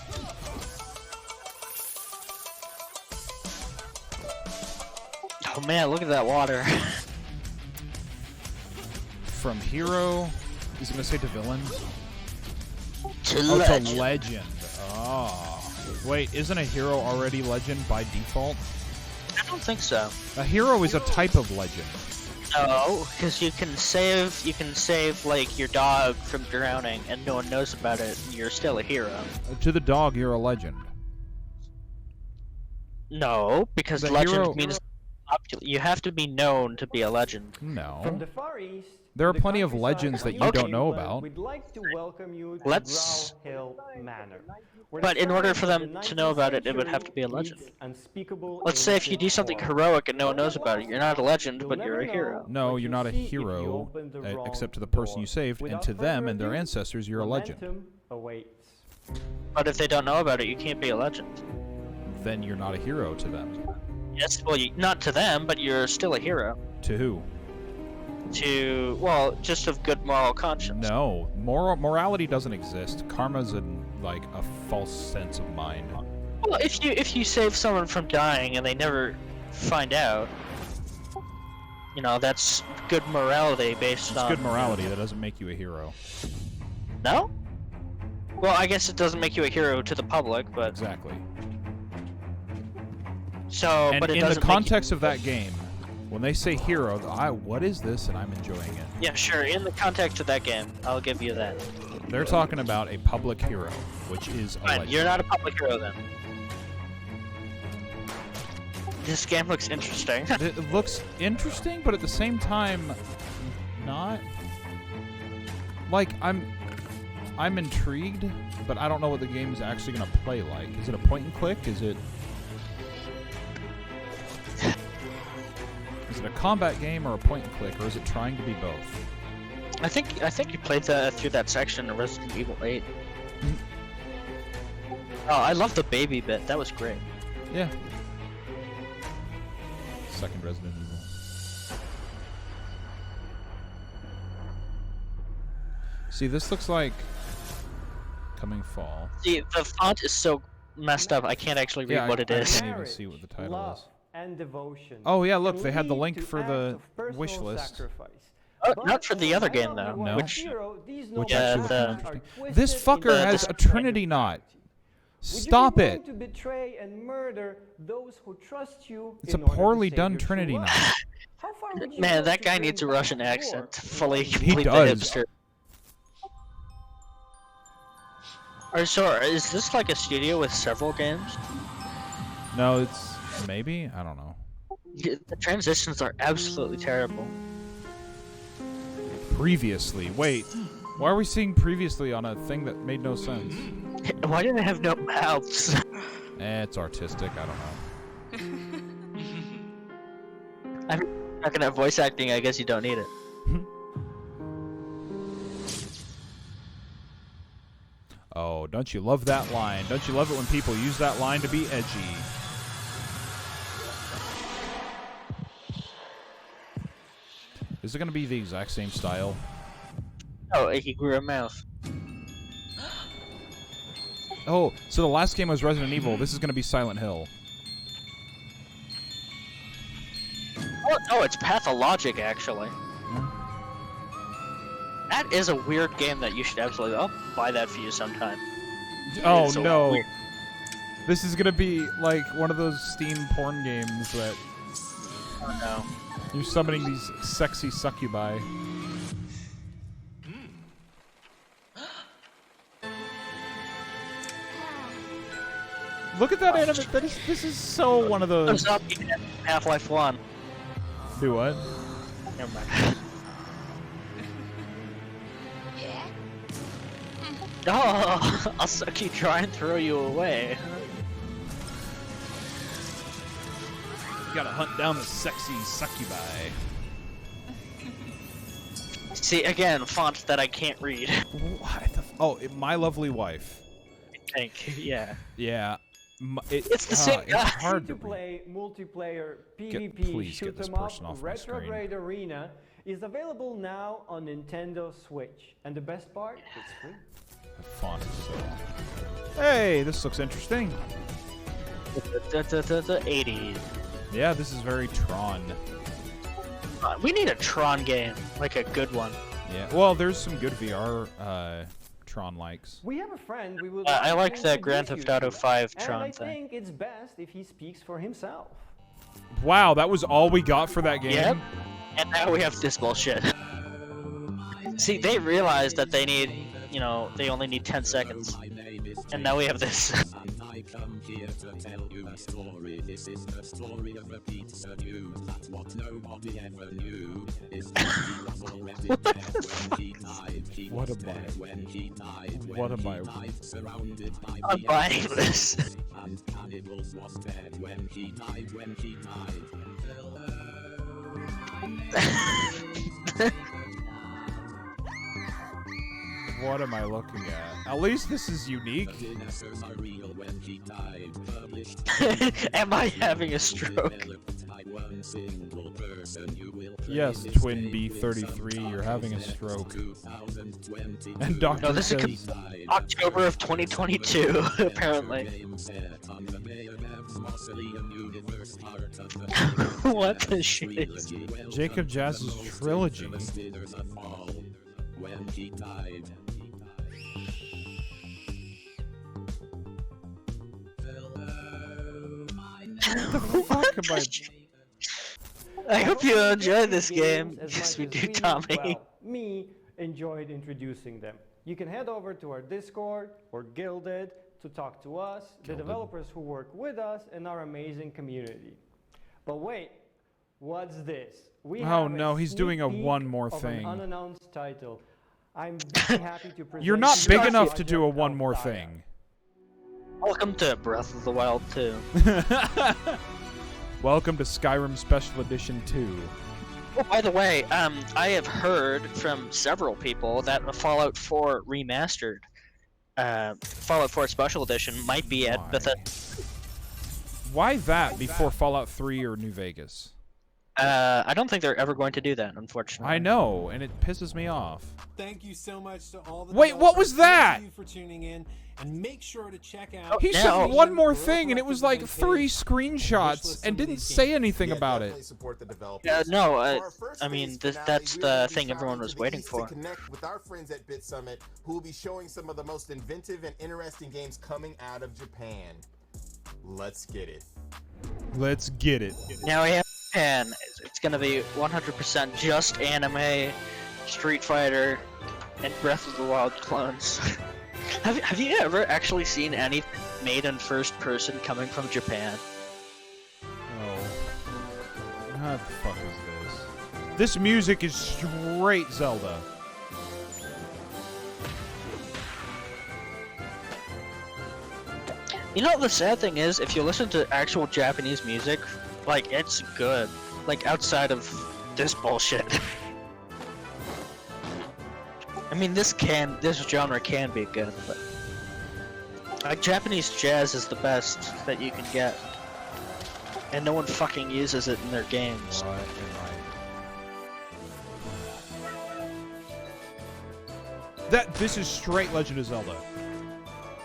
A: Oh man, look at that water.
B: From hero, is it gonna say to villain?
A: To
B: oh,
A: legend.
B: to legend. Oh. Wait, isn't a hero already legend by default?
A: I don't think so.
B: A hero is a type of legend.
A: No, because you can save like your dog from drowning, and no one knows about it, and you're still a hero.
B: To the dog, you're a legend.
A: No, because
B: The
A: legend
B: hero-
A: means you have to be known to be a legend.
B: No.
J: From the Far East,
B: There are
J: to the
B: plenty of
J: countryside
B: legends that
J: of
B: you don't know
J: England,
B: about.
J: We'd like to welcome you to
A: Let's-
J: Growl Hill Manor.
A: But in order for them to know about it, it would have to be a legend. Let's say if you do something heroic and no one knows about it, you're not a legend, but you're a hero.
B: No, you're not a hero, except to the person you saved, and to them and their ancestors, you're a legend.
A: But if they don't know about it, you can't be a legend.
B: Then you're not a hero to them.
A: Yes, well, not to them, but you're still a hero.
B: To who?
A: To, well, just of good moral conscience.
B: No, morality doesn't exist. Karma's a false sense of mind.
A: Well, if you save someone from dying and they never find out, you know, that's good morality based
B: It's
A: on...
B: good morality. That doesn't make you a hero.
A: No? Well, I guess it doesn't make you a hero to the public, but...
B: Exactly.
A: So,
B: And
A: but it
B: in the
A: doesn't
B: context of that game, when they say hero, what is this? And I'm enjoying it.
A: Yeah, sure. In the context of that game, I'll give you that.
B: They're talking about a public hero, which is a
A: Fine,
B: legend.
A: you're not a public hero then. This game looks interesting.
B: It looks interesting, but at the same time, not. Like, I'm intrigued, but I don't know what the game is actually going to play like. Is it a point and click? Is it a combat game or a point and click, or is it trying to be both?
A: I think you played through that section of Resident Evil 8. Oh, I love the baby bit. That was great.
B: Yeah. Second Resident Evil. See, this looks like coming fall.
A: See, the font is so messed up. I can't actually read what it is.
B: I can't even see what the title
J: love,
B: is.
J: and devotion.
B: Oh yeah, look,
J: can
B: they had the
J: lead
B: link
J: to
B: for
J: acts
B: the
J: of personal
B: wish list.
J: sacrifice.
A: Oh,
J: But
A: not for the other game though.
B: No.
A: Which,
B: Which
A: yeah,
B: actually looks
A: the,
B: interesting. This fucker has a Trinity knot. Stop it!
J: To betray and murder those who trust you
B: It's a
J: in order to
B: poorly
J: save
B: done
J: your true
B: Trinity
J: love?
B: knot.
J: How far would you
A: man,
J: go
A: that
J: to
A: guy
J: bring
A: needs a
J: back
A: Russian
J: the
A: accent
J: war?
A: to fully
B: He
A: complete the
B: does.
A: hipster. So, is this like a studio with several games?
B: No, it's maybe? I don't know.
A: The transitions are absolutely terrible.
B: Previously. Wait. Why are we seeing previously on a thing that made no sense?
A: Why do they have no mouths?
B: It's artistic, I don't know.
A: I'm not gonna have voice acting. I guess you don't need it.
B: Oh, don't you love that line? Don't you love it when people use that line to be edgy? Is it going to be the exact same style?
A: Oh, he grew a mouth.
B: Oh, so the last game was Resident Evil. This is going to be Silent Hill.
A: Oh, it's pathologic, actually. That is a weird game that you should absolutely... I'll buy that for you sometime.
B: Oh,
A: So
B: no.
A: weird.
B: This is going to be like one of those Steam porn games that...
A: Oh, no.
B: You're summoning these sexy succubi. Look at that anime. This is so one of those.
A: Half-Life 1.
B: Do what?
A: Never mind. Oh, I'll suck you dry and throw you away.
B: You gotta hunt down the sexy succubi.
A: See, again, font that I can't read.
B: What the oh, My Lovely Wife.
A: I think, yeah.
B: Yeah.
A: It's the same
B: It's
A: guy.
B: hard to read.
J: Free-to-play multiplayer
B: Please
J: PvP
B: get this
J: shoot 'em up
B: person off my screen.
J: Retrograde Arena is available now on Nintendo Switch. And the best part, it's free.
B: The font is so... Hey, this looks interesting.
A: 80s.
B: Yeah, this is very Tron.
A: We need a Tron game, like a good one.
B: Yeah, well, there's some good VR Tron likes.
J: We have a friend we would
A: I like
J: to
A: the Grand
J: introduce
A: Theft Auto
J: you to,
A: 5 Tron
J: and I
A: thing.
J: think it's best if he speaks for himself.
B: Wow, that was all we got for that game?
A: Yep. And now we have this bullshit. See, they realized that they need, you know, they only need 10 seconds. And now we have this.
P: I come here to tell you a story. This is the story of a pizza dude. What nobody ever knew is that he was already dead when he died.
B: What am I?
P: When he died.
B: What am I?
P: Died, surrounded by
A: I'm buying this.
P: And cannibals was dead when he died. When he died.
B: What am I looking at? At least this is unique.
A: Am I having a stroke?
B: Yes, Twin B33, you're having a stroke. And Doctor
A: No, this
B: says,
A: is October of 2022, apparently. What the shit is
B: Jacob Jazz's trilogy.
P: When he died.
B: What am
A: I hope you enjoy this game.
J: As
A: Yes,
J: much
A: we
J: as
A: do, Tommy.
J: well, me enjoyed introducing them. You can head over to our Discord or Guilded to talk to us, the developers who work with us, and our amazing community. But wait, what's this? We
B: Oh
J: have
B: no, he's
J: sneak
B: doing a
J: peek
B: one more
J: of an
B: thing.
J: unannounced title. I'm very happy to present
B: You're not
J: you
B: big
J: the
B: enough to do a
J: project
B: one
J: of
B: more
J: Gaia.
B: thing.
A: Welcome to Breath of the Wild 2.
B: Welcome to Skyrim Special Edition 2.
A: Oh, by the way, I have heard from several people that Fallout 4 Remastered, Fallout 4 Special Edition might be at Bethesda.
B: Why that before Fallout 3 or New Vegas?
A: I don't think they're ever going to do that, unfortunately.
B: I know, and it pisses me off.
D: Thank you so much to all the
B: Wait, what was
D: developers.
B: that?
D: Thank you for tuning in, and make sure to check out.
B: He said one more thing, and it was like 3 screenshots, and didn't say anything about it.
A: Yeah, no, I mean, that's the thing everyone was waiting for.
C: To connect with our friends at Bit Summit, who will be showing some of the most inventive and interesting games coming out of Japan. Let's get it.
B: Let's get it.
A: Now we have Japan. It's gonna be 100% just anime, Street Fighter, and Breath of the Wild clones. Have you ever actually seen anything made in first person coming from Japan?
B: Oh. What the fuck is this? This music is straight Zelda.
A: You know, the sad thing is, if you listen to actual Japanese music, like, it's good. Like, outside of this bullshit. I mean, this genre can be good, but like Japanese jazz is the best that you can get, and no one fucking uses it in their games.
B: This is straight Legend of Zelda.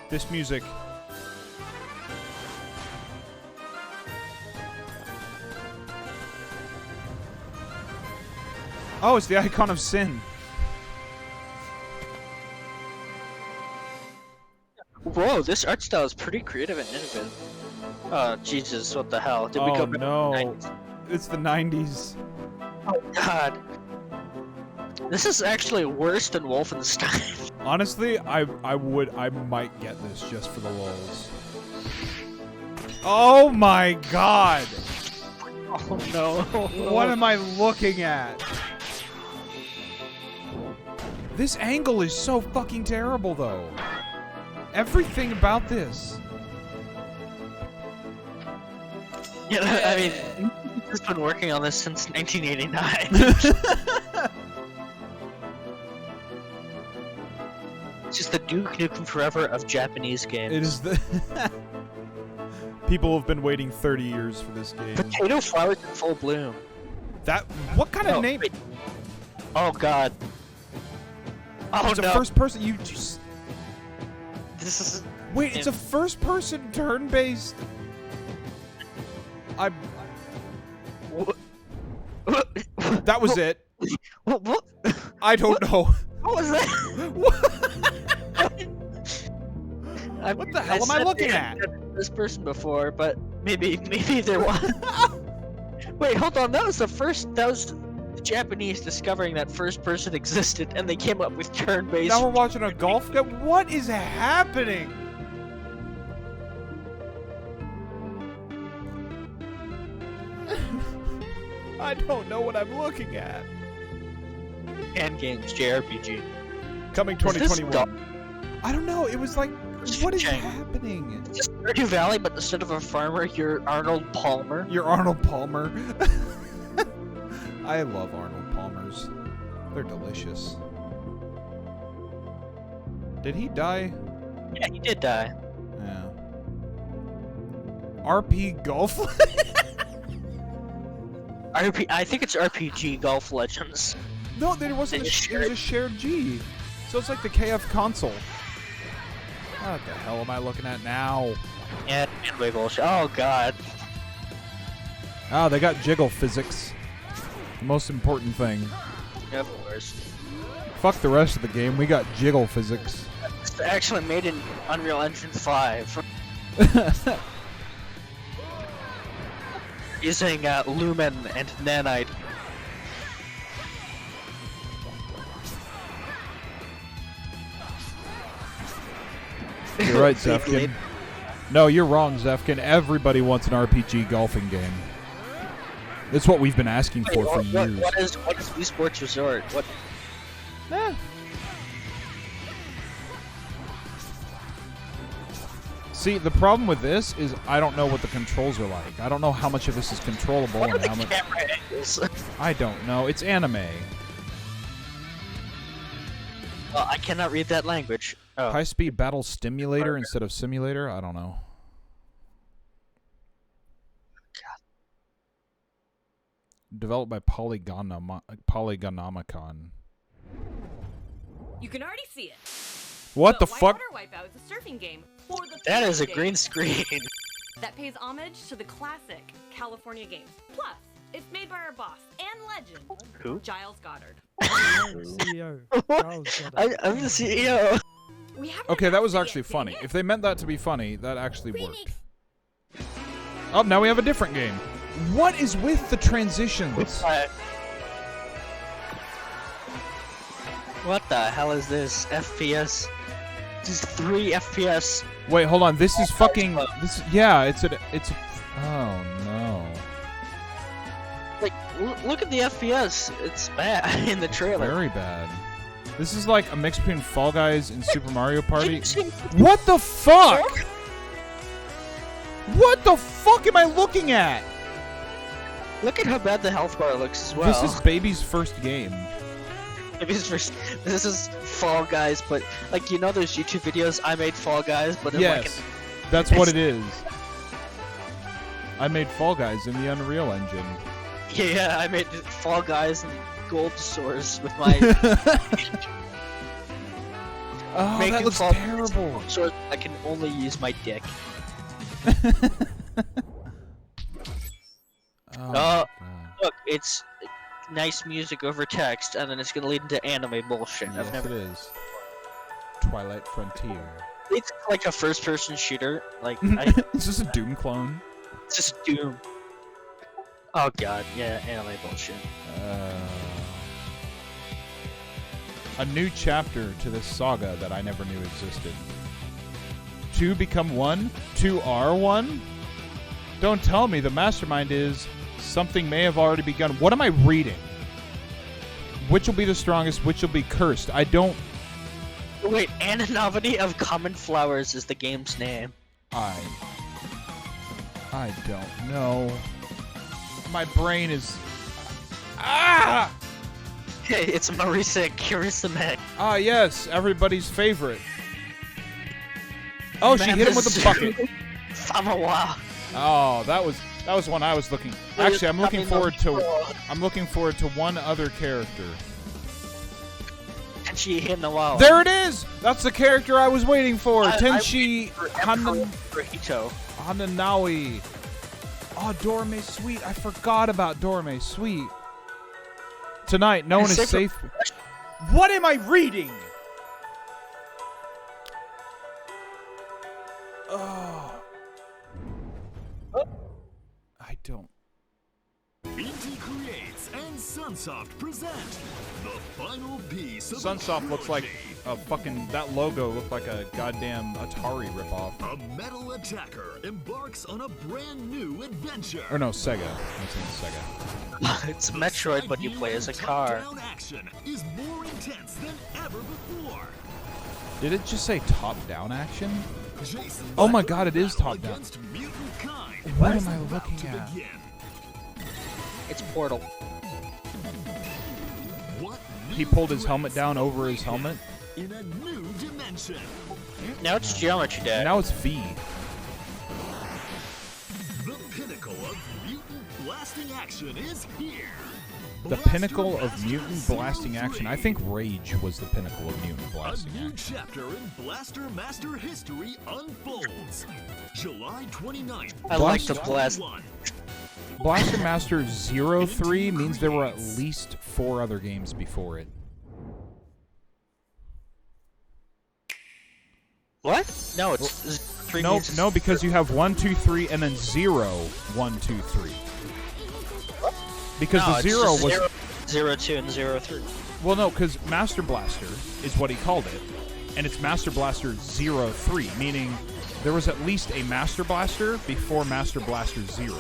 B: This music. Oh, it's the icon of sin.
A: Whoa, this art style is pretty creative and innovative. Oh, Jesus, what the hell? Did we go back
B: no.
A: to the 90s?
B: It's the 90s.
A: Oh, God. This is actually worse than Wolfenstein.
B: Honestly, I might get this just for the lulz. Oh my god!
A: Oh no.
B: What am I looking at? This angle is so fucking terrible, though. Everything about this.
A: Yeah, I mean, he's been working on this since 1989. It's just the Duke Nukem Forever of Japanese games.
B: It is the... People have been waiting 30 years for this game.
A: Potato flowers in full bloom.
B: That... What kind of name...
A: Wait. Oh, God. Oh,
B: it's
A: no.
B: a first person... You just...
A: This is...
B: Wait, it's a first person turn-based... That was it.
A: What?
B: I don't know.
A: What was that?
B: What the hell am I looking at?
A: This person before, but maybe there was. Wait, hold on. That was the Japanese discovering that first person existed, and they came up with turn-based.
B: Now we're watching a golf game. What is happening? I don't know what I'm looking at.
A: Hand games, JRPG.
B: Coming 2021. I don't know. It was like, what is happening?
A: It's just Stardew Valley, but instead of a farmer, you're Arnold Palmer.
B: You're Arnold Palmer. I love Arnold Palmers. They're delicious. Did he die?
A: Yeah, he did die.
B: Yeah. RP Golf?
A: I think it's RPG Golf Legends.
B: No, there wasn't. It was a shared G. So it's like the KF console. What the hell am I looking at now?
A: Yeah, way bullshit. Oh god.
B: Oh, they got jiggle physics. The most important thing.
A: Yeah, of course.
B: Fuck the rest of the game. We got jiggle physics.
A: It's actually made in Unreal Engine 5. Using Lumen and Nanite.
B: You're right, Zefkin. No, you're wrong, Zefkin. Everybody wants an RPG golfing game. That's what we've been asking for years.
A: What is Wii Sports Resort? What?
B: See, the problem with this is I don't know what the controls are like. I don't know how much of this is controllable
A: What are
B: and
A: the
B: how much.
A: camera angles?
B: I don't know. It's anime.
A: Well, I cannot read that language. Oh.
B: High-speed battle stimulator instead of simulator? I don't know. Developed by Polygonomicon.
K: You can already see it.
B: What the fuck?
K: Water Wipeout is a surfing game for the
A: That is a
K: PC
A: green screen.
K: that pays homage to the classic California games. Plus, it's made by our boss and legend,
A: Who?
K: Giles Goddard.
L: CEO.
A: I'm the CEO.
B: Okay, that was actually funny. If they meant that to be funny, that actually worked. Oh, now we have a different game. What is with the transitions?
A: What the hell is this? FPS? This is 3 FPS.
B: Wait, hold on. This is fucking. Yeah, it's a. Oh no.
A: Like, look at the FPS. It's bad in the trailer.
B: Very bad. This is like a mix between Fall Guys and Super Mario Party. What the fuck? What the fuck am I looking at?
A: Look at how bad the health bar looks as well.
B: This is Baby's first game.
A: This is Fall Guys, but like you know those YouTube videos I made Fall Guys, but in
B: Yes,
A: like
B: that's what it is. I made Fall Guys in the Unreal Engine.
A: Yeah, I made Fall Guys and gold swords with my.
B: Oh, that looks terrible.
A: So I can only use my dick. Look, it's nice music over text, and then it's gonna lead into anime bullshit.
B: Yes,
A: I've never.
B: it is. Twilight Frontier.
A: It's like a first-person shooter. Like,
B: Is this a Doom clone?
A: It's just Doom. Oh god, yeah, anime bullshit.
B: A new chapter to this saga that I never knew existed. 2 become 1? 2 are 1? Don't tell me the mastermind is something may have already begun. What am I reading? Which will be the strongest? Which will be cursed? I don't...
A: Wait, Anonymity of Common Flowers is the game's name.
B: I don't know. My brain is... Ah!
A: Hey, it's Marisa Kirisame.
B: Ah, yes, everybody's favorite. Oh, she hit him with a bucket.
A: Famawa.
B: Oh, that was one I was looking. Actually, I'm looking forward to one other character.
A: Tenchi Hinawa.
B: There it is. That's the character I was waiting for. Tenchi Hananawi. Oh, Dorme Sweet. I forgot about Dorme Sweet. Tonight, no one is safe. What am I reading? Oh. I don't.
L: BT Creates and Sunsoft present the final piece of
B: Sunsoft looks like a fucking... That logo looked like a goddamn Atari ripoff.
L: A metal attacker embarks on a brand new adventure.
B: Or no, Sega. That's in Sega.
A: It's Metroid, but you play as a car.
L: Top-down action is more intense than ever before.
B: Did it just say top-down action?
L: Jason
B: Oh my god, it is top-down.
L: against mutant kind.
B: What am I looking at?
A: It's Portal.
L: What
B: He pulled his helmet down over his helmet.
L: in a new dimension?
A: Now it's Geometry Dash.
B: Now it's V.
L: The pinnacle of mutant blasting action is here.
B: The pinnacle of mutant blasting action. I think Rage was the pinnacle of mutant blasting
L: A new
B: action.
L: chapter in Blaster Master history unfolds. July 29th.
A: I like to blast.
L: 2021.
B: Blaster Master 03 means there were at least 4 other games before it.
A: What? No, it's 3
B: No,
A: means
B: no, because you have 1, 2, 3, and then 0, 1, 2, 3. Because
A: no,
B: the 0 was
A: 0, 2, and 0, 3.
B: well, no, because Master Blaster is what he called it, and it's Master Blaster 03, meaning there was at least a Master Blaster before Master Blaster 0.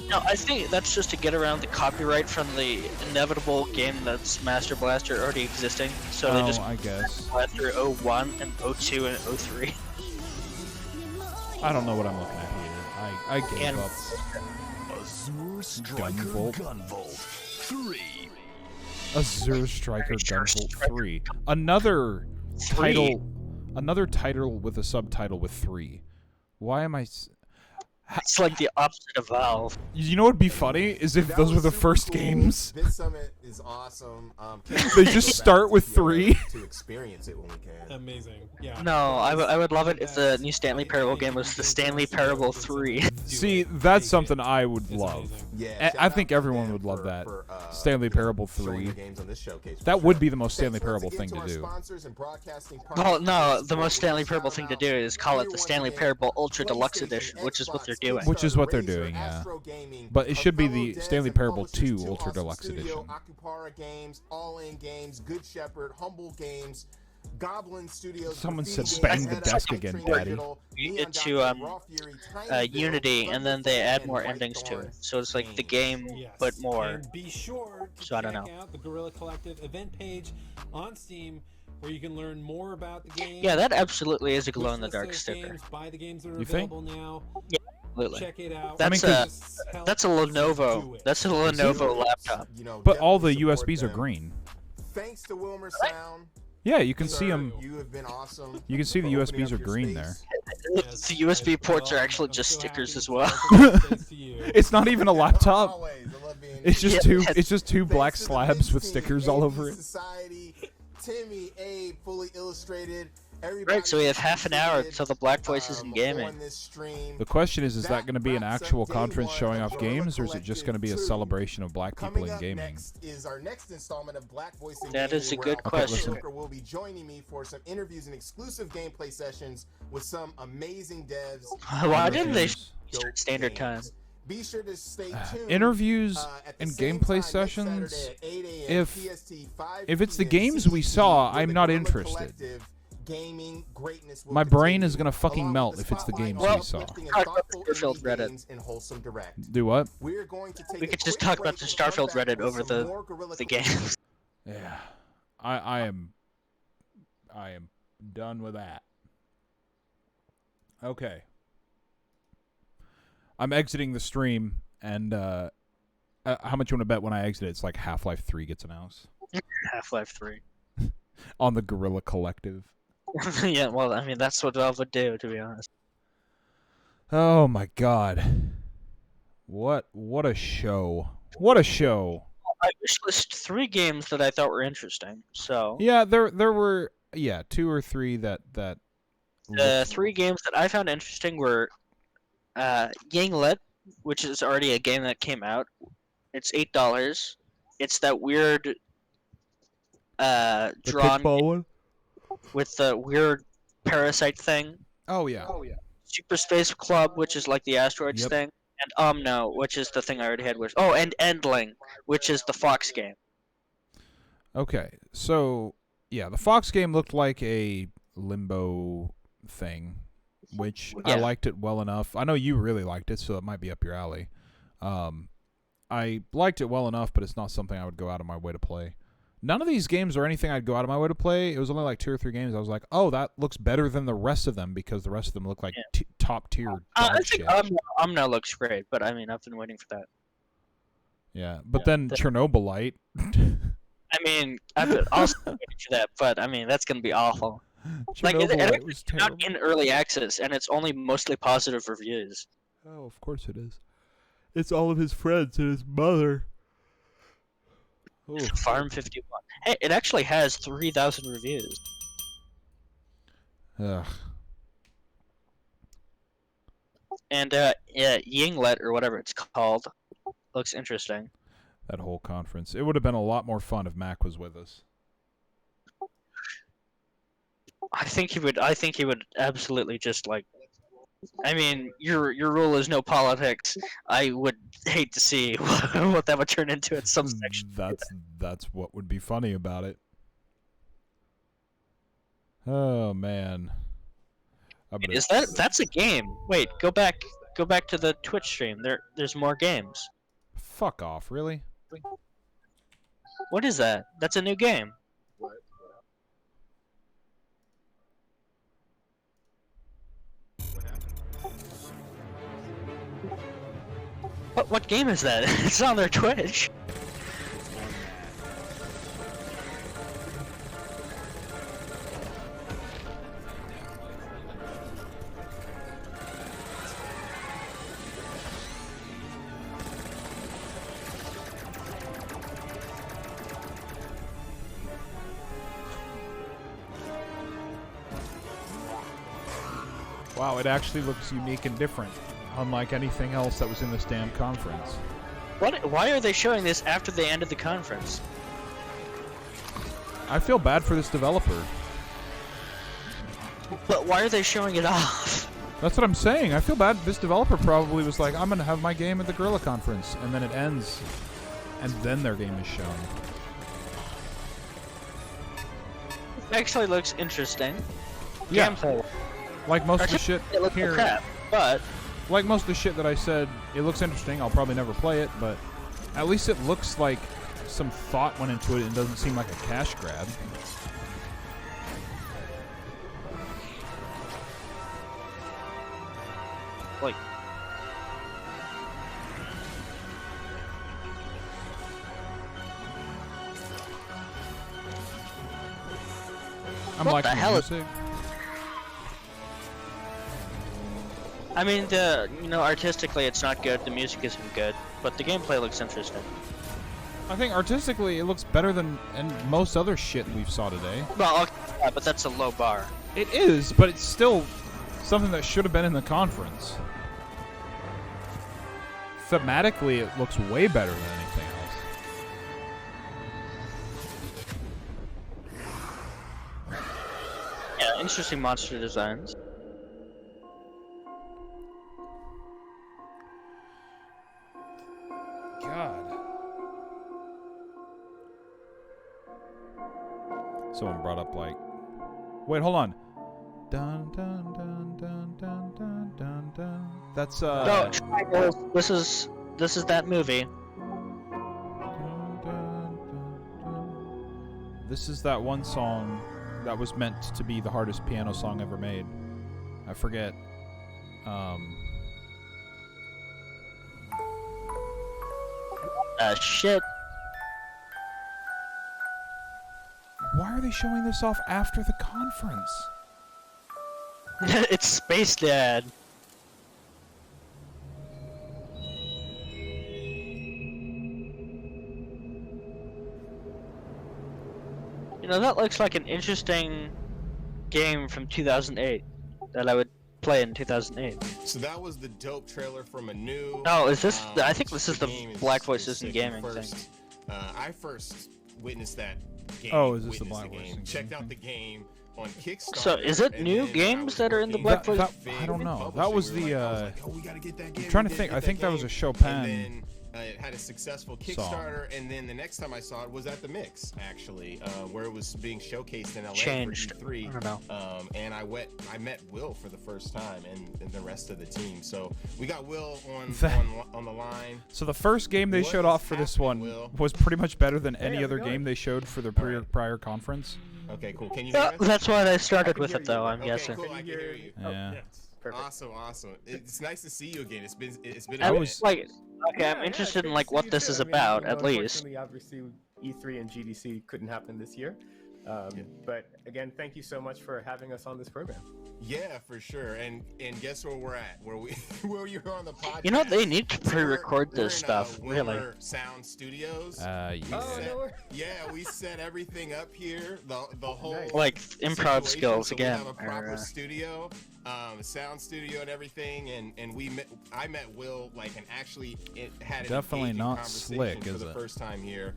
A: No, I think that's just to get around the copyright from the inevitable game that's Master Blaster already existing. So they just
B: I guess.
A: Blaster 01 and 02 and 03.
B: I don't know what I'm looking at here. I gave up.
L: Azure Striker
B: Gunvolt.
L: Gunvolt 3.
B: Azure Striker Gunvolt 3. Another title with a subtitle with 3. Why am I...
A: It's like the opposite of Valve.
B: You know what would be funny? Is if those were the first games.
C: Bit Summit is awesome.
B: They just start with 3.
C: To experience it when we can.
D: Amazing. Yeah.
A: No, I would love it if the new Stanley Parable game was the Stanley Parable 3.
B: See, that's something I would love.
C: Yeah,
B: I think everyone would love that. Stanley Parable 3. That would be the most Stanley Parable thing to do.
A: Well, no, the most Stanley Parable thing to do is call it the Stanley Parable Ultra Deluxe Edition, which is what they're doing.
B: Which is what they're doing, yeah. But it should be the Stanley Parable 2 Ultra Deluxe Edition.
C: Akupara Games, All In Games, Good Shepherd, Humble Games, Goblin Studios.
B: Someone said bang the desk again, Daddy.
A: Into Unity, and then they add more endings to it. So it's like the game, but more.
D: And be sure to
A: So I don't
D: check
A: know.
D: out the Guerrilla Collective event page on Steam, where you can learn more about the game.
A: Yeah, that absolutely is a glow in the
D: wishlist
A: dark
D: those
A: sticker.
D: games, buy the games that are
B: You think?
D: available now.
A: Yeah. Absolutely.
D: check it out.
A: That's a Lenovo. That's a Lenovo laptop.
B: But all the USBs are green.
C: Thanks to Wilmer Sound.
B: Yeah, you can see them.
C: You have been awesome.
B: You can see the USBs are green there.
A: The USB ports are actually just stickers as well.
B: It's not even a laptop. It's just two black slabs with stickers all over it.
C: Society, Timmy, Abe, fully illustrated.
A: Right, so we have half an hour until the Black Voices in Gaming.
B: The question is that going to be an actual conference showing off games, or is it just going to be a celebration of black people in gaming?
C: Is our next installment of Black Voice in
A: That
C: Gaming,
A: is a
C: where
A: good
C: our
A: question.
C: Joker will be joining me for some interviews and exclusive gameplay sessions with some amazing devs.
A: Why didn't they Eastern Standard Time?
C: Be sure to stay tuned.
B: Interviews and gameplay sessions. If it's the games we saw, I'm not interested.
C: Gaming greatness will
B: My brain is gonna fucking melt if it's the games we saw.
A: Talk about the Starfield Reddit.
B: Do what?
A: We could just talk about the Starfield Reddit over the games.
B: Yeah, I am done with that. Okay, I'm exiting the stream, and how much you want to bet when I exit? It's like Half-Life 3 gets announced.
A: Half-Life 3
B: on the Guerrilla Collective.
A: Yeah, well, I mean, that's what Valve would do, to be honest.
B: Oh my god. What a show. What a show.
A: I wishlist 3 games that I thought were interesting, so...
B: Yeah, there were 2 or 3 that
A: The 3 games that I found interesting were Yinglet, which is already a game that came out. It's $8. It's that weird drawn
B: one?
A: With the weird parasite thing.
B: Oh yeah.
A: Super Space Club, which is like the asteroids thing, and Omno, which is the thing I already had. And Endling, which is the Fox game.
B: Okay, so yeah, the Fox game looked like a Limbo thing, which I liked it well enough. I know you really liked it, so it might be up your alley. I liked it well enough, but it's not something I would go out of my way to play. None of these games are anything I'd go out of my way to play. It was only like 2 or 3 games. I was like, oh, that looks better than the rest of them because the rest of them look like top tier.
A: I think Omno looks great, but I mean, I've been waiting for that.
B: Yeah, but then Chernobylite.
A: I mean, I'll still waiting for that, but I mean, that's gonna be awful. Like, it's not in early access, and it's only mostly positive reviews.
B: Oh, of course it is. It's all of his friends and his mother. Ooh.
A: Farm 51. Hey, it actually has 3,000 reviews.
B: Ugh.
A: And Yinglet, or whatever it's called, looks interesting.
B: That whole conference. It would have been a lot more fun if Mac was with us.
A: I think he would absolutely just like. I mean, your rule is no politics. I would hate to see what that would turn into at some section.
B: That's what would be funny about it. Oh man.
A: Is that's a game? Wait, go back to the Twitch stream. There's more games.
B: Fuck off, really?
A: What is that? That's a new game. What game is that? It's on their Twitch.
B: Wow, it actually looks unique and different, unlike anything else that was in this damn conference.
A: Why are they showing this after they ended the conference?
B: I feel bad for this developer.
A: But why are they showing it off?
B: That's what I'm saying. I feel bad. This developer probably was like, I'm going to have my game at the Guerrilla Conference, and then it ends, and then their game is shown.
A: It actually looks interesting.
B: Yeah.
A: Gameplay.
B: Like most of the shit
A: it looks
B: here.
A: like crap, but
B: like most of the shit that I said, it looks interesting. I'll probably never play it, but at least it looks like some thought went into it and doesn't seem like a cash grab.
A: Like,
B: I'm
A: What
B: liking
A: the hell is-
B: music.
A: I mean, artistically it's not good, the music isn't good, but the gameplay looks interesting.
B: I think artistically it looks better than most other shit we've saw today.
A: Well, okay, yeah, but that's a low bar.
B: It is, but it's still something that should have been in the conference. Thematically, it looks way better than anything else.
A: Yeah, interesting monster designs.
B: God. Someone brought up like, wait, hold on. Dun dun dun dun dun dun dun dun. That's
A: No, this is that movie.
B: This is that one song that was meant to be the hardest piano song ever made. I forget.
A: Shit.
B: Why are they showing this off after the conference?
A: It's Space Dad. You know, that looks like an interesting game from 2008 that I would play in 2008.
C: So that was the dope trailer from a new.
A: Oh, is this? I think this is the
C: game
A: Black
C: is
A: Voices in
C: sick.
A: Gaming
C: First,
A: thing.
C: I first witnessed that game.
B: Oh, is this the
C: witnessed
B: Black Voices in
C: Checked out the game on Kickstarter.
A: So, is it
C: and
A: new
C: then
A: games that are in the Black Voices?
B: I don't know. That was the.
C: we gotta get that game.
B: I'm trying to think. I think that was a Chopin.
C: And then it had a successful Kickstarter, and then the next time I saw it was at the Mix, actually, where it was being showcased in LA
A: Changed.
C: for E3.
A: I don't know.
C: And I met Will for the first time, and the rest of the team. So we got Will on the line.
B: So the first game they showed off for this one was pretty much better than any other game they showed for the prior conference.
C: Okay, cool. Can you hear us?
A: That's why they started with it, though. I'm guessing.
C: Cool, I can hear you.
B: Yeah.
C: Awesome. It's nice to see you again. It's been.
A: I was like, okay, I'm interested in like what this is about, at least.
G: Unfortunately, obviously, E3 and GDC couldn't happen this year. But again, thank you so much for having us on this program.
C: Yeah, for sure. And guess where we're at? Where you're on the podcast.
A: You know, they need to pre-record this
C: we're in,
A: stuff, really.
C: Wilmer Sound Studios. We set everything up here. The whole
A: like improv
C: situation,
A: skills
C: so
A: again.
C: We have a proper studio, sound studio and everything, and I met Will and actually it had an
B: definitely
C: engaging
B: not
C: conversation
B: slick,
C: for
B: is
C: the
B: it?
C: first time here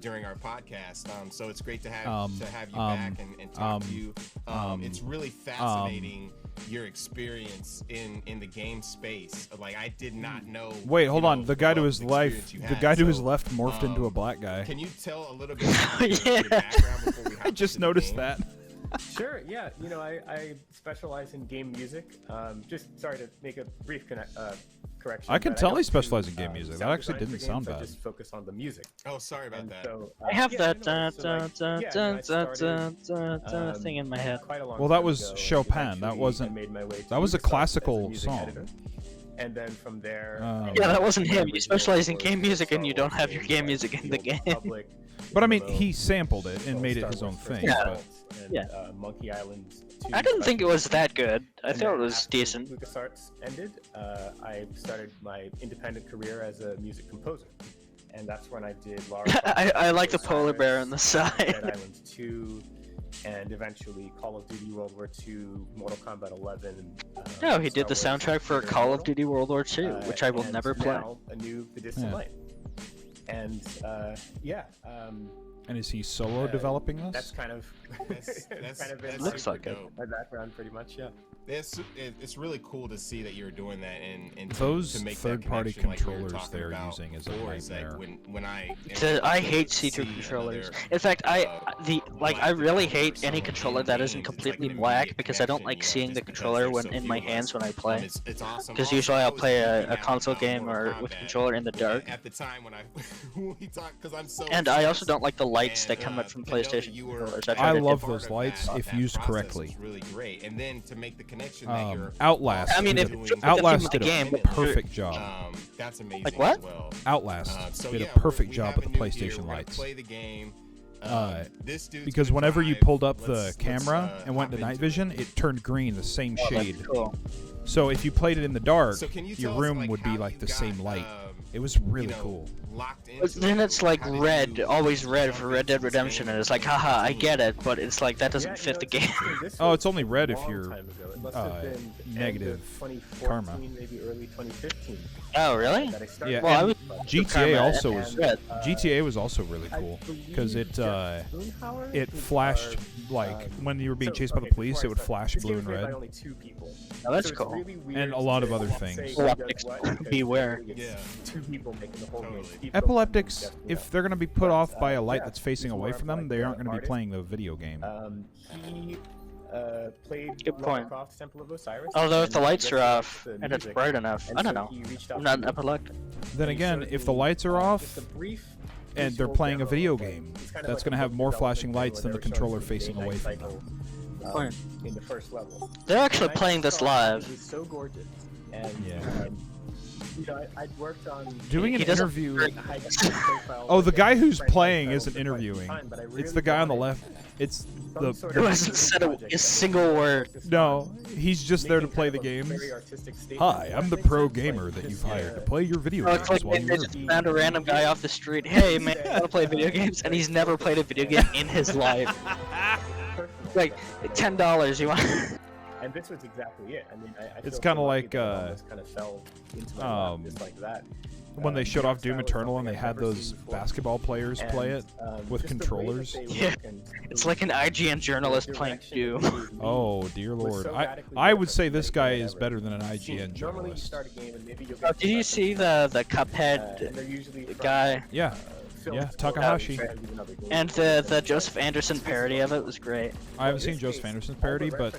C: during our podcast. So it's great to have you back and talk to you. It's really fascinating your experience in the game space. Like I did not know.
B: Wait, hold on. The guy to his
C: left,
B: morphed into a black guy.
C: Can you tell a little bit about your background before we hop
B: I just
C: into the
B: noticed
C: game?
B: that.
G: Sure, yeah. You know, I specialize in game music. Just sorry to make a brief correction.
B: I can
G: but
B: tell
G: don't
B: he specialized
G: do,
B: in game music.
G: sound
B: That actually
G: design for
B: didn't sound
G: games, I
B: bad.
G: just focus on the music.
C: Oh, sorry about that.
G: So,
A: I have that
G: started,
A: thing in my head.
G: quite a long
B: Well, that
G: time
B: was
G: ago,
B: Chopin.
G: eventually
B: That wasn't.
G: I made my way to
B: That was a
G: Microsoft as
B: classical
G: music
B: song.
G: editor. And then from there,
A: Yeah, that wasn't him. You
G: original
A: specialize in
G: was
A: game music and you don't have your
G: games
A: game
G: like
A: music in the
G: Old
A: game.
G: Republic,
B: But I mean,
G: Halo,
B: he sampled it and made it
G: Star
B: his own
G: Wars First
B: thing.
A: Yeah.
B: But
G: and,
A: Yeah.
G: Monkey Island 2
A: I didn't think it was
G: especially.
A: that good. I
G: And
A: thought it
G: then
A: was
G: after
A: decent.
G: LucasArts ended, I started my independent career as a music composer. And that's when I did Lara
A: I like the
G: Croft
A: polar bear
G: Osiris,
A: on the
G: Dead
A: side.
G: Island 2, and eventually Call of Duty World War II, Mortal Kombat 11.
A: No, he did the
G: Star Wars
A: soundtrack for
G: Imperial
A: Call of
G: Immortal,
A: Duty World War II, which I will
G: and
A: never play.
G: now a new The Distant
B: Yeah.
G: Light. And
B: and is he solo developing this?
G: that's kind of
C: That's
G: kind of been
A: Looks
G: my-
A: like it.
G: my background pretty much, yeah.
C: It's really cool to see that you're doing that and
B: Those
C: to make
B: third-party
C: that connection
B: controllers
C: like we were
B: they're
C: talking about
B: using is a
C: before, is
B: nightmare.
C: when I
A: I hate C2 controllers. In fact, I really hate any controller that isn't completely black because I don't like seeing the controller in my hands when I play.
C: It's awesome.
A: Because usually I'll play a console game or with controller in the dark.
C: At the time when we talked, because I'm so.
A: And I also don't like the lights that come up from PlayStation controllers. I
B: love those lights if used correctly.
C: Really great, and then to make the connection that you're.
B: Outlast.
A: I mean,
B: did
A: if
B: a- Outlast
A: the
B: did
A: game,
B: a perfect job.
C: That's amazing.
A: Like what?
C: As well.
B: Outlast
C: So
B: did
C: yeah,
B: a perfect
C: we
B: job
C: have
B: with
C: a
B: the
C: new gear,
B: PlayStation
C: we're gonna
B: lights.
C: Play the game, This dude's
B: because
C: gonna
B: whenever you
C: drive.
B: pulled up the
C: Let's,
B: camera and went
C: hop
B: to night
C: into
B: vision, it turned green, the same
A: Oh, that's
B: shade.
A: cool.
B: So if you played it in the dark,
C: So can you
B: your
C: tell us,
B: room
C: like,
B: would be
C: how
B: like
C: you
B: the
C: got,
B: same light. It was really cool.
C: Locked into
A: But then it's like
C: How did
A: red,
C: you
A: always red
C: jump
A: for Red
C: into
A: Dead
C: this
A: Redemption,
C: game
A: and it's like, haha, I get it, but it's like that doesn't
G: Yeah,
A: fit the
G: it's
A: game.
G: interesting. This
B: Oh,
G: was
B: it's only red
G: a
B: if
G: long
B: you're
G: time ago. It must have been the end of
B: negative
G: 2014,
B: karma.
G: maybe early 2015.
A: Oh, really?
G: That I started
B: Yeah,
A: Well, I
B: and
A: was
B: GTA
A: karma
B: also
A: and
B: was
A: red.
B: GTA was also really cool because it flashed like when you were being chased by the police, it would flash blue and red,
G: Only 2 people.
A: Oh, that's
G: So it's
A: cool.
G: really weird
B: and a lot of
G: to
B: other
G: say
B: things.
G: who does
A: Epileptics,
G: what, because
A: beware.
G: really it's 2 people making the whole game. Steve
B: Epileptics,
G: Phillips and
B: if they're going to be put off by a light
G: yeah,
B: that's facing
G: he's
B: away
G: more
B: from
G: of
B: them,
G: like
B: they
G: the
B: aren't going to be
G: artist.
B: playing the video game.
G: He played
A: Good
G: Lara
A: point.
G: Croft's Temple of Osiris.
A: Although if
G: and
A: the lights
G: just
A: are
G: liked
A: off
G: the
A: and it's
G: music.
A: bright enough,
G: And
A: I don't
G: so
A: know.
G: he reached out
A: I'm
G: to
A: not
G: me.
A: epileptic.
B: Then
G: He
B: again,
G: showed
B: if the
G: me,
B: lights are
G: just
B: off
G: a brief
B: and they're
G: visual
B: playing a
G: demo
B: video
G: of, like,
B: game,
G: it's kind of
B: that's
G: like
B: going to
G: a
B: have more
G: development
B: flashing
G: thing
B: lights
G: where
B: than the
G: they were showing
B: controller
G: some
B: facing
G: day-night
B: away from them.
G: cycle,
A: Point.
G: in the first level.
A: They're actually
G: And I
A: playing
G: just
A: this
G: thought
A: live.
G: It was so gorgeous. And
B: Yeah.
G: you know, I'd worked on
B: Doing an
A: He doesn't-
B: interview.
G: high definition profiles
B: Oh, the
G: against
B: guy who's
G: franchise
B: playing
G: titles
B: isn't
G: for quite some
B: interviewing.
G: time, but I
B: It's
G: really
B: the guy on the
G: wanted
B: left. It's
G: some
B: the.
G: sort
A: Who
G: of
A: hasn't said
G: project
A: a
G: that
A: single word.
G: focused
B: No,
G: on
B: he's just there to
G: making
B: play
G: kind
B: the
G: of a
B: games.
G: very artistic statement.
B: Hi, I'm the
G: Makes
B: pro
G: sense, like,
B: gamer that
G: this,
B: you've hired to play your video
A: Oh, it's
B: games
A: like
B: while
A: they
B: you
A: just
B: interview.
A: found a random guy off the street. Hey, man, you want to play video games? And he's never played a video game in his life. Like, $10, you want?
G: And this was exactly it. I mean, I
B: It's
G: feel
B: kinda
G: so lucky
B: like,
G: that it almost kind of fell into my lap just like that.
B: When they showed off Doom
G: Style is
B: Eternal and
G: something
B: they
G: I've
B: had
G: never
B: those
G: seen before.
B: basketball players play it
G: And,
B: with
G: just the way that
B: controllers.
G: they
A: Yeah.
G: work and
A: It's like an IGN journalist playing Doom.
B: Oh dear
G: was
B: lord!
G: so
B: I
G: radically
B: would
G: different
B: say
G: from
B: this
G: anything
B: guy
G: I'd
B: is
G: ever
B: better than an
G: seen.
B: IGN
G: Normally you
B: journalist.
G: start a game and maybe you'll
A: Oh,
G: get
A: did you see the Cuphead
G: they're usually from,
A: guy?
B: Yeah,
G: films
B: yeah,
G: or
B: Takahashi.
G: franchises and other games.
A: And the Joseph Anderson parody of it was great.
B: I haven't seen Joseph Anderson's parody, but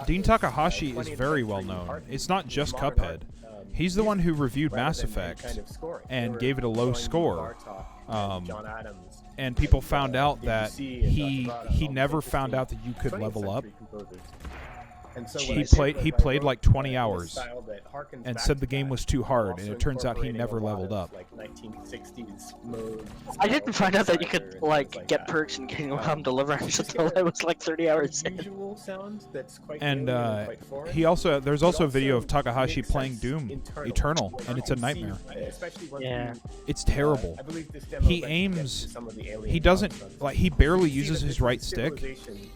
B: Dean Takahashi is very well known. It's not just Cuphead. He's the one who reviewed Mass Effect and gave it a low score.
G: John Adams.
B: And people found out that
G: BBC and
B: he
G: Dr. Rada,
B: never
G: all
B: found out that you could
G: 20th
B: level up.
G: century composers. And so
B: He
G: what I did
B: played
G: was
B: he
G: I
B: played
G: wrote,
B: like 20
G: in a
B: hours
G: style that harkens
B: and
G: back
B: said
G: to
B: the game
G: that,
B: was too hard, and
G: also
B: it turns out he
G: incorporating
B: never
G: a lot
B: leveled
G: of,
B: up.
G: Like 1960s mode.
A: I didn't find out that you could
G: synthesizer
A: like
G: and
A: get
G: things
A: perks in Kingdom
G: that.
A: Come Deliverance until I was like 30 hours in.
G: Usual sound that's quite
B: And
G: alien and quite foreign.
B: he also there's also a video of
G: also
B: Takahashi
G: makes
B: playing
G: sense
B: Doom Eternal, and it's a nightmare.
G: Especially once
A: Yeah.
G: you,
B: It's terrible.
G: I believe this demo
B: He
G: lets you get to
B: aims.
G: some of the alien
B: He doesn't
G: concepts.
B: like. He barely
G: You see
B: uses
G: that
B: his
G: this
B: right
G: is
B: stick.
G: civilization,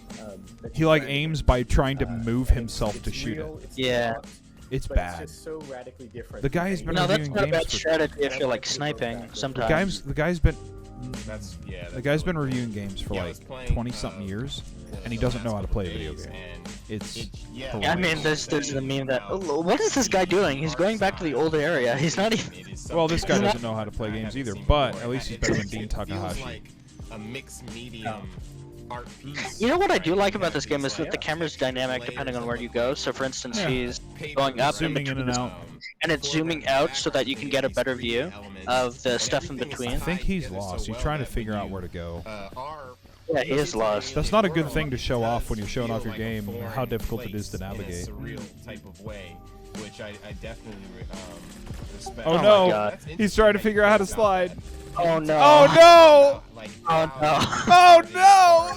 G: that
B: He
G: you're
B: like
G: trying to
B: aims
G: get
B: by
G: to.
B: trying to move
G: And
B: himself
G: it's
B: to shoot
G: real,
B: it.
G: it's
A: Yeah.
G: developed,
B: It's
G: but
B: bad.
G: It's just so radically different.
B: The guy has
G: from
B: been
A: No, that's
B: reviewing
A: not a bad
B: games for
A: strategy if you're like sniping sometimes.
B: the guy's been
C: That's
B: the guy's been reviewing games for
C: Yeah, I was
B: like
C: playing,
B: 20 something years, and he doesn't know how to play a video game. It's
A: Yeah, I mean, there's the meme that what is this guy doing? He's going back to the old area. He's not even.
B: well, this guy doesn't know how to play games either, but at least he's better than Dean Takahashi.
C: Like a mixed medium art piece.
A: You know what I do like about this game is that the camera's dynamic depending on where you go. So, for instance,
B: Yeah.
A: he's going up
B: Zooming in and out.
A: and it's zooming out so that you can get a better view of the stuff in between.
B: I think he's lost. He's trying to figure out where to go.
A: Yeah, he is lost.
B: That's not a good thing to show off when you're showing off your game, how difficult it is to
C: In a
B: navigate.
C: surreal type of way, which I definitely respect.
B: Oh
A: my
B: no!
A: God.
B: He's trying to figure out how to slide.
A: Oh no!
B: Oh no!
A: Oh no!
B: Oh no!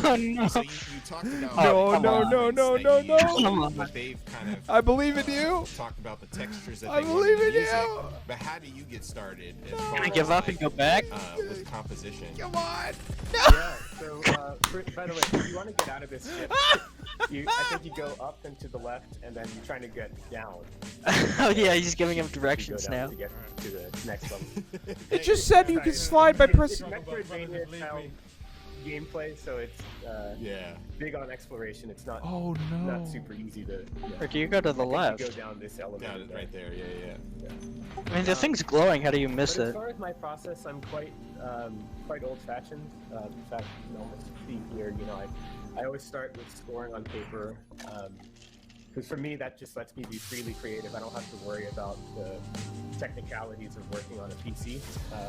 A: Oh no!
C: So you talked about
B: No,
A: come
B: no,
A: on.
B: no, no, no, no!
A: Come on.
C: what they've kind of
B: I believe in you.
C: talked about the textures that
B: I
C: they want
B: believe
C: in
B: in
C: music,
B: you.
C: but how do you get started?
A: Can I give up and go back?
C: With composition?
B: Come on!
G: Yeah. So, by the way, if you want to get out of this ship, I think you go up and to the left, and then you're trying to get down.
A: Oh yeah, he's giving him
G: You go
A: directions
G: down
A: now.
G: to get to the next level.
B: It just said you could slide by
G: It's
B: pressing.
G: Metroidvania style gameplay, so it's
C: Yeah.
G: big on exploration. It's not
B: Oh no!
G: not super easy to.
A: Or do you go to the
G: I think you
A: left?
G: go down this elevator.
C: Yeah, right there. Yeah.
A: I mean, the thing's glowing. How do you miss
G: But as
A: it?
G: far as my process, I'm quite old-fashioned. In fact, you know, let's see here. You know, I always start with scoring on paper, because for me that just lets me be freely creative. I don't have to worry about the technicalities of working on a PC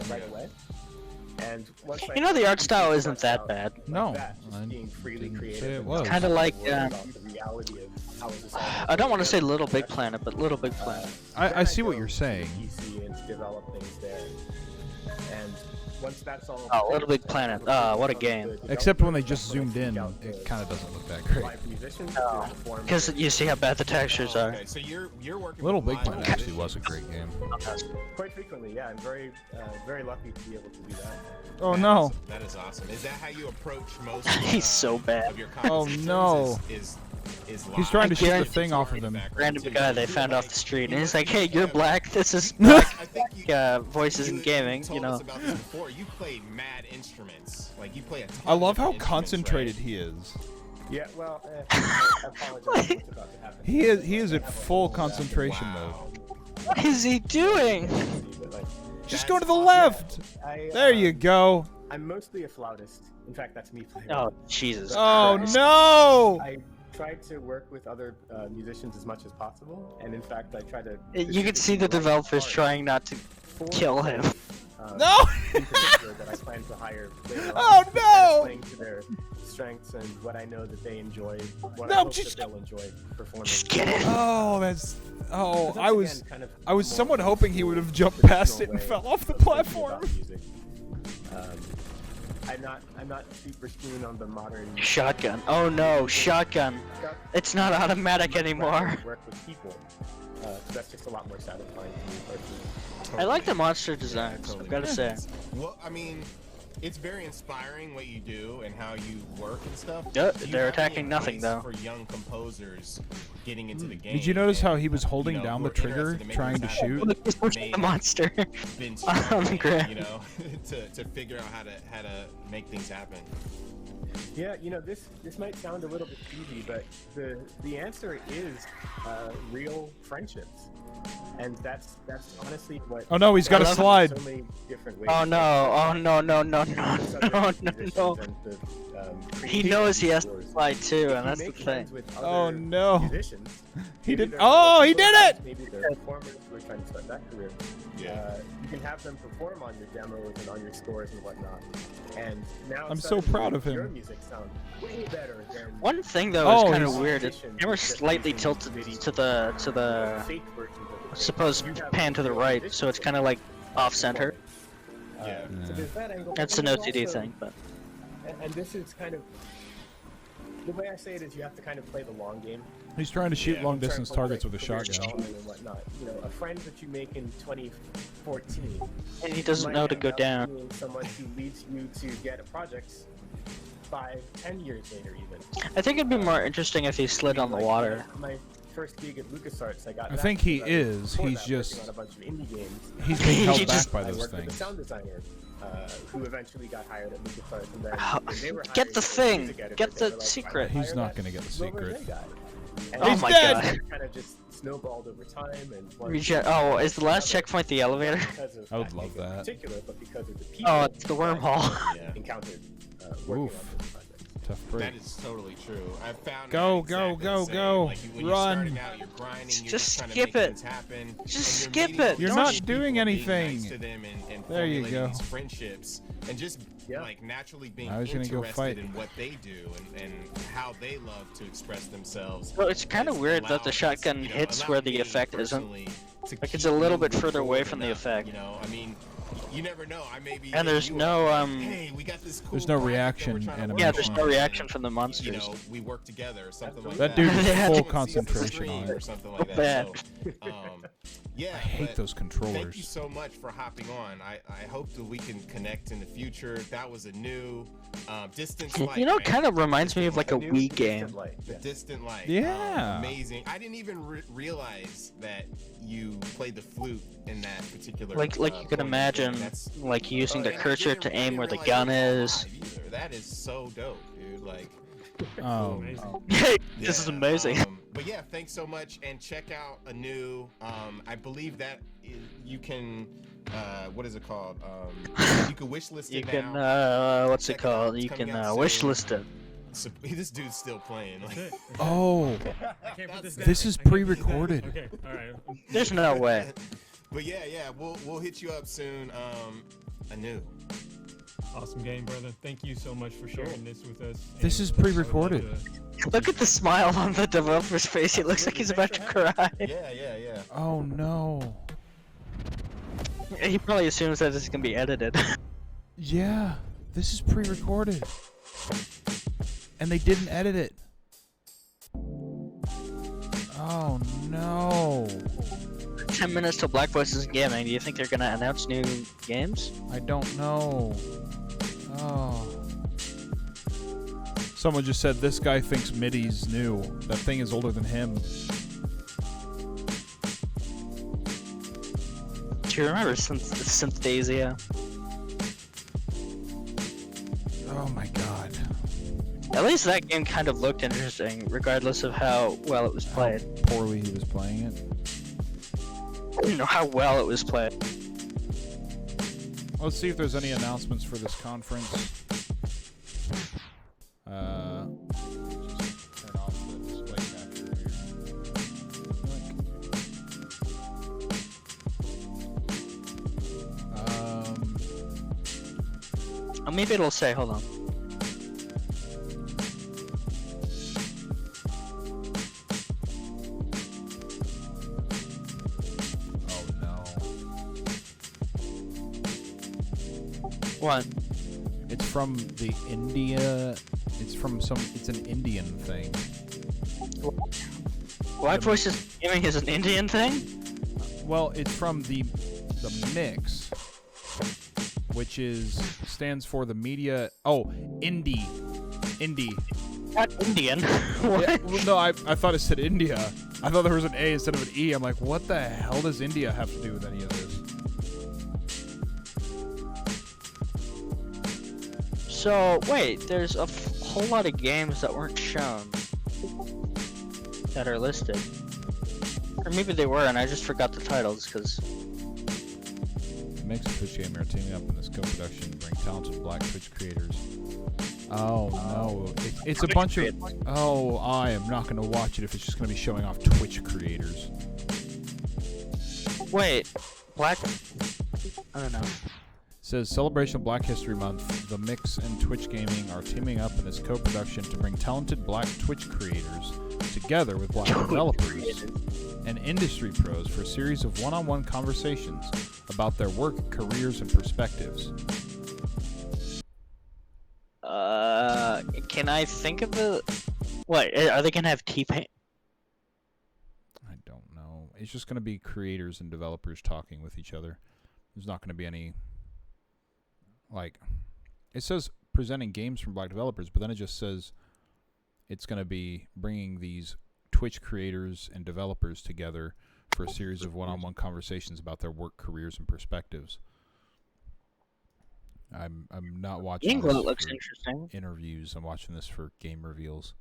G: right away. And once I
A: You know, the art style isn't
G: flesh
A: that
G: out
A: bad.
G: like
B: No,
G: that,
B: I
G: just being freely
B: didn't
G: creative.
B: say it
G: and
B: was.
G: not
A: Kinda
G: having to
A: like,
G: worry about the reality of how is this all
A: I don't want to say Little Big Planet, but Little Big Planet.
B: I see what you're saying.
G: PC and develop things there. And once that's all.
A: Oh, Little Big Planet. What a game.
B: Except when they just zoomed in, it kind of doesn't look that great.
A: Because you see how bad the textures are.
C: Okay, so you're working.
B: Little
C: with
B: Big Planet
C: live
B: actually was a great game.
G: Quite frequently, yeah. I'm very, very lucky to be able to do that.
B: Oh no.
C: That is awesome. Is that how you approach most?
A: He's so bad.
C: Of your
B: Oh no.
C: Is
B: He's trying to shoot the thing off of them.
A: Random guy they found off the street, and he's like, "Hey, you're black. This is black voices in gaming." You know.
C: About this before. You play mad instruments. Like you play a ton
B: I love
C: of
B: how
C: different
B: concentrated
C: instruments,
B: he is.
G: Yeah, well, I apologize for what's about to happen.
B: He is at full concentration mode.
A: What is he doing?
B: Just go to the left. There you go.
G: I'm mostly a flautist. In fact, that's me playing.
A: Oh, Jesus
B: Oh
A: Christ.
B: no!
G: I tried to work with other musicians as much as possible, and in fact, I try to.
A: You can see the developers trying not to kill him.
B: No!
G: In particular, that I plan to hire later
B: Oh,
G: on,
B: no!
G: kind of playing to their strengths and what I know that they enjoy, what I
B: No,
G: hope
B: just-
G: that they'll enjoy performing.
A: Just get it.
B: Oh, that's. Oh,
G: Because
B: I was.
G: again, kind of
B: I was
G: more
B: somewhat hoping he would have jumped
G: traditional
B: past it and
G: way
B: fell off the
G: of thinking
B: platform.
G: about music. I'm not super keen on the modern
A: Shotgun. Oh no, shotgun. It's not automatic anymore.
G: Work with people. So that's just a lot more satisfying to me personally.
A: I like the monster designs, I've gotta say.
C: Well, I mean, it's very inspiring what you do and how you work and stuff.
A: Yeah,
C: Do you
A: they're
C: have any
A: attacking nothing,
C: advice
A: though.
C: For young composers getting into the game.
B: Did you notice how he was
C: and,
B: holding
C: you know,
B: down
C: who
B: the
C: are
B: trigger,
C: interested in making
B: trying to
C: this happen?
B: shoot?
A: He's pushing the monster
C: Been
A: on the ground.
C: you know, to figure out how to make things happen.
G: Yeah, you know, this might sound a little bit cheesy, but the answer is real friendships, and that's honestly what.
B: Oh no, he's got a
G: I love
B: slide.
G: So many different ways.
A: Oh no, oh no, no, no, no, no, no. He knows he has to fly too, and that's the thing.
B: Oh no.
G: Musicians,
B: He
G: maybe
B: did.
G: they're
B: Oh, he did it!
G: Maybe they're performers who are trying to start that career. You can have them perform on your demos and on your scores and whatnot. And now
B: I'm so proud of
G: your
B: him.
G: music sounds way better than
A: One thing though
B: Oh,
A: is kind of
B: he's-
A: weird. The camera's slightly tilted to the
G: fake versions of it.
A: supposed pan to the right, so it's kind of like off center.
G: So there's that angle.
A: That's
G: And
A: an
G: there's
A: OCD
G: also-
A: thing, but
G: And this is kind of the way I say it is you have to kind of play the long game.
B: He's trying to shoot long distance
G: In terms of,
B: targets with a
G: like, career
B: shotgun.
G: development and whatnot. You know, a friend that you make in 2014.
A: And he doesn't
G: might
A: know to
G: end
A: go
G: up
A: down.
G: being someone who leads you to get a project 5, 10 years later, even.
A: I think it'd be more interesting if he slid on the water.
G: My first gig at LucasArts, I got.
B: I
G: that
B: think he
G: because I was
B: is.
G: before
B: He's
G: that
B: just-
G: working on a bunch of indie games.
B: He's being held
A: He
B: back
A: just-
B: by
G: I
B: those
G: worked with a
B: things.
G: sound designer who eventually got hired at LucasArts, and then when they were
A: Get the
G: hiring
A: thing!
G: music editor,
A: Get
G: they were
A: the
G: like,
A: secret!
B: He's not gonna get the
G: Silver
B: secret.
G: Ray guy. And
A: Oh
G: it's
A: my
G: dead!
A: god.
G: Kind of just snowballed over time, and one
A: Oh, is the last checkpoint the elevator?
G: because of
B: I would
G: that
B: love
G: gig in
B: that.
G: particular, but because of the people
A: Oh, it's the wormhole.
G: that I encountered working
B: Oof.
G: on this project.
B: Tough break.
C: That is totally true. I've found
B: Go,
C: that
B: go,
C: exactly
B: go,
C: the same.
B: go.
C: Like when
B: Run.
C: you're starting out, you're grinding, you're
A: Just
C: trying
A: skip
C: to make
A: it.
C: things happen.
A: Just
C: and you're
A: skip
C: meeting
A: it.
C: all
B: You're
C: these
B: not
C: people
B: doing
C: and being
B: anything.
C: Nice to them and
B: There you
C: formulating
B: go.
C: these friendships and just like naturally being
B: Now he's gonna
C: interested
B: go fight.
C: in what they do and how they love to express themselves.
A: Well, it's kind of weird that the shotgun hits where the effect isn't. Like it's a little bit further away from the effect.
C: You know, I mean, you never know. I may be.
A: And there's
C: hitting you
A: no
C: up, hey, we got this cool
B: There's no
C: project that we're
B: reaction
C: trying to work
B: animation.
A: Yeah, there's no
C: on,
A: reaction
C: and,
A: from the monsters.
C: You know, we work together or something like
B: That
C: that.
B: dude is
A: They had
B: full
A: to-
B: concentration on
C: Or
B: it.
C: something like that.
A: Bad.
C: So, yeah,
B: I hate
C: but
B: those
C: Thank you
B: controllers.
C: so much for hopping on. I hope that we can connect in the future. That was a new Distance Light.
A: You know, it
C: man.
A: kind of reminds me of like a
G: New
A: Wii
G: Distant
A: game.
G: Light.
C: The Distant Light.
B: Yeah.
C: Amazing. I didn't even realize that you played the flute in that particular.
A: Like you can
C: format.
A: imagine,
C: That's-
A: like using the
C: and I
A: cursor
C: didn't
A: to aim where the
C: realize
A: gun
C: it was
A: is.
C: live either. That is so dope, dude. Like.
A: This is amazing.
C: But yeah, thanks so much, and check out a new. I believe that you can. What is it called? You can wishlist
A: You
C: it
A: can
C: now.
A: what's it
C: Check it out.
A: called?
C: It's
A: You
C: coming
A: can
C: out soon.
A: wishlist it.
C: So, this dude's still playing. Like,
B: Oh,
D: I can't put this down.
B: this is
D: I can't put this down.
B: pre-recorded.
D: Okay, alright.
A: There's no way.
C: But yeah, we'll hit you up soon. Anew.
D: Awesome game, brother. Thank you so much for sharing this with us.
B: This
D: and
B: is
D: I would love
B: pre-recorded.
D: to-
A: Look at the smile on the developer's face. He looks like he's about to cry.
C: Yeah.
B: Oh no.
A: He probably assumes that it's gonna be edited.
B: Yeah, this is pre-recorded. And they didn't edit it. Oh no.
A: 10 minutes till Black Voices Gaming. Do you think they're gonna announce new games?
B: I don't know. Oh. Someone just said this guy thinks MIDI's new. That thing is older than him.
A: Do you remember Synthesia?
B: Oh my god.
A: At least that game kind of looked interesting, regardless of how well it was played.
B: How poorly he was playing it.
A: You know how well it was played.
B: Let's see if there's any announcements for this conference. Just turn off the display capture here.
A: Oh, maybe it'll say, hold on. What?
B: It's from the India. It's from some. It's an Indian thing.
A: Black Voices Gaming is an Indian thing?
B: Well, it's from the mix, which stands for the media. Oh, indie.
A: Not Indian.
B: What? Yeah, well, no, I thought it said India. I thought there was an A instead of an E. I'm like, what the hell does India have to do with any of this?
A: So, wait, there's a whole lot of games that weren't shown that are listed. Or maybe they were and I just forgot the titles, because...
B: Mix and Twitch Gamer are teaming up in this co-production to bring talented black Twitch creators. Oh no, it's a bunch of... Oh, I am not going to watch it if it's just going to be showing off Twitch creators.
A: Wait, Black... I don't know.
B: Says Celebration of Black History Month, The Mix and Twitch Gaming are teaming up in this co-production to bring talented black Twitch creators together with black developers and industry pros for a series of one-on-one conversations about their work, careers, and perspectives.
A: Can I think of it? What, are they gonna have T-Pain?
B: I don't know. It's just gonna be creators and developers talking with each other. There's not gonna be any... Like, it says presenting games from black developers, but then it just says it's going to be bringing these Twitch creators and developers together for a series of one-on-one conversations about their work, careers, and perspectives. I'm not watching
A: England
B: this
A: looks
B: for
A: interesting.
B: interviews. I'm watching this for game reveals.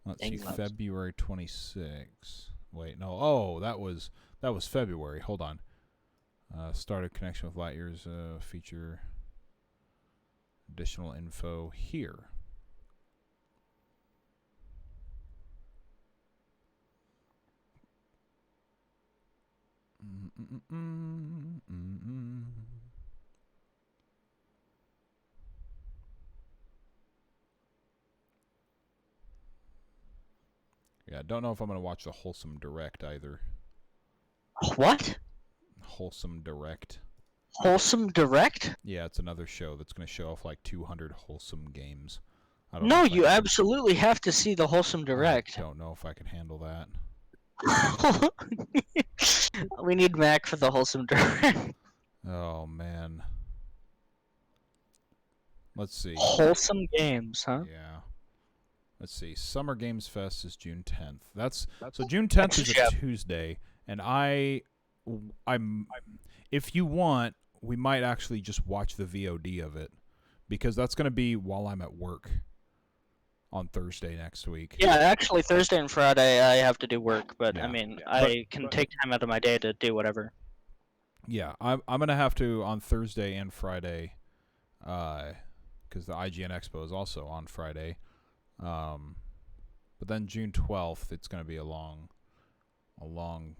B: Let's
A: England.
B: see, February 26. Wait, no. Oh, that was February. Hold on. Started connection with Lightyear's feature. Additional info here. Yeah, I don't know if I'm going to watch the Wholesome Direct either.
A: What?
B: Wholesome Direct.
A: Wholesome Direct?
B: Yeah, it's another show that's going to show off like 200 wholesome games. I don't
A: No,
B: know if
A: you
B: I
A: absolutely have to see the Wholesome Direct.
B: don't know if I can handle that.
A: We need Mac for the Wholesome Direct.
B: Oh, man. Let's see.
A: Wholesome games, huh?
B: Yeah. Let's see. Summer Games Fest is June 10th. So June 10th is a Tuesday, and I'm if you want, we might actually just watch the VOD of it, because that's going to be while I'm at work on Thursday next week.
A: Yeah, actually Thursday and Friday I have to do work, but
B: Yeah.
A: I mean, I can take time out of my day to do whatever.
B: Yeah, I'm going to have to on Thursday and Friday, because the IGN Expo is also on Friday. But then June 12th, it's going to be a long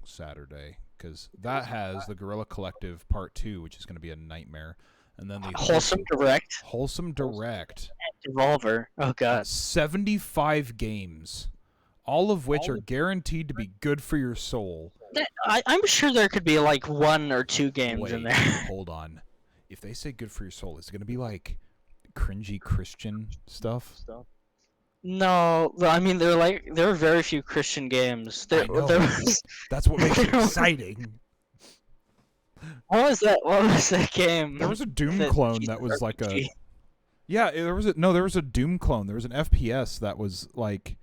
B: Saturday, because that has the Guerrilla Collective Part 2, which is going to be a nightmare. And then the
A: Wholesome Direct.
B: Wholesome Direct.
A: Devolver. Oh god.
B: 75 games all of which are guaranteed to be good for your soul.
A: I'm sure there could be like 1 or 2 games in there.
B: Hold on. If they say good for your soul, is it going to be like cringy Christian stuff?
A: No, I mean there are very few Christian games.
B: I know. That's what makes it exciting.
A: What was that game?
B: There was a Doom clone that was like a. Yeah, there was a Doom clone. There was an FPS that was like,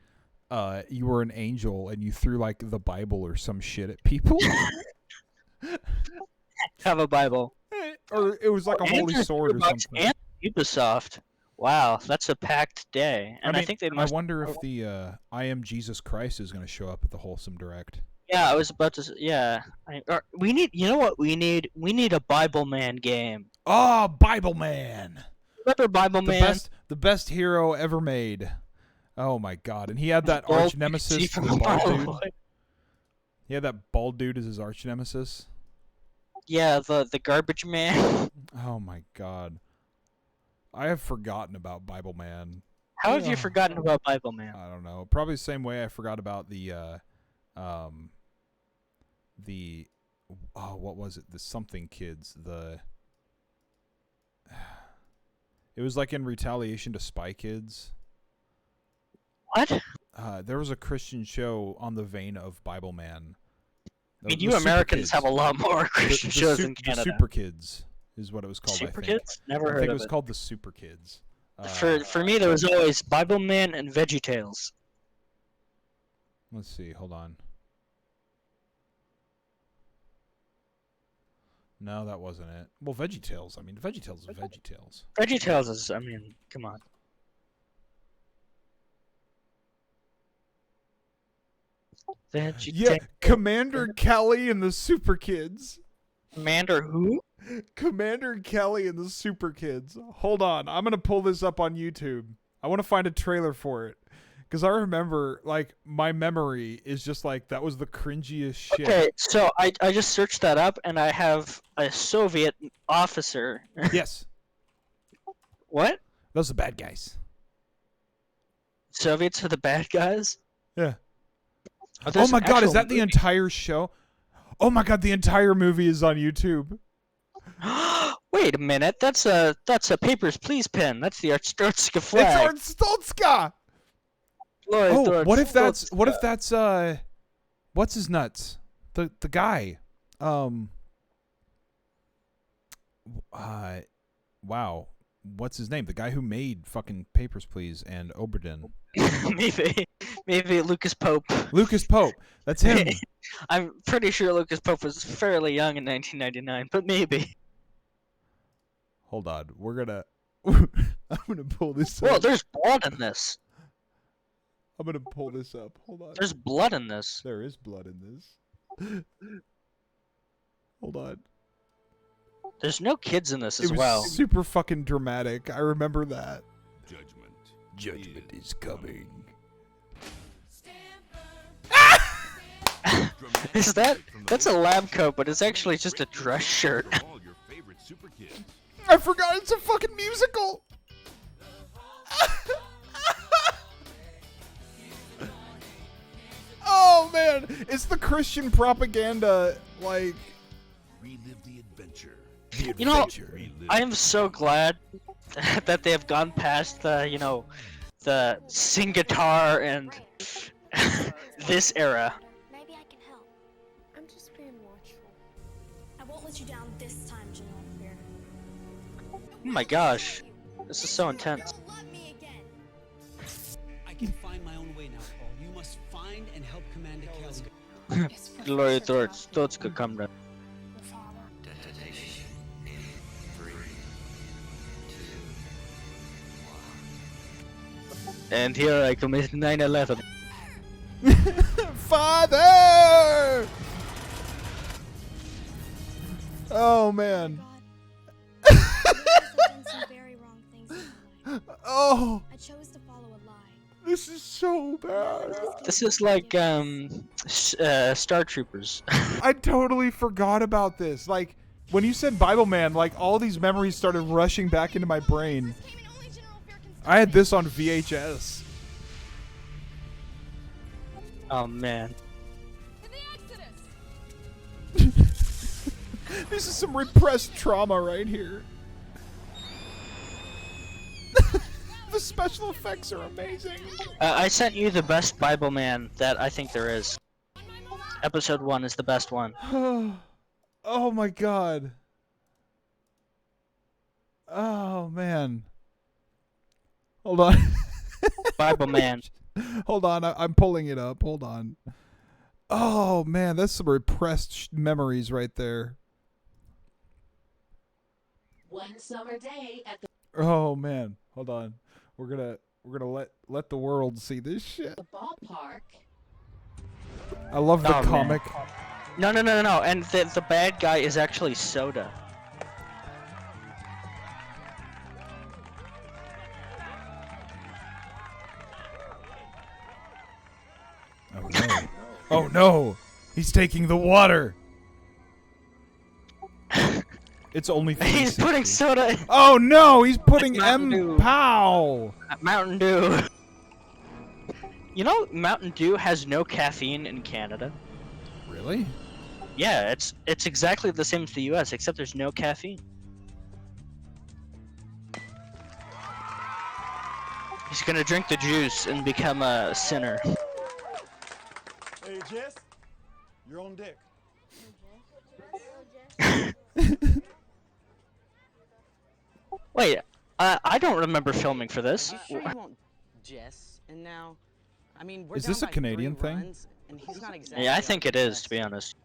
B: you were an angel and you threw like the Bible or some shit at people.
A: Have a Bible.
B: Or it was like a holy sword or something.
A: And Ubisoft. Wow, that's a packed day. And I think they must.
B: I wonder if the I Am Jesus Christ is going to show up at the Wholesome Direct.
A: Yeah, I was about to. Yeah, we need. You know what we need? We need a Bible Man game.
B: Oh, Bible Man!
A: Remember Bible Man?
B: The best hero ever made. Oh my god! And he had that arch nemesis, the bald dude. He had that bald dude as his arch nemesis.
A: Yeah, the garbage man.
B: Oh my god. I have forgotten about Bible Man.
A: How have you forgotten about Bible Man?
B: I don't know. Probably the same way I forgot about the what was it? The something kids. It was like in retaliation to Spy Kids.
A: What?
B: There was a Christian show on the vein of Bible Man.
A: I mean, you Americans have a lot more Christian shows in Canada.
B: The Super Kids is what it was called.
A: Super
B: I think.
A: Kids? Never heard
B: I think
A: of
B: it was
A: it.
B: called the Super Kids.
A: For me, there was always Bible Man and VeggieTales.
B: Let's see. Hold on. No, that wasn't it. Well, VeggieTales. I mean, VeggieTales is VeggieTales.
A: VeggieTales is. I mean, come on.
B: Yeah, Commander Kelly and the Super Kids.
A: Commander who?
B: Commander Kelly and the Super Kids. Hold on, I'm gonna pull this up on YouTube. I want to find a trailer for it because I remember, like, my memory is just like that was the cringiest shit.
A: Okay, so I just searched that up and I have a Soviet officer.
B: Yes.
A: What?
B: Those are the bad guys.
A: Soviets are the bad guys?
B: Yeah.
A: Oh
B: my god, is that the entire show? Oh my god, the entire movie is on YouTube.
A: Wait a minute, that's a Papers, Please pin. That's the Arstotzka flag.
B: It's Arstotzka! What if that's what's his nuts? The guy. Wow. What's his name? The guy who made fucking Papers, Please and Oberdin.
A: Maybe Lucas Pope.
B: Lucas Pope. That's him.
A: I'm pretty sure Lucas Pope was fairly young in 1999, but maybe.
B: Hold on. I'm gonna pull this up.
A: Well, there's blood in this.
B: I'm gonna pull this up. Hold on.
A: There's blood in this.
B: There is blood in this. Hold on.
A: There's no kids in this as
B: It was
A: well.
B: super fucking dramatic. I remember that. Judgment is coming.
A: That's a lab coat, but it's actually just a dress shirt.
B: I forgot it's a fucking musical. Oh man, it's the Christian propaganda, like.
R: Relive the adventure.
A: You know, I am so glad that they have gone past the sing guitar and this era.
W: Maybe I can help. I'm just being watchful. I won't let you down this time, General Fear.
A: Oh my gosh, this is so intense.
M: I can find my own way now, Paul. You must find and help Commander Kelly.
A: Glory to Arstotzka, comrade.
P: Detonation in 3, 2, 1.
A: And here I commit 9/11.
B: Father! Oh man. Oh.
W: I chose to follow a lie.
B: This is so bad.
A: This is like Star Troopers.
B: I totally forgot about this. Like when you said Bible Man, like all these memories started rushing back into my brain. I had this on VHS.
A: Oh man.
B: This is some repressed trauma right here. The special effects are amazing.
A: I sent you the best Bible man that I think there is. Episode 1 is the best one.
B: Oh my god. Oh man. Hold on.
A: Bible man.
B: Hold on, I'm pulling it up. Hold on. Oh man, that's some repressed memories right there.
N: One summer day at the
B: Oh man, hold on. We're gonna let the world see this shit.
N: ballpark.
B: I love the
A: Oh,
B: comic.
A: Man. No. And the bad guy is actually Soda.
B: Oh no. Oh no! He's taking the water! It's only
A: He's putting soda in.
B: Oh no! He's putting
A: Mountain Dew.
B: Pow!
A: Mountain Dew. You know, Mountain Dew has no caffeine in Canada.
B: Really?
A: Yeah, it's exactly the same as the US, except there's no caffeine. He's gonna drink the juice and become a sinner.
O: Hey Jess, you're on deck.
A: Wait, I don't remember filming for this.
Q: You sure you won't Jess? And now, I mean, we're
B: Is this
Q: down
B: a
Q: by
B: Canadian
Q: 3
B: thing?
Q: runs, and he's not exactly
A: Yeah, I think it is, to be honest.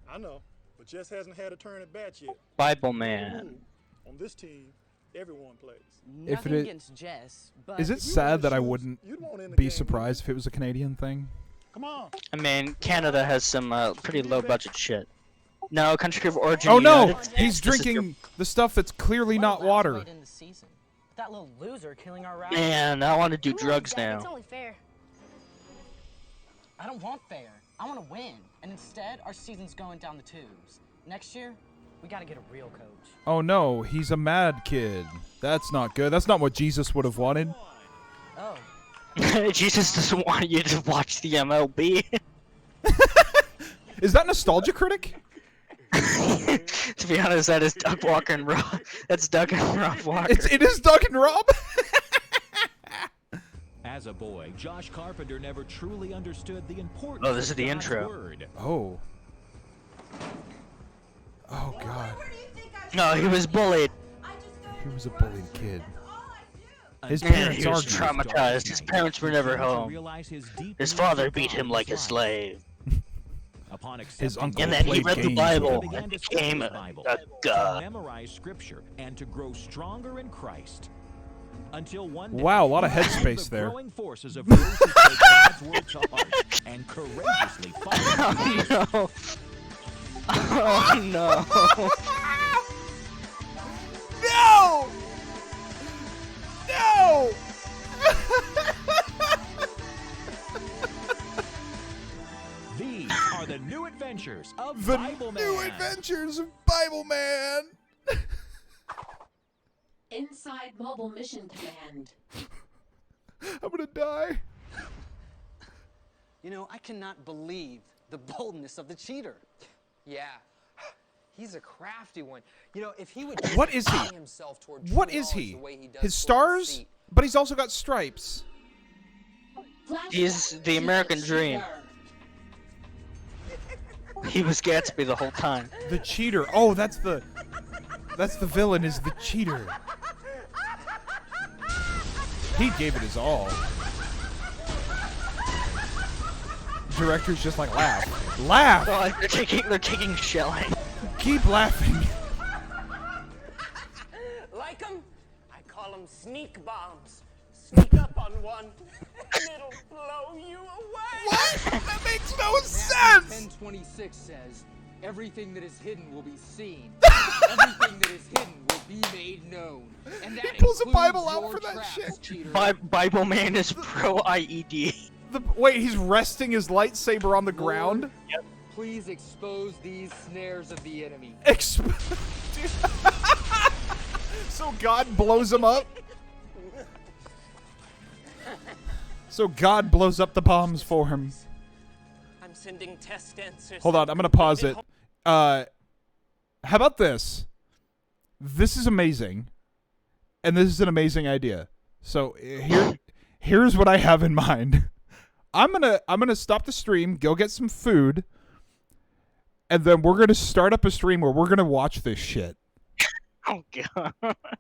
O: I know, but Jess hasn't had a turn at bat yet.
A: Bible man.
O: On this team, everyone plays.
B: If
Q: Nothing
B: it
Q: against Jess, but
B: is it sad that I wouldn't be surprised if it was a Canadian thing?
O: Come on.
A: I mean, Canada has some pretty low budget shit. No, country of origin.
B: Oh no!
A: United States,
B: He's
A: this is
B: drinking the stuff that's clearly not water.
Q: late in the season. That little loser killing our route.
A: Man, I want to do drugs
K: It's
A: now.
K: only fair.
Q: I don't want fair. I want to win. And instead, our season's going down the tubes. Next year, we got to get a real coach.
B: Oh no, he's a mad kid. That's not good. That's not what Jesus would have wanted.
Q: Oh.
A: Jesus doesn't want you to watch the MLB.
B: Is that Nostalgia Critic?
A: To be honest, that is Doug Walker and Rob. That's Doug and Rob Walker.
B: It is Doug and Rob?
S: As a boy, Josh Carpenter never truly understood the importance
A: Oh, this is
S: of
A: the
S: God's
A: intro.
S: word.
B: Oh. Oh god.
A: No, he was bullied.
B: He was a bullied kid. His
A: Man,
B: parents
A: he was
B: argued.
A: traumatized. His parents were never home. His father beat him like a slave.
B: His uncle
A: And then he
B: played
A: read the
B: games
A: Bible
B: with him.
A: and became a
S: to
A: god.
S: memorize scripture and to grow stronger in Christ. Until one day,
B: Wow, a lot of
S: he joined
B: headspace
S: the
B: there.
S: growing forces of those who take God's word to heart and courageously fight.
A: Oh no. Oh no.
B: No! No!
S: These are the new adventures of
B: The
S: Bible
B: new
S: Man.
B: adventures of Bible Man.
N: Inside Mobile Mission Command.
B: I'm gonna die.
M: You know, I cannot believe the boldness of the cheater. Yeah, he's a crafty one. You know, if he would just
B: What is he?
M: bring himself toward
B: What
M: true
B: is
M: knowledge
B: he?
M: the way he does
B: His
M: toward
B: stars?
M: deceit.
B: But he's also got stripes.
A: He's the American dream. He was Gatsby the whole time.
B: The cheater. Oh, that's the villain is the cheater. He gave it his all. Director's just like, laugh. Laugh!
A: Oh, they're taking shelling.
B: Keep laughing.
Y: Like them? I call them sneak bombs. Sneak up on one, and it'll blow you away.
B: What? That makes no sense!
Z: 10:26 says, everything that is hidden will be seen. Everything that is hidden will be made known. And that
B: He pulls a
Z: includes
B: Bible out
Z: your
B: for that
Z: traps,
B: shit.
Z: cheater.
A: Bible Man is pro IED.
B: Wait, he's resting his lightsaber on the ground?
Z: Yep. Please expose these snares of the enemy.
B: So God blows him up? So God blows up the bombs for him.
Y: I'm sending test answers.
B: Hold on, I'm gonna pause it. How about this? This is amazing, and this is an amazing idea. So here's what I have in mind. I'm gonna stop the stream, go get some food, and then we're gonna start up a stream where we're gonna watch this shit.
A: Oh god.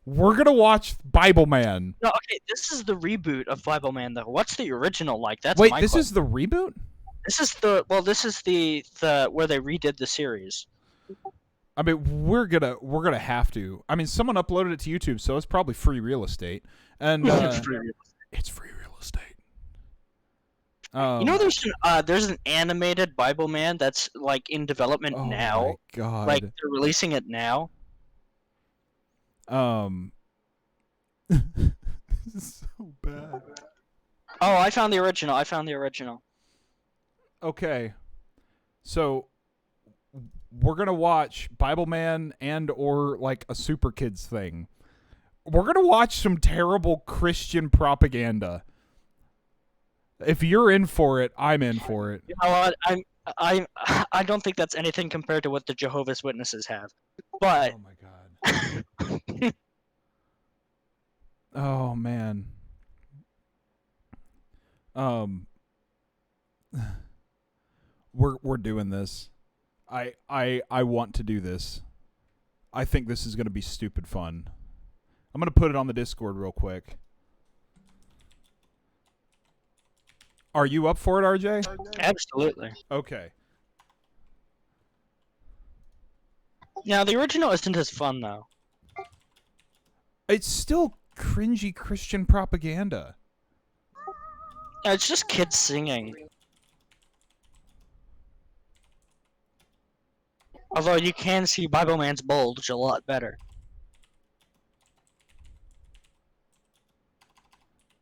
B: We're gonna watch Bible Man.
A: No, okay, this is the reboot of Bible Man though. What's the original like? That's
B: Wait,
A: my
B: this
A: question.
B: is the reboot?
A: This is the where they redid the series.
B: I mean, we're gonna have to. I mean, someone uploaded it to YouTube, so it's probably free real estate. And it's free real estate.
A: You know, there's an animated Bible Man that's like in development now.
B: My God.
A: Like they're releasing it now.
B: This is so bad.
A: Oh, I found the original.
B: Okay, so we're gonna watch Bible Man and or like a Super Kids thing. We're gonna watch some terrible Christian propaganda. If you're in for it, I'm in for it.
A: You know what? I don't think that's anything compared to what the Jehovah's Witnesses have. But
B: oh my god. Oh man. We're doing this. I want to do this. I think this is going to be stupid fun. I'm going to put it on the Discord real quick. Are you up for it, RJ?
A: Absolutely.
B: Okay.
A: Now, the original isn't as fun, though.
B: It's still cringy Christian propaganda.
A: Yeah, it's just kids singing. Although you can see Bible Man's bulge a lot better.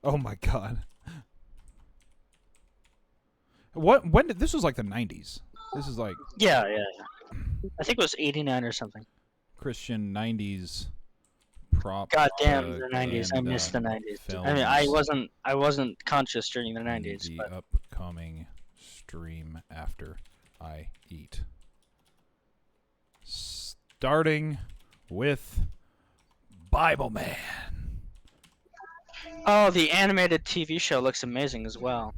B: Oh my god. When did this was like the 90s. This is like
A: Yeah. I think it was 89 or something.
B: Christian 90s prop.
A: God damn the 90s. I missed the 90s. I mean, I wasn't conscious during the 90s,
B: the
A: but
B: upcoming stream after I eat. Starting with Bible Man.
A: oh, the animated TV show looks amazing as well.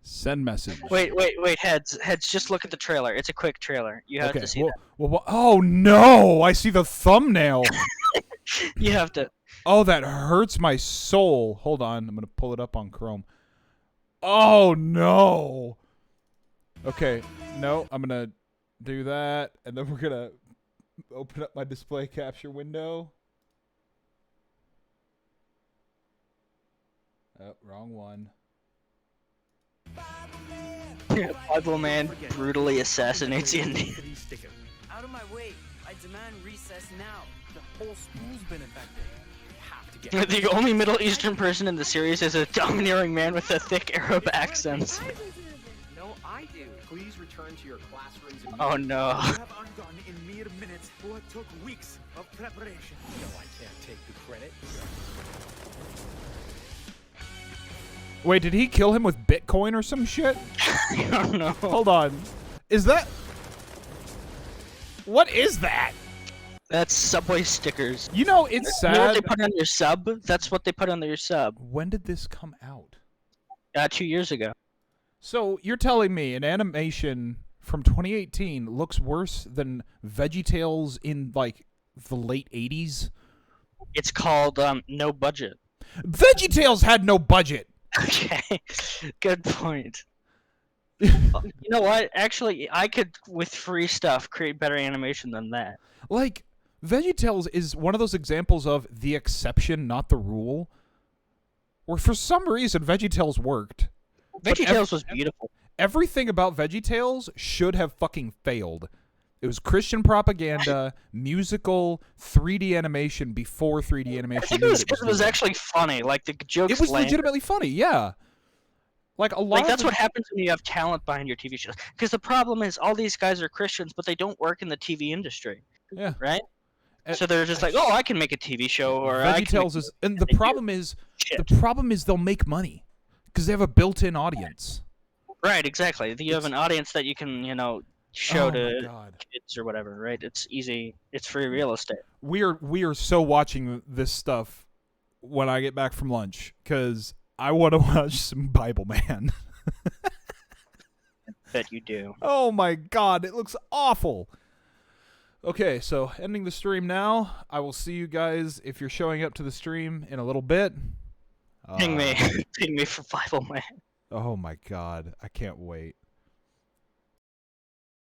B: Send message.
A: Wait, heads, just look at the trailer. It's a quick trailer. You have to see that.
B: Well, oh no! I see the thumbnail.
A: You have to.
B: Oh, that hurts my soul. Hold on, I'm gonna pull it up on Chrome. Oh no. Okay, no, I'm gonna do that, and then we're gonna open up my display capture window. Oh, wrong one.
A: Bible Man brutally assassinates the Indian.
E: Out of my way! I demand recess now. The whole school's been affected. We have to get
A: The only Middle Eastern person in the series is a domineering man with a thick Arab accent.
E: No, I do. Please return to your classrooms.
A: Oh no.
E: You have undone in mere minutes what took weeks of preparation. No, I can't take the credit.
B: Wait, did he kill him with Bitcoin or some shit?
A: I don't know.
B: Hold on. Is that... What is that?
A: That's Subway stickers.
B: You know, it's sad.
A: You know what they put on your sub? That's what they put on your sub.
B: When did this come out?
A: 2 years ago.
B: So, you're telling me an animation from 2018 looks worse than VeggieTales in, like, the late 80s?
A: It's called, No Budget.
B: VeggieTales had no budget!
A: Okay, good point. You know what? Actually, I could, with free stuff, create better animation than that.
B: Like, VeggieTales is one of those examples of the exception, not the rule. Where for some reason, VeggieTales worked.
A: VeggieTales was beautiful.
B: Everything about VeggieTales should have fucking failed. It was Christian propaganda, musical, 3D animation before 3D animation.
A: I think it was actually funny. Like, the jokes
B: It was
A: landed.
B: legitimately funny, yeah. Like, a lot
A: that's what happens when you have talent behind your TV shows. Because the problem is, all these guys are Christians, but they don't work in the TV industry.
B: Yeah.
A: Right? So they're just like, oh, I can make a TV show, or I can
B: VeggieTales is, and the problem is they'll make money because they have a built-in audience.
A: Right, exactly. You have an audience that you can, show
B: Oh
A: to
B: my God.
A: kids or whatever, right? It's easy. It's free real estate.
B: We are so watching this stuff when I get back from lunch because I want to watch some Bible Man.
A: Bet you do.
B: Oh my God, it looks awful. Okay, so ending the stream now. I will see you guys if you're showing up to the stream in a little bit.
A: Ping me. Ping me for Bible Man.
B: Oh my God, I can't wait.